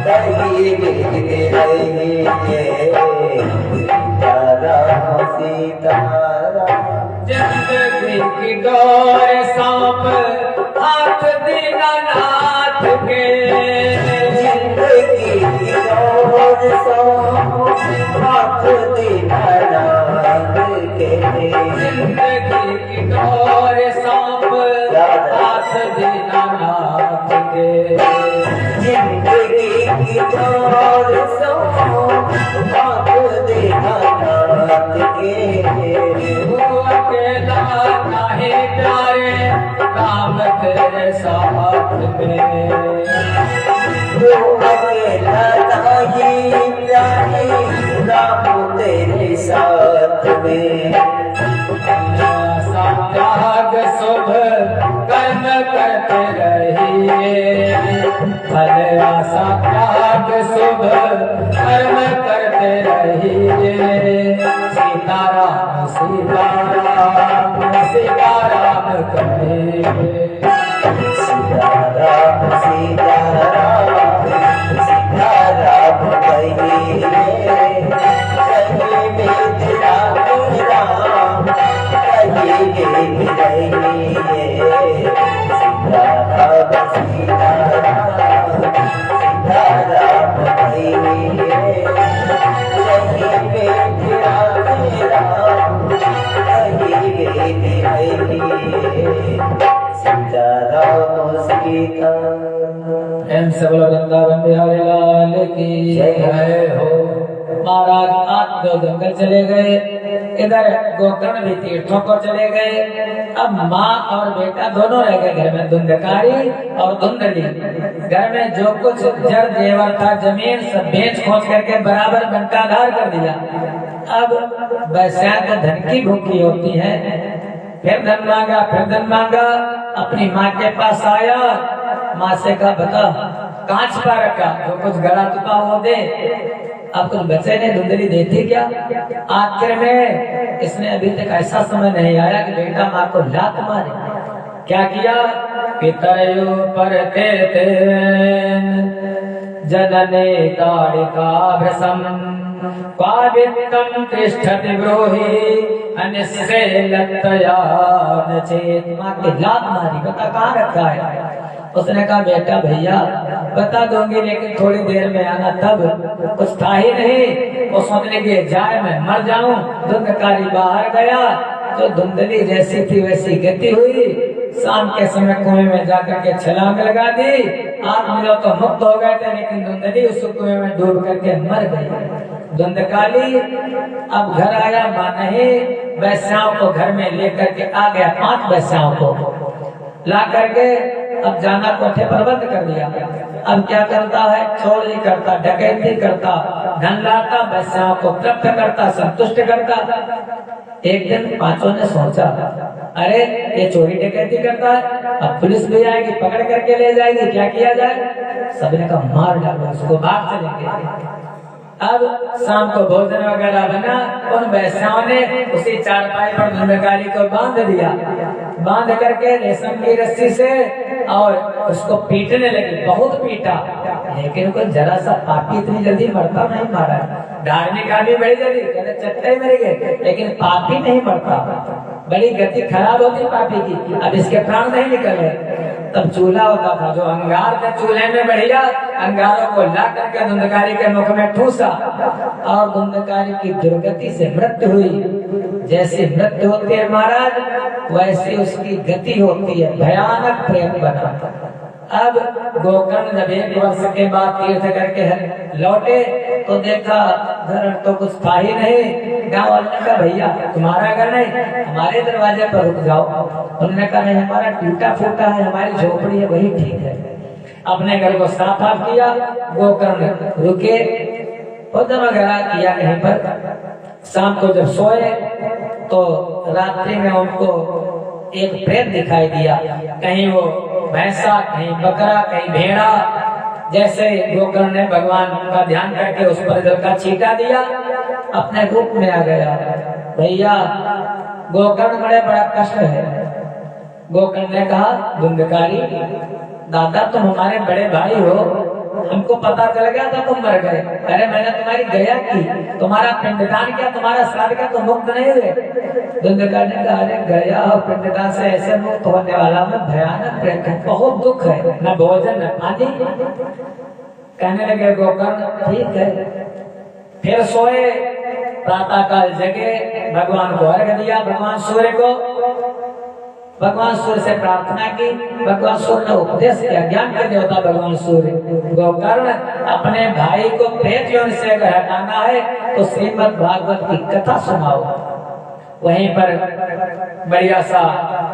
कही विधि रहिए। सीताराम सीताराम जिंदगी की डोर सांप हाथ दीनानाथ के, जिंदगी की डोर सांप हाथ दीनानाथ के, जिंदगी की डोर सांप हाथ दीनानाथ के, जिंदगी की डोर सांप हाथ दीनानाथ के। वो अकेला काहे प्यारे राम तेरे साथ में, वो अकेला नहीं प्यारे राम तेरे साथ में। त्याग शुभ कर्म करते रहिए, भले आशा त्याग शुभ कर्म करते रहिए, सीताराम सीताराम सीताराम कहिए, सीताराम सीताराम सीताराम कहिए, कहिए राम राम कहिए कहिए, सीताराम सीताराम सीताराम कहिए, कहिए राम राम कहिए कहिए, सीताराम सीता। एम सब वृंदावन बिहारी लाल की जय हो। महाराज आज दो जंगल चले गए, इधर गोकर्ण भी तीर्थों को चले गए। अब माँ और बेटा दोनों रह गए घर में, धुंधकारी और धुंधली। घर में जो कुछ जड़ जेवर था जमीन सब बेच खोज करके बराबर बंटाधार कर दिया। अब वैश्या तो धन की भूखी होती है, फिर धन मांगा फिर धन मांगा, अपनी माँ के पास आया। माँ से कहा बता कांच पा रखा, जो कुछ गड़ा चुका वो दे। अब कुछ बचे ने, धुंधली देती क्या। आखिर में इसने अभी तक ऐसा समय नहीं आया कि बेटा माँ को लात मारे। क्या किया, पितरयो परते जनने ताड़िका भ्रसम पावित्रं तिष्ठति ब्रूहि अनिश्चलतया नचेत। माँ की लात मारी, बता कहाँ रखा है। उसने कहा बेटा भैया बता दूंगी लेकिन थोड़ी देर में आना। तब कुछ था ही नहीं, वो सोचने के जाए मैं मर जाऊं। धुंधकारी बाहर गया तो धुंधली जैसी थी वैसी गति हुई। शाम के समय कुएं में जाकर के छलांग लगा दी। आप हम लोग तो मुक्त हो गए थे, लेकिन धुंधली उस कुएं में डूब करके मर गई। धुंधकाली अब घर आया, माँ नहीं, वैश्याओं को घर में लेकर के आ गया। 5 वैश्याओं को ला करके अब जाना कोठे पर बंद कर दिया। अब क्या करता है, चोरी करता, डकैती करता, धन लाता, वैश्याओं को तृप्त करता, संतुष्ट करता। एक दिन 5 ने सोचा अरे ये चोरी डकैती करता है, अब पुलिस भी आएगी पकड़ करके ले जाएगी, क्या किया जाए। सबने कहा मार डालो उसको, भाग चलेंगे। अब शाम को भोजन वगैरह बना, उन वैश्याओं ने उसी चारपाई पर धुंधकारी को बांध दिया। बांध करके रेशम की रस्सी से और उसको पीटने लगी। बहुत पीटा, लेकिन कोई जरा सा पापी इतनी जल्दी मरता नहीं। मारा धार्मिक आदमी बड़ी जल्दी कहते चट्टे मर गए, लेकिन पापी नहीं मरता। बड़ी गति खराब होती पापी की। अब इसके प्राण नहीं निकल रहे। तब चूल्हा होता था, जो अंगार थे चूल्हे में बढ़िया अंगारों को ला करके धुंधकारी के मुख में ठूसा और धुंधकारी की दुर्गति से मृत्यु हुई। जैसी मृत्यु होती है महाराज, वैसी उसकी गति होती है, भयानक प्रेत बना। अब गोकर्ण जब 1 वर्ष के बाद तीर्थ करके लौटे तो देखा घर तो कुछ था ही नहीं। गाँव वाले ने कहा भैया तुम्हारा घर नहीं, हमारे दरवाजे पर रुक जाओ। उन्होंने कहा नहीं, हमारा टूटा फूटा है, हमारी झोपड़ी है, वही ठीक है। अपने घर को साफ किया। गोकर्ण रुके, भोजन वगैरह किया कहीं पर। शाम को जब सोए तो रात्रि में उनको एक प्रेत दिखाई दिया। कहीं वो भैंसा, कहीं बकरा, कहीं भेड़ा। जैसे गोकर्ण ने भगवान का ध्यान करके उस पर जल का छींटा दिया, अपने रूप में आ गया। भैया गोकर्ण बड़े बड़ा कष्ट है। गोकर्ण ने कहा धुंधकारी दादा तुम हमारे बड़े भाई हो, हमको पता चल गया तो तुम मर गए। अरे मैंने तुम्हारी दया की, तुम्हारा पिंडदान किया, तुम्हारा श्राद्ध किया, तो मुक्त नहीं हुए। धुंधकार ने कहा अरे गया और पिंडदान से ऐसे मुक्त होने वाला में भयानक प्रेत है, बहुत दुख है, न भोजन न पानी। कहने लगे गोकर्ण ठीक है। फिर सोए, प्रातः काल जगे, भगवान को अर्घ दिया, भगवान सूर्य को, भगवान सूर्य से प्रार्थना की। भगवान सूर्य ने उपदेश किया, ज्ञान के देवता भगवान सूर्य, गोकर्ण अपने भाई को प्रेत योनि से अगर हटाना है तो श्रीमद् भागवत की कथा सुनाओ। वहीं पर बढ़िया सा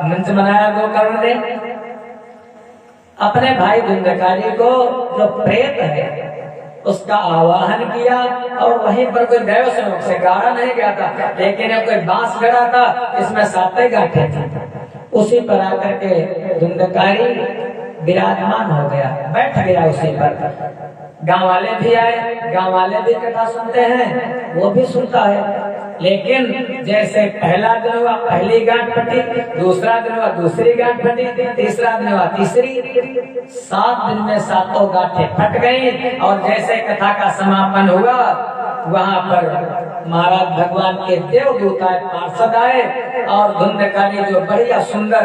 मंच बनाया गोकर्ण ने, अपने भाई धुंधकारी को जो प्रेत है उसका आवाहन किया, और वहीं पर कोई दैव संयोग से गाड़ा नहीं गया था, लेकिन कोई बांस गड़ा था, इसमें 7 गांठें थी। उसी पर आकर के धुंधकारी विराजमान हो गया, बैठ गया उसी पर। गांव वाले भी आए, गांव वाले भी कथा सुनते हैं, वो भी सुनता है। लेकिन जैसे पहला दिन हुआ पहली गांठ फटी, दूसरा दिन हुआ दूसरी गांठ फटी, तीसरा दिन हुआ तीसरी, 7 दिन में 7 गांठें फट गई। और जैसे कथा का समापन हुआ, वहाँ पर महाराज भगवान के देवदूत आए, पार्षद आए, और धुंधकारी जो बढ़िया सुंदर,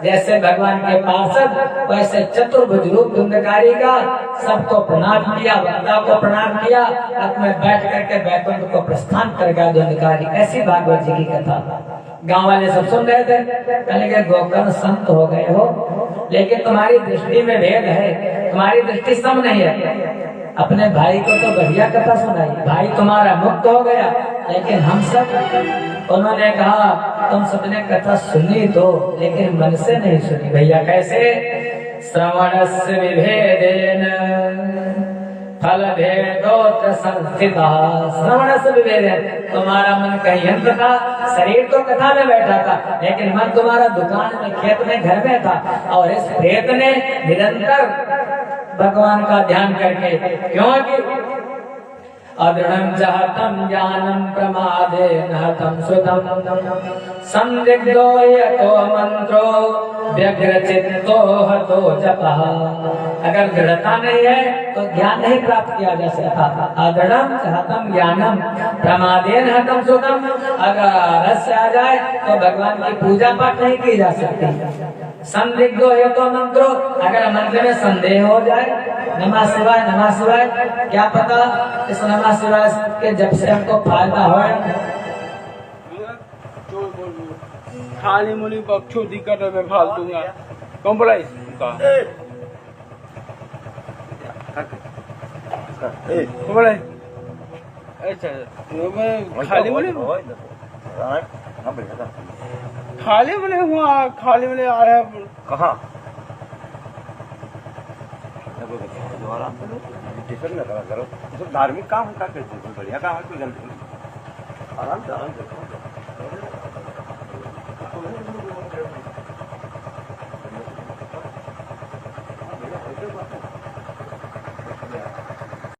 जैसे भगवान के पार्षद वैसे चतुर्भुज रूप धुंधकारी का, सबको प्रणाम किया, वक्ता को प्रणाम किया, अपने बैठ करके बैकुंठ को प्रस्थान कर गया धुंधकारी। ऐसी भागवत जी की कथा गांव वाले सब सुन रहे थे। कहने के गोकर्ण संत हो गए हो, लेकिन तुम्हारी दृष्टि में भेद है, तुम्हारी दृष्टि सम नहीं है। अपने भाई को तो बढ़िया कथा सुनाई, भाई तुम्हारा मुक्त हो गया, लेकिन हम सब, उन्होंने कहा तुम सबने कथा सुनी तो, लेकिन मन से नहीं सुनी। भैया कैसे? श्रवणस्य विभेदेन फल भेदोत्र संस्थिता। श्रवणस्य विभेदेन, तुम्हारा मन कहीं यंत्र था, शरीर तो कथा में बैठा था, लेकिन मन तुम्हारा दुकान में, खेत में, घर में था। और इस प्रेत ने निरंतर भगवान का ध्यान करके, क्योंकि अदृढ़ं जहतं ज्ञानं प्रमादेन हतं श्रुतं संदिग्धो यतो मंत्रो व्यग्रचित्तो हतो जपः। अगर दृढ़ता नहीं है तो ज्ञान नहीं प्राप्त किया जा सकता। अदृढ़ं जहतं ज्ञानं प्रमादेन हतं श्रुतं, अगर आलस्य आ जाए तो भगवान की पूजा पाठ नहीं की जा सकती। संदिग्धो हेतु मंत्रो, अगर मंत्र में संदेह हो जाए, नमः शिवाय नमः शिवाय, क्या पता इस नमः शिवाय के जब से हमको फायदा हो। खाली मुनी बख्शो दिक्कत है, मैं फालतू दूंगा। कौन बोला इसका? कौन बोला? अच्छा खाली मुनी, खाली मिले हुआ, खाली मिले आ रहा है कहाँ? करो धार्मिक काम होता है, बढ़िया काम है, कोई गलती नहीं, आराम से आराम से।